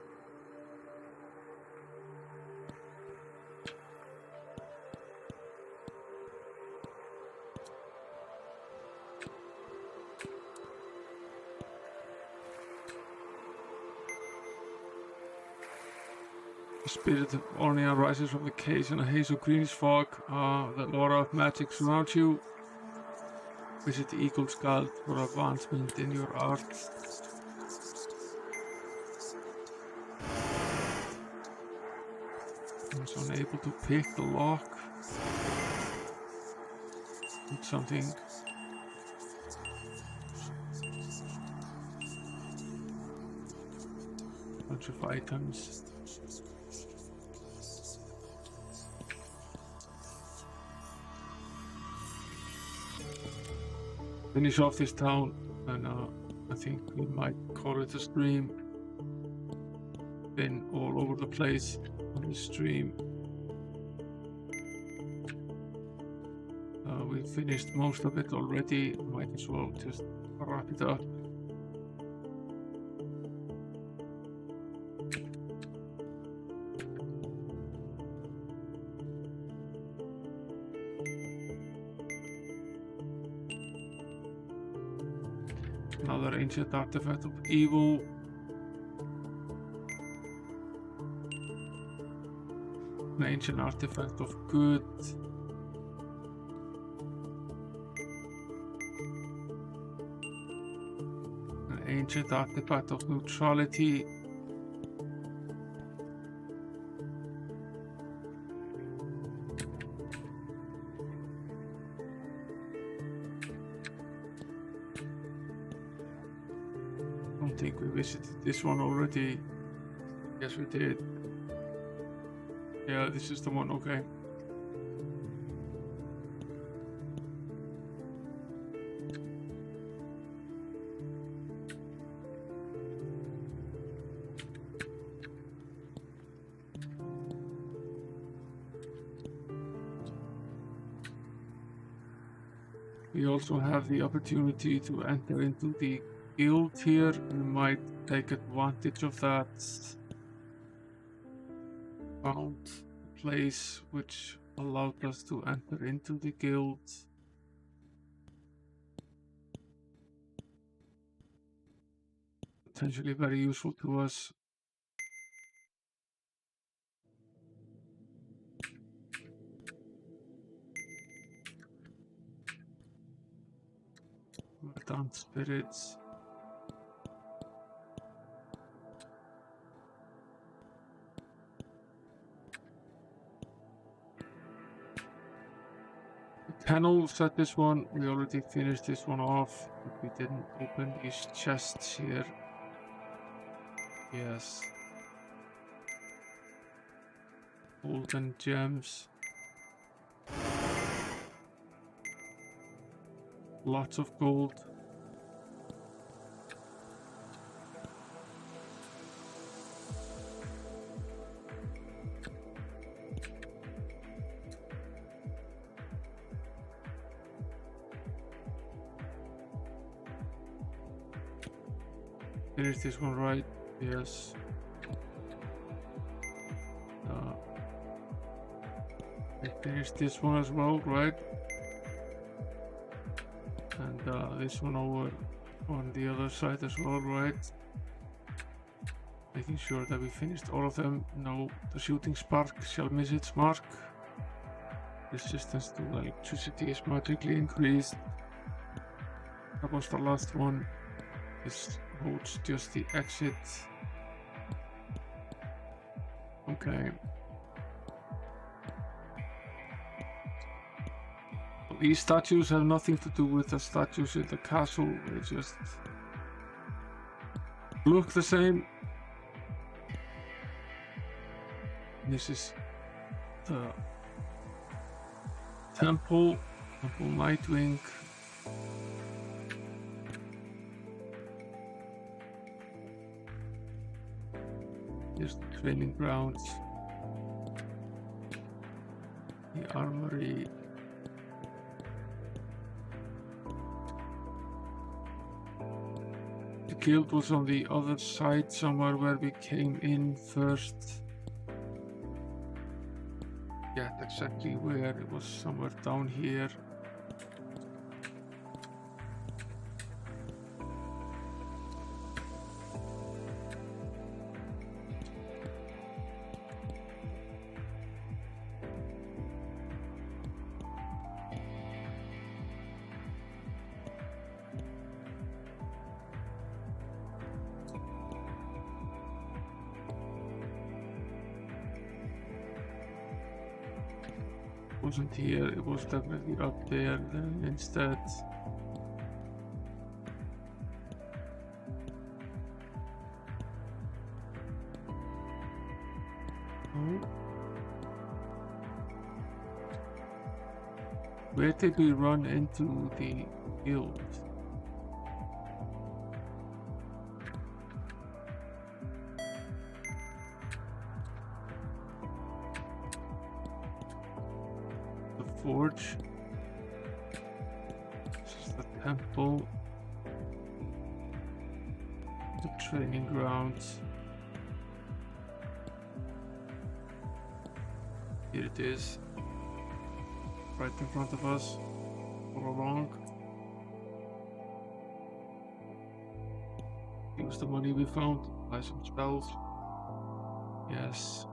The spirit of Ornia rises from the cage in a haze of greenish fog. The aura of magic surrounds you. Visit the Eagle's Guild for advancement in your art. I was unable to pick the lock. Need something. Bunch of items. Finish off this town, and I think we might call it a stream. Been all over the place on this stream. We finished most of it already. Might as well just wrap it up. Another ancient artifact of evil. An ancient artifact of good. An ancient artifact of neutrality. I think we visited this one already. Yes, we did. Yeah, this is the one, okay. We also have the opportunity to enter into the guild here. We might take advantage of that. Found a place which allowed us to enter into the guild. Potentially very useful to us. Verdant spirits. Panels at this one, we already finished this one off, but we didn't open these chests here. Yes. Gold and gems. Lots of gold. Finish this one, right? Yes. I finished this one as well, right? And this one over on the other side as well, right? Making sure that we finished all of them. No, the shooting spark shall miss its mark. Resistance to electricity is magically increased. That was the last one. This holds just the exit. Okay. These statues have nothing to do with the statues in the castle. They just look the same. This is the Temple Nightwing. Here's the training grounds. The armory. The guild was on the other side somewhere where we came in first. Yeah, exactly where. It was somewhere down here. Wasn't here, it was definitely up there then instead. Oh. Where did we run into the guild? Forge. This is the temple. The training grounds. Here it is. Right in front of us. All along. Use the money we found. Buy some spells. Yes.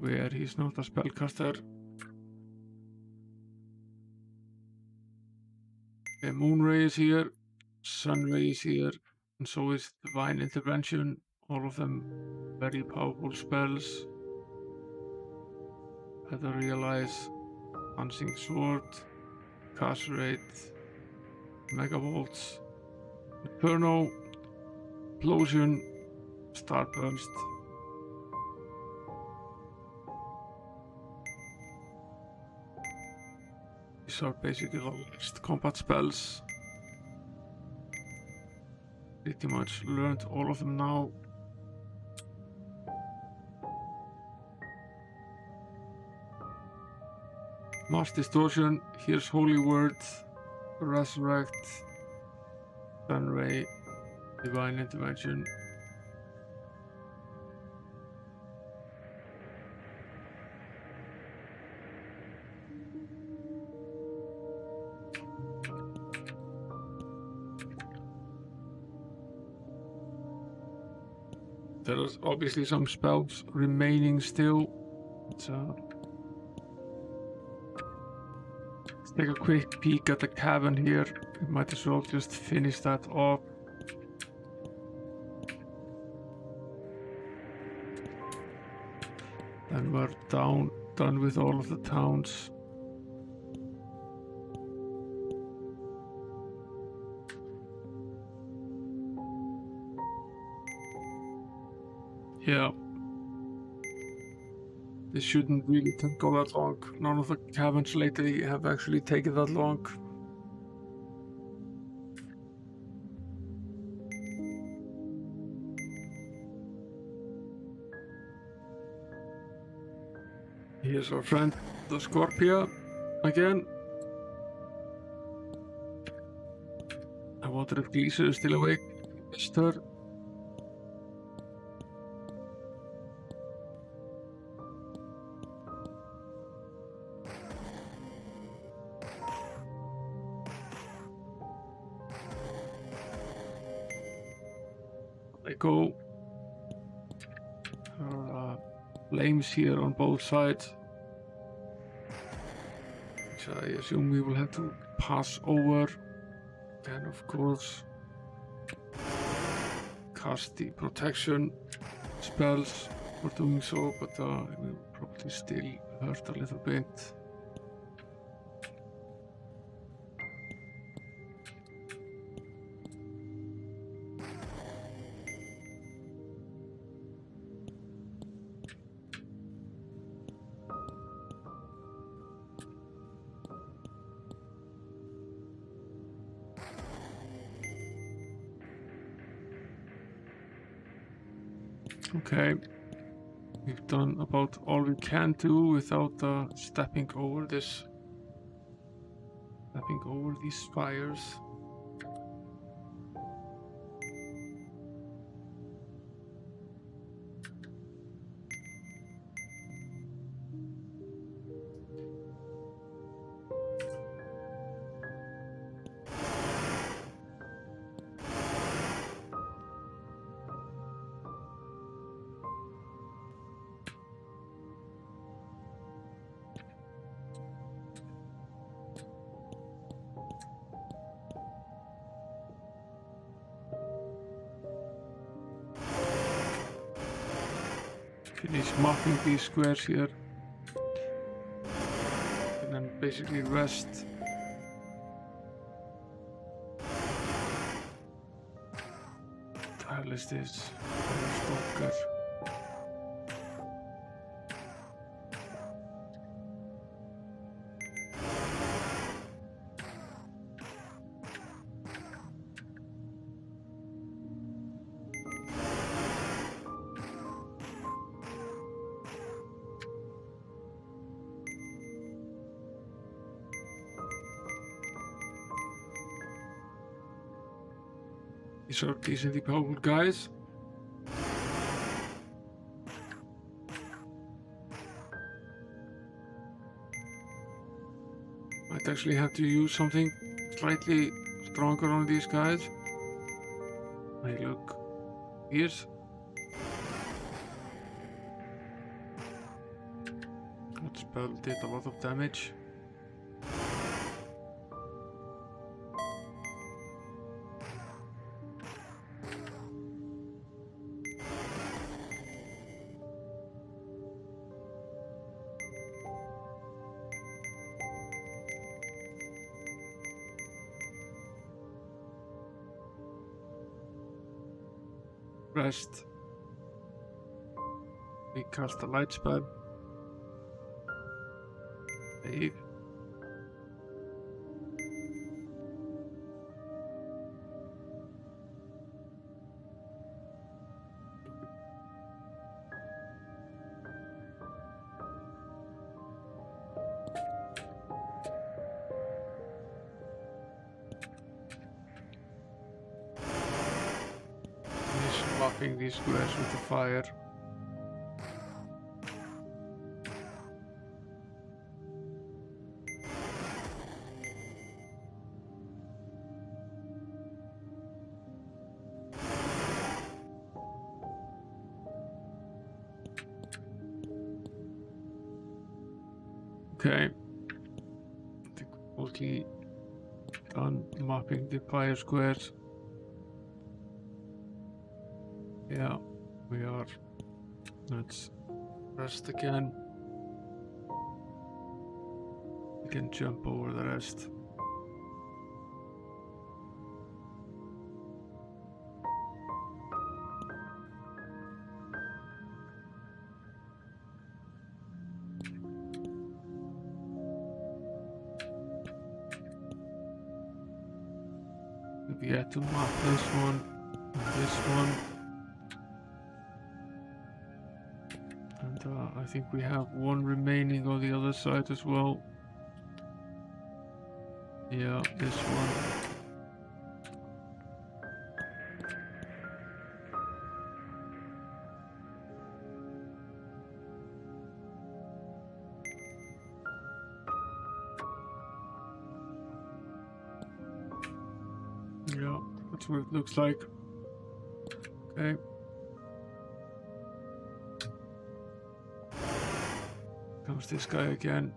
Where he's not a spellcaster. Okay, Moonray is here, Sunray is here, and so is Divine Intervention. All of them very powerful spells. Better realize, Dancing Sword, Castrate, Megavolts, Inferno, Explosion, Starburst. These are basically the last combat spells. Pretty much learned all of them now. Mass Distortion, here's Holy Word, Resurrect, Sunray, Divine Intervention. There's obviously some spells remaining still, so let's take a quick peek at the cabin here. We might as well just finish that off. And we're done with all of the towns. Yeah. This shouldn't really go that long. None of the cabins lately have actually taken that long. Here's our friend, the Scorpia, again. I wonder if Gleaser is still awake. Missed her. They go. Flames here on both sides, which I assume we will have to pass over, and of course cast the protection spells for doing so, but we will probably still hurt a little bit. Okay, we've done about all we can do without stepping over these spires. Finish marking these squares here, and then basically rest. What the hell is this? Stalker. These are decently powerful guys. Might actually have to use something slightly stronger on these guys. Hey, look. Here's. That spell did a lot of damage. Rest. We cast a light spell. Save. Swapping these squares with the fire. Okay. I think we're mostly done mapping the fire squares. Yeah, we are. Let's rest again. We can jump over the rest. yet to map this one and this one. And I think we have one remaining on the other side as well. Yeah, this one. Yeah, that's what it looks like. Okay. Comes this guy again.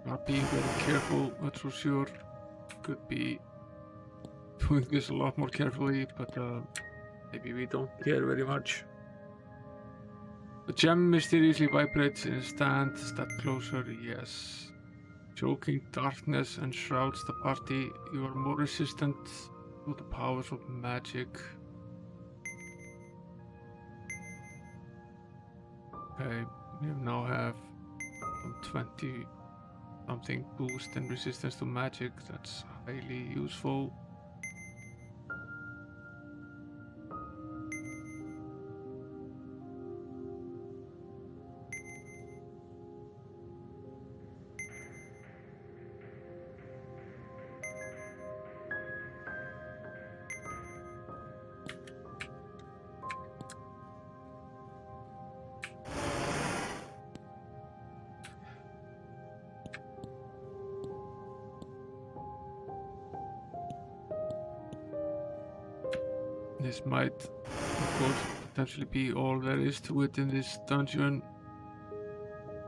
Not being very careful, that's for sure. Could be doing this a lot more carefully, but maybe we don't care very much. The gem mysteriously vibrates in a stand. Step closer, yes. Choking darkness enshrouds the party. You are more resistant to the powers of magic. Okay, we now have some 20 something boost in resistance to magic. That's highly useful. This might, of course, potentially be all there is to it in this dungeon.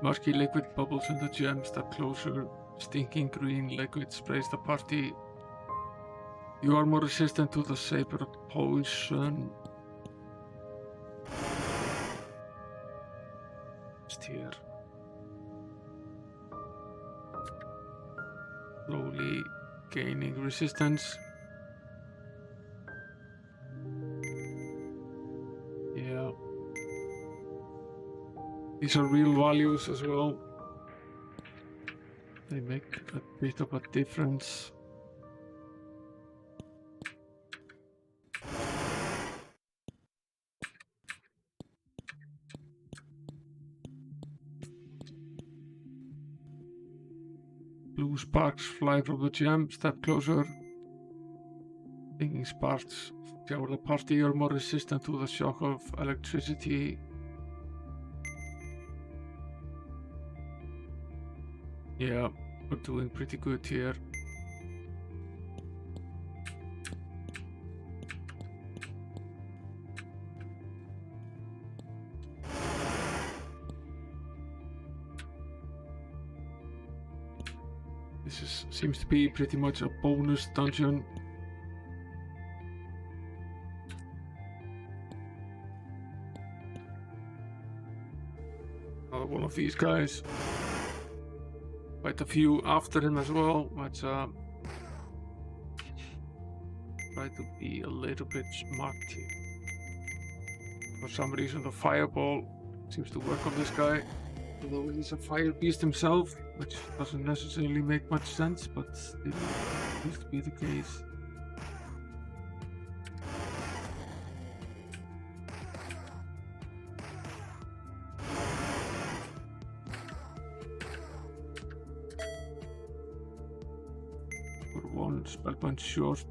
Murky liquid bubbles in the gem. Step closer. Stinking green liquid sprays the party. You are more resistant to the saber poison. Just here. Slowly gaining resistance. Yeah. These are real values as well. They make a bit of a difference. Blue sparks fly from the gem. Step closer. Stinging sparks shower the party. You're more resistant to the shock of electricity. Yeah, we're doing pretty good here. This seems to be pretty much a bonus dungeon. Another one of these guys. Quite a few after him as well, but try to be a little bit smart here. For some reason the fireball seems to work on this guy, although he's a fire beast himself, which doesn't necessarily make much sense, but still seems to be the case. For one spellbound short.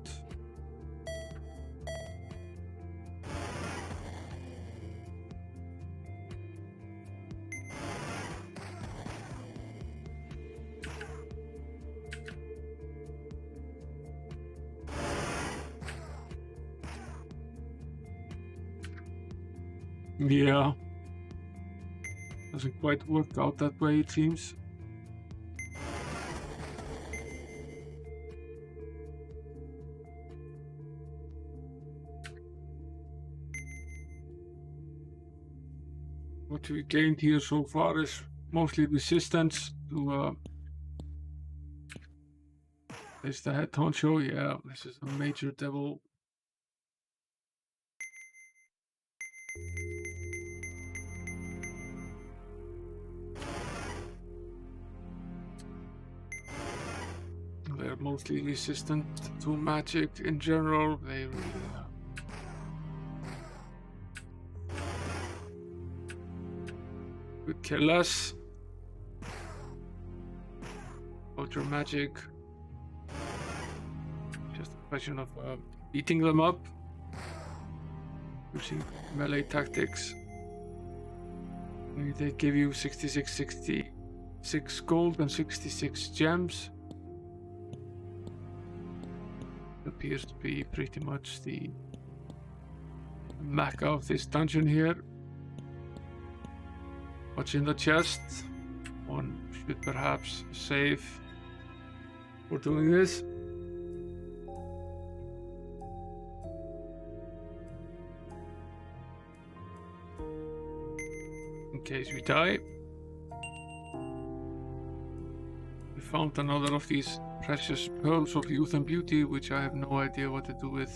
Yeah. Doesn't quite work out that way, it seems. What we gained here so far is mostly resistance to is the head honcho. Yeah, this is a major devil. They're mostly resistant to magic in general. They really could care less about your magic. Just a question of beating them up using melee tactics. Maybe they give you 66 gold and 66 gems. Appears to be pretty much the mecca of this dungeon here. What's in the chest? One should perhaps save for doing this. In case we die. We found another of these precious pearls of youth and beauty, which I have no idea what to do with.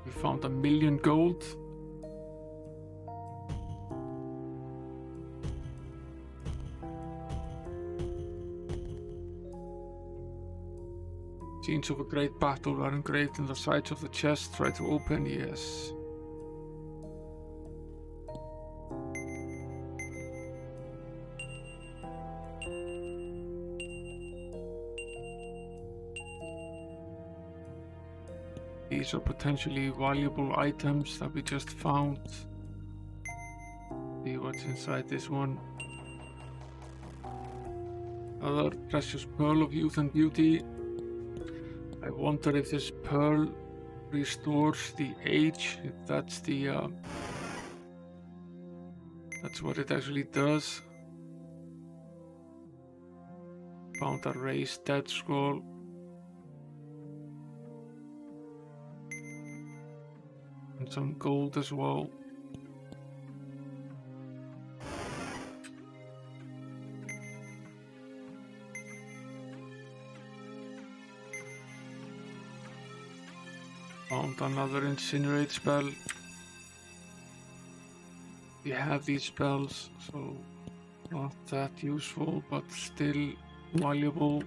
We found 1,000,000 gold. Scenes of a great battle are engraved in the sides of the chest. Try to open, yes. These are potentially valuable items that we just found. See what's inside this one. Another precious pearl of youth and beauty. I wonder if this pearl restores the age, if that's the that's what it actually does. Found a raised dead scroll. And some gold as well. Found another incinerate spell. We have these spells, so not that useful, but still valuable.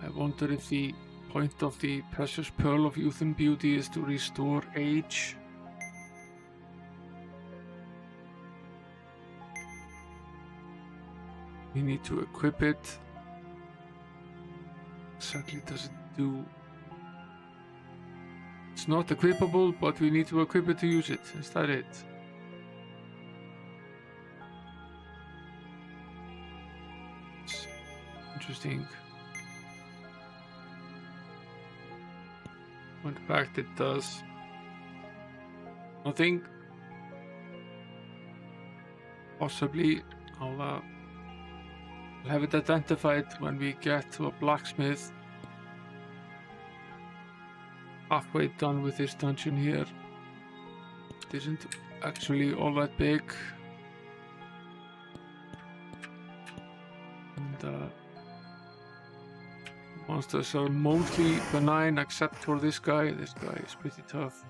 I wonder if the point of the precious pearl of youth and beauty is to restore age. We need to equip it. Exactly does it do? It's not equipable, but we need to equip it to use it. Is that it? It's interesting. In fact, it does nothing. Possibly I'll have it identified when we get to a blacksmith. Halfway done with this dungeon here. It isn't actually all that big. And monsters are mostly benign except for this guy. This guy is pretty tough.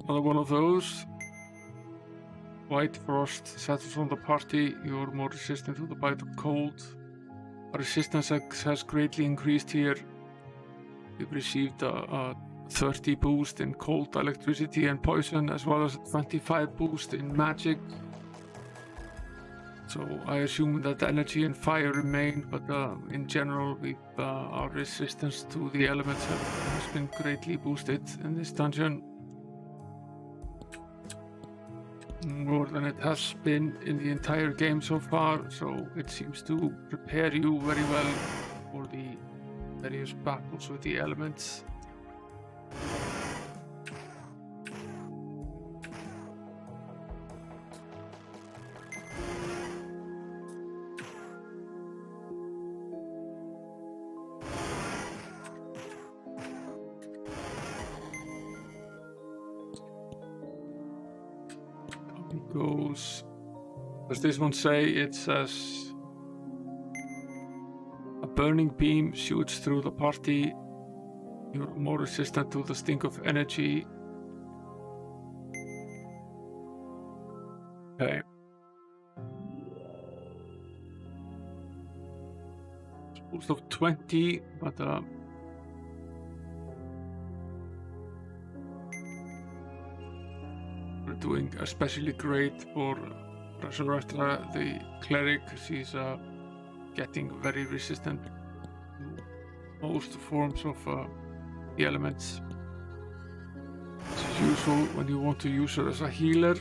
Another one of those. White frost settles on the party. You are more resistant to the bite of cold. Our resistance has greatly increased here. We've received a 30 boost in cold, electricity and poison, as well as a 25 boost in magic. So I assume that energy and fire remain, but in general, our resistance to the elements has been greatly boosted in this dungeon. More than it has been in the entire game so far, so it seems to prepare you very well for the various battles with the elements. Goes. Does this one say? It says a burning beam shoots through the party. You're more resistant to the stink of energy. Okay. Boost of 20, but we're doing especially great for Resurrectra, the cleric. She's getting very resistant to most forms of the elements. This is useful when you want to use her as a healer.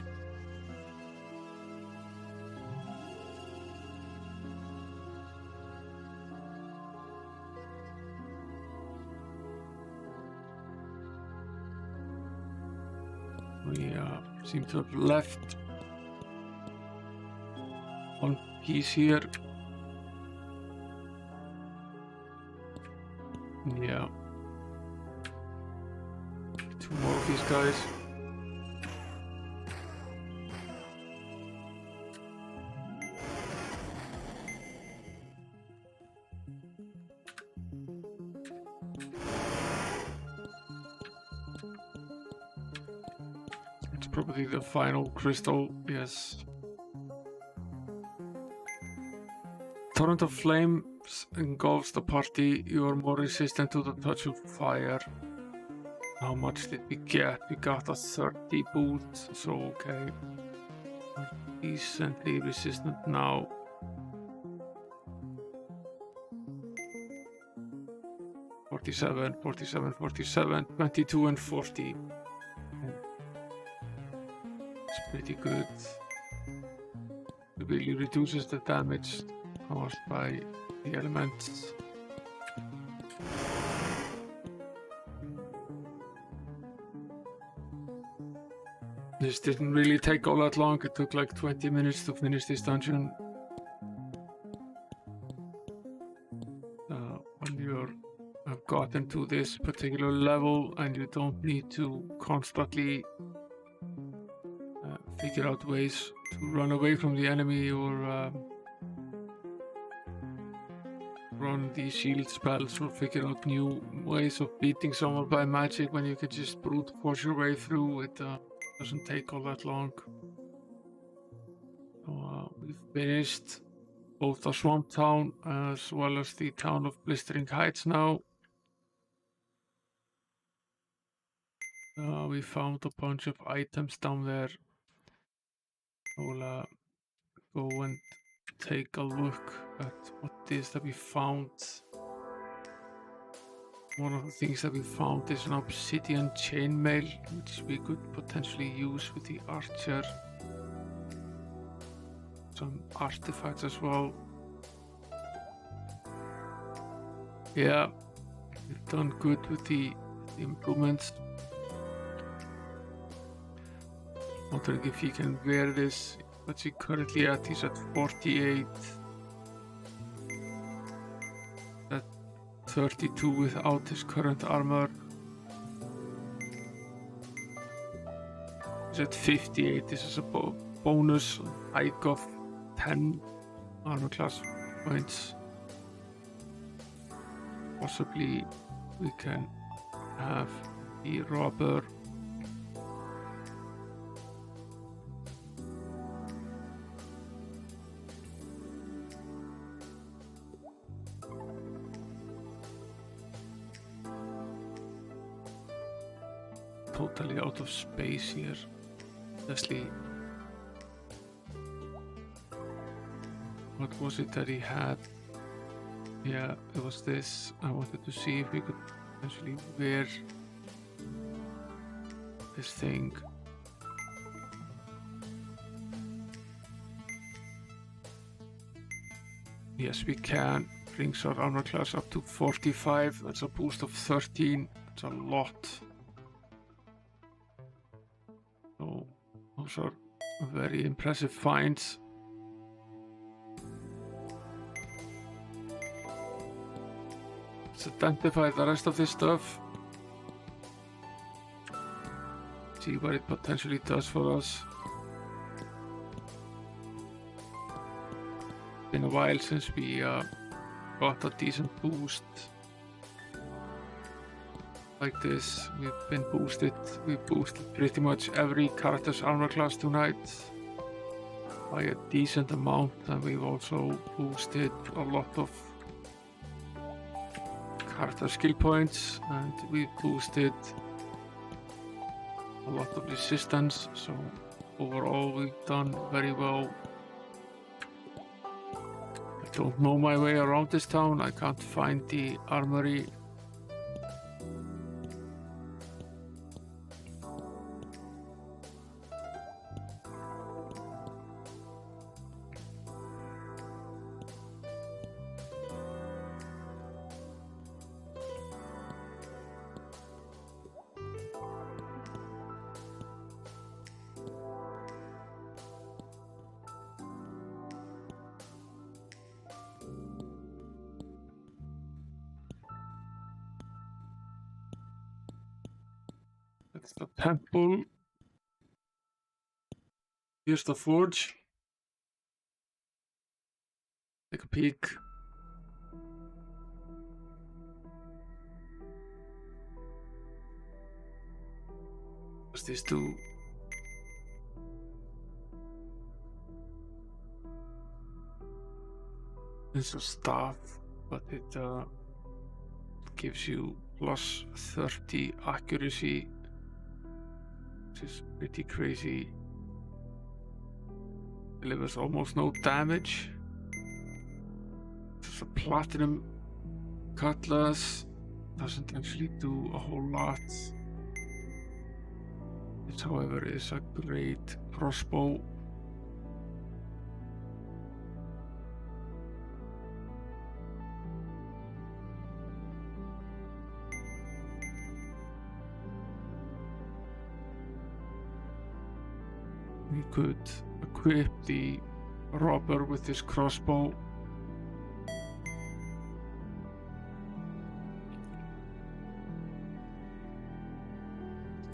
We seem to have left one piece here. Yeah. 2 more of these guys. It's probably the final crystal, yes. Torrent of flames engulfs the party. You are more resistant to the touch of fire. How much did we get? We got a 30 boost, so okay. We're decently resistant now. $47, $47, $47, $22 and $40. It's pretty good. It really reduces the damage caused by the elements. This didn't really take all that long. It took like 20 minutes to finish this dungeon. When you have gotten to this particular level and you don't need to constantly figure out ways to run away from the enemy or run the shield spells or figure out new ways of beating someone by magic when you can just brute force your way through. It doesn't take all that long. So, we've finished both the swamp town as well as the town of Blistering Heights now. We found a bunch of items down there. We'll go and take a look at what it is that we found. One of the things that we found is an obsidian chainmail, which we could potentially use with the archer. Some artifacts as well. Yeah, we've done good with the improvements. Wondering if he can wear this. What's he currently at? He's at 48. At 32 without his current armor. He's at 58. This is a bonus hike of 10 armor class points. Possibly we can have the robber. Totally out of space here. Leslie. What was it that he had? Yeah, it was this. I wanted to see if we could actually wear this thing. Yes, we can. Brings our armor class up to 45. That's a boost of 13. That's a lot. So those are very impressive finds. Let's identify the rest of this stuff. See what it potentially does for us. Been a while since we got a decent boost like this. We've boosted pretty much every character's armor class tonight by a decent amount, and we've also boosted a lot of character skill points, and we've boosted a lot of resistance, so overall we've done very well. I don't know my way around this town. I can't find the armory. That's the temple. Here's the forge. Take a peek. What's this do? It's a staff, but it gives you plus 30 accuracy, which is pretty crazy. Delivers almost no damage. It's a platinum cutlass. Doesn't actually do a whole lot. It, however, is a great crossbow. We could equip the robber with this crossbow.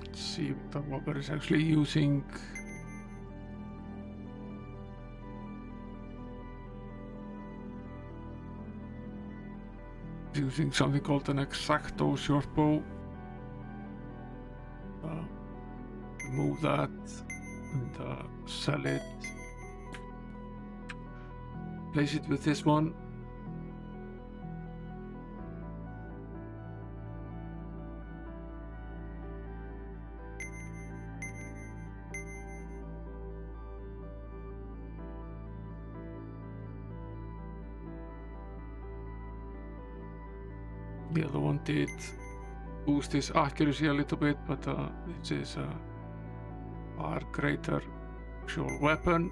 Let's see what the robber is actually using. He's using something called an exacto shortbow. Remove that and sell it. Place it with this one. The other one did boost his accuracy a little bit, but this is a far greater actual weapon.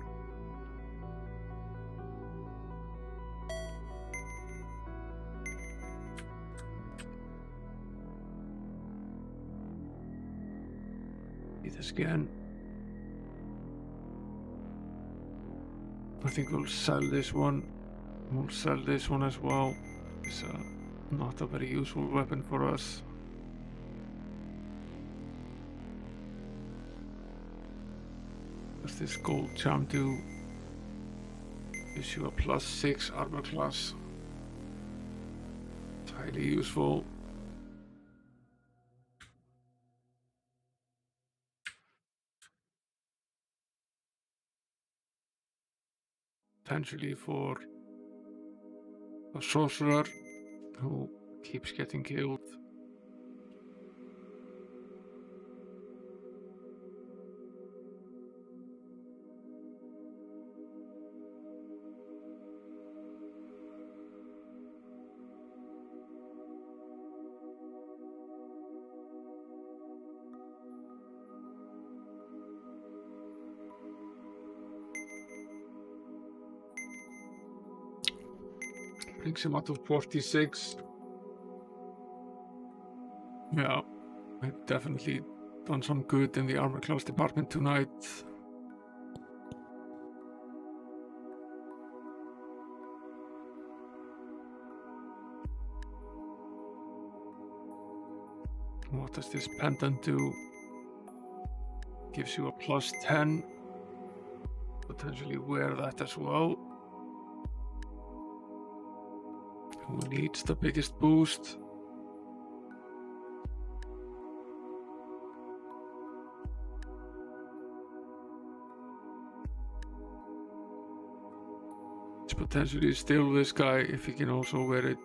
See this again. I think we'll sell this one. We'll sell this one as well. It's not a very useful weapon for us. Does this gold charm do? Gives you a +6 armor class. It's highly useful. Potentially for a sorcerer who keeps getting killed. brings him up to 46. Yeah, I've definitely done some good in the armor class department tonight. What does this pendant do? Gives you a plus 10. Potentially wear that as well. Who needs the biggest boost? It's potentially still this guy if he can also wear it.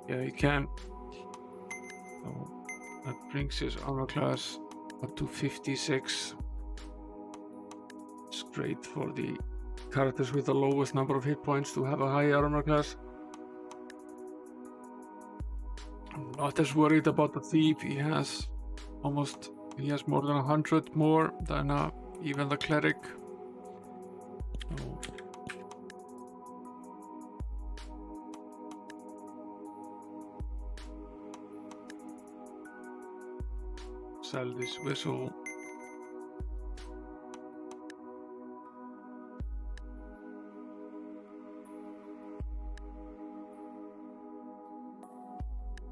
Yeah, he can. So that brings his armor class up to 56. It's great for the characters with the lowest number of hit points to have a high armor class. I'm not as worried about the thief. He has more than 100 more than even the cleric. So sell this whistle.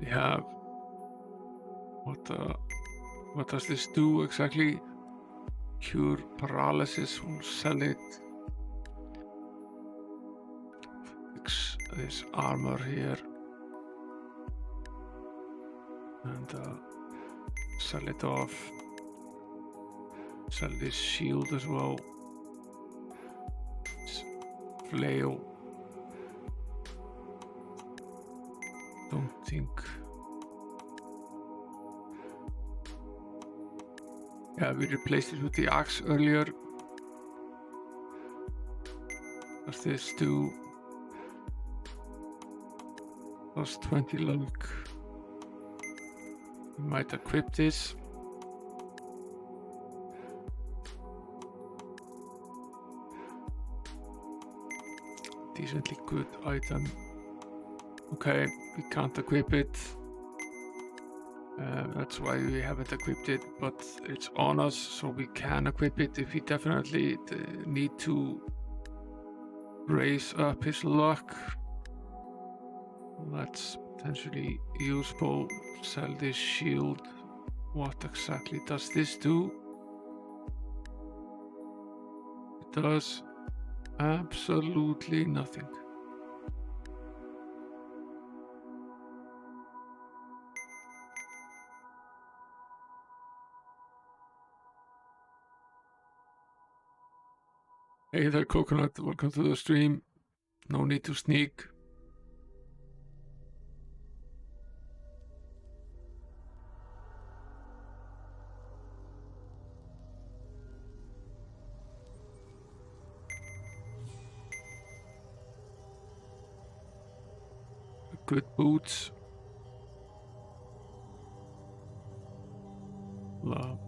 We have what does this do exactly? Cure paralysis. We'll sell it. Fix this armor here and sell it off. Sell this shield as well. This flail. Don't think. Yeah, we replaced it with the axe earlier. Does this do plus 20 luck? We might equip this. Decently good item. Okay, we can't equip it. That's why we haven't equipped it, but it's on us, so we can equip it if we definitely need to raise up his luck. That's potentially useful. Sell this shield. What exactly does this do? It does absolutely nothing. Hey there, Coconut. Welcome to the stream. No need to sneak. Good boots. Love.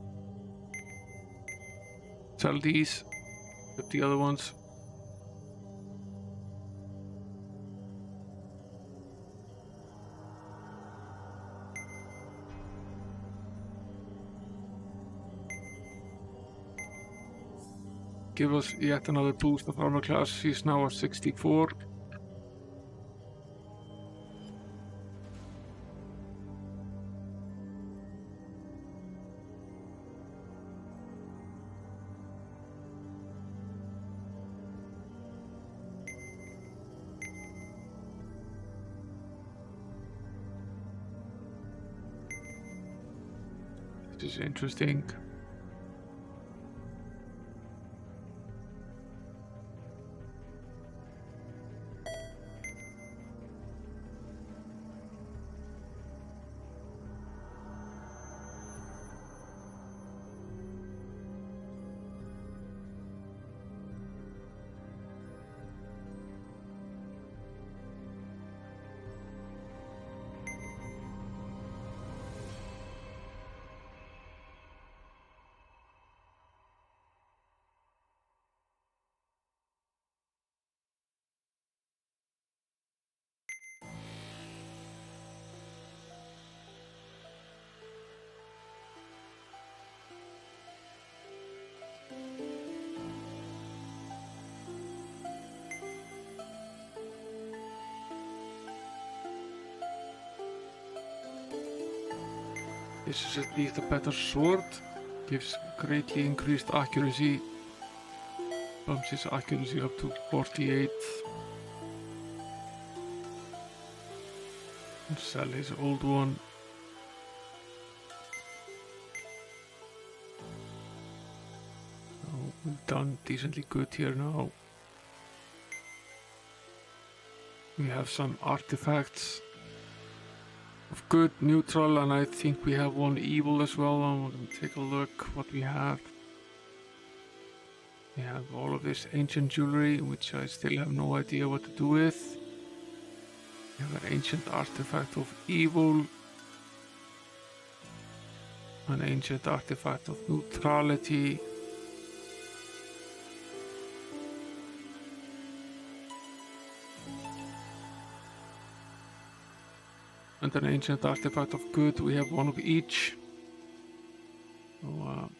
Sell these. Get the other ones. Give us yet another boost of armor class. She's now at 64. This is interesting. This is at least a better sword. Gives greatly increased accuracy. Bumps his accuracy up to 48. And sell his old one. So we've done decently good here now. We have some artifacts of good, neutral, and I think we have one evil as well. I'm going to take a look what we have. We have all of this ancient jewelry, which I still have no idea what to do with. We have an ancient artifact of evil. An ancient artifact of neutrality. And an ancient artifact of good. We have one of each. So,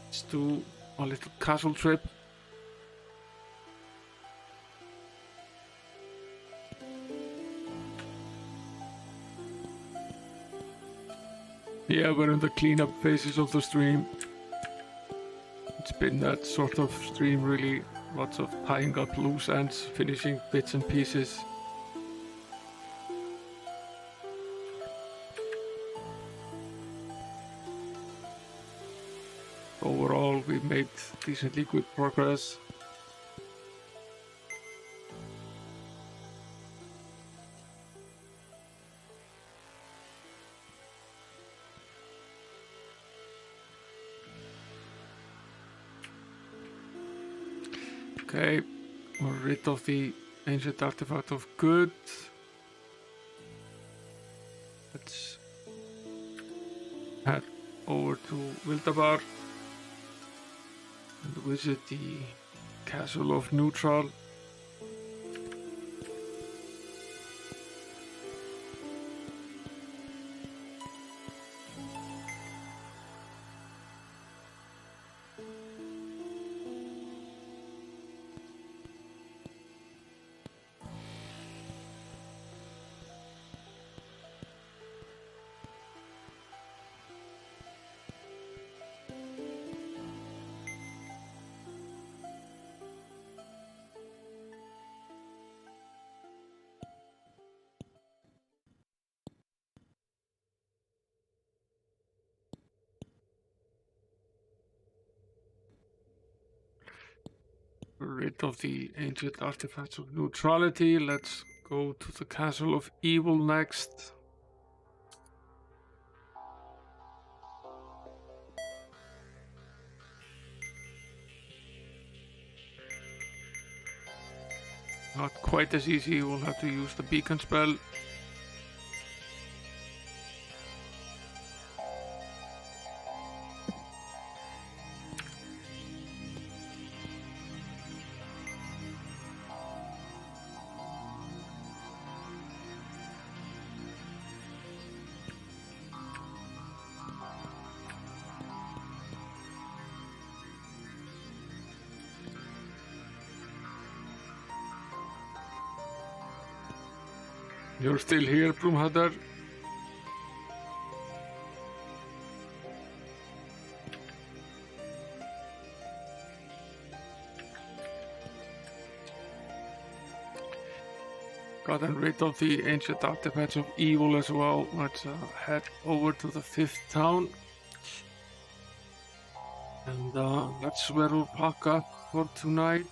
let's do a little castle trip. Yeah, we're in the cleanup phases of the stream. It's been that sort of stream, really. Lots of tying up loose ends, finishing bits and pieces. Overall, we've made decently good progress. Okay, we're rid of the ancient artifact of good. Let's head over to Wildabar and visit the Castle of Neutral. Rid of the ancient artifacts of neutrality. Let's go to the Castle of Evil next. Not quite as easy, we'll have to use the beacon spell. You're still here, Broomhadder? Gotten rid of the ancient artifacts of evil as well. Let's head over to the 5th town. And that's where we'll pack up for tonight.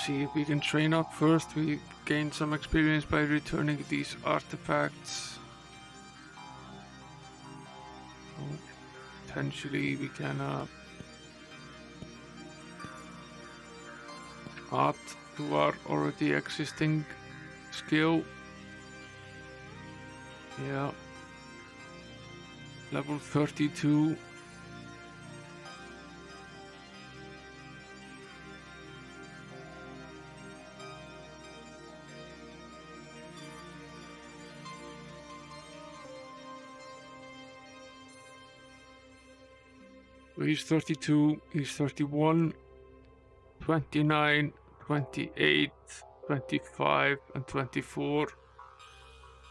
See if we can train up first. We gain some experience by returning these artifacts. So potentially we can add to our already existing skill. Yeah. Level 32. He's 32, he's 31, 29, 28, 25 and 24.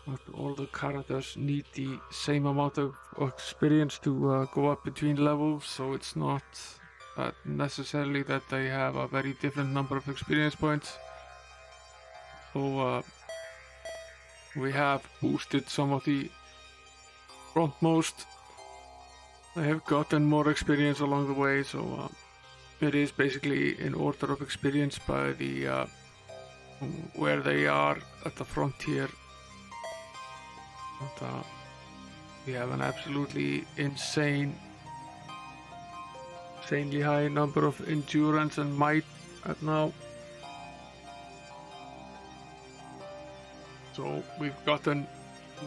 But all the characters need the same amount of experience to go up between levels, so it's not necessarily that they have a very different number of experience points. So we have boosted some of the frontmost. They have gotten more experience along the way, so it is basically in order of experience by the where they are at the frontier. And, we have an absolutely insanely high number of endurance and might at now. So we've gotten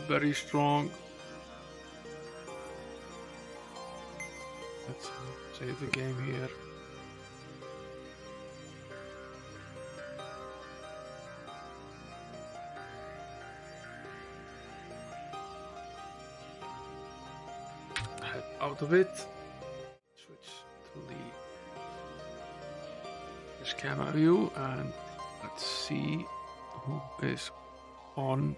very strong. Let's save the game here. Head out of it. Switch to this camera view and let's see who is on.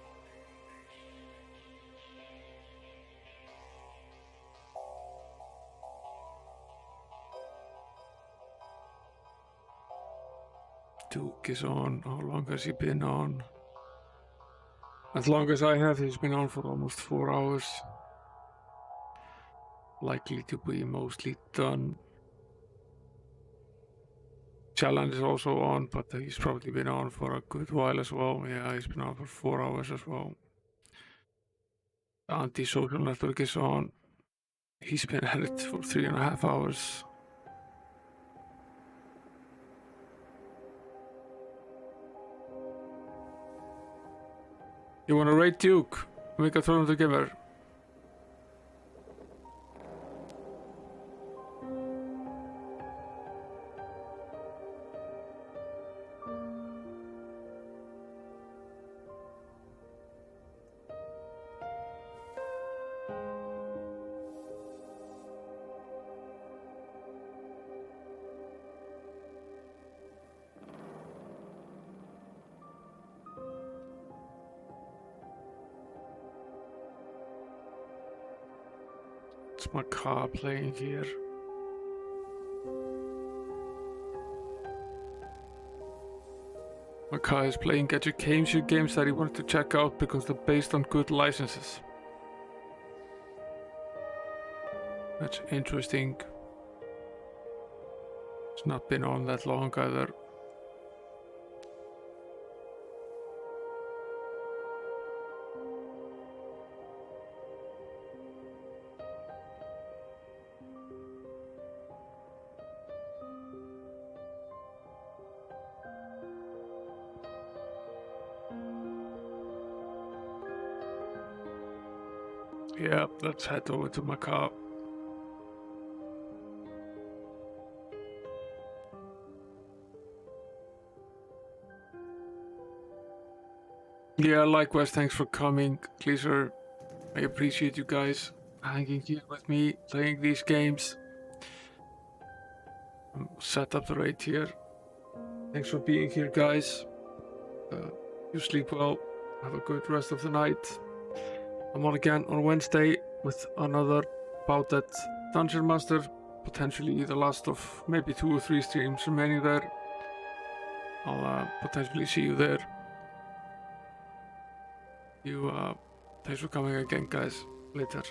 Duke is on. How long has he been on? As long as I have, he's been on for almost 4 hours. Likely to be mostly done. Challenge is also on, but he's probably been on for a good while as well. Yeah, he's been on for 4 hours as well. Anti-social network is on. He's been at it for 3.5 hours. You wanna raid Duke? We can throw them together. It's my car playing here. My car is playing education games that he wanted to check out because they're based on good licenses. That's interesting. It's not been on that long either. Yeah, let's head over to my car. Yeah, likewise, thanks for coming, Gleaser. I appreciate you guys hanging here with me, playing these games. Set up the raid here. Thanks for being here, guys. You sleep well. Have a good rest of the night. I'm on again on Wednesday with another bout at Dungeon Master. Potentially the last of maybe 2 or 3 streams remaining there. I'll potentially see you there. Thanks for coming again, guys. Later.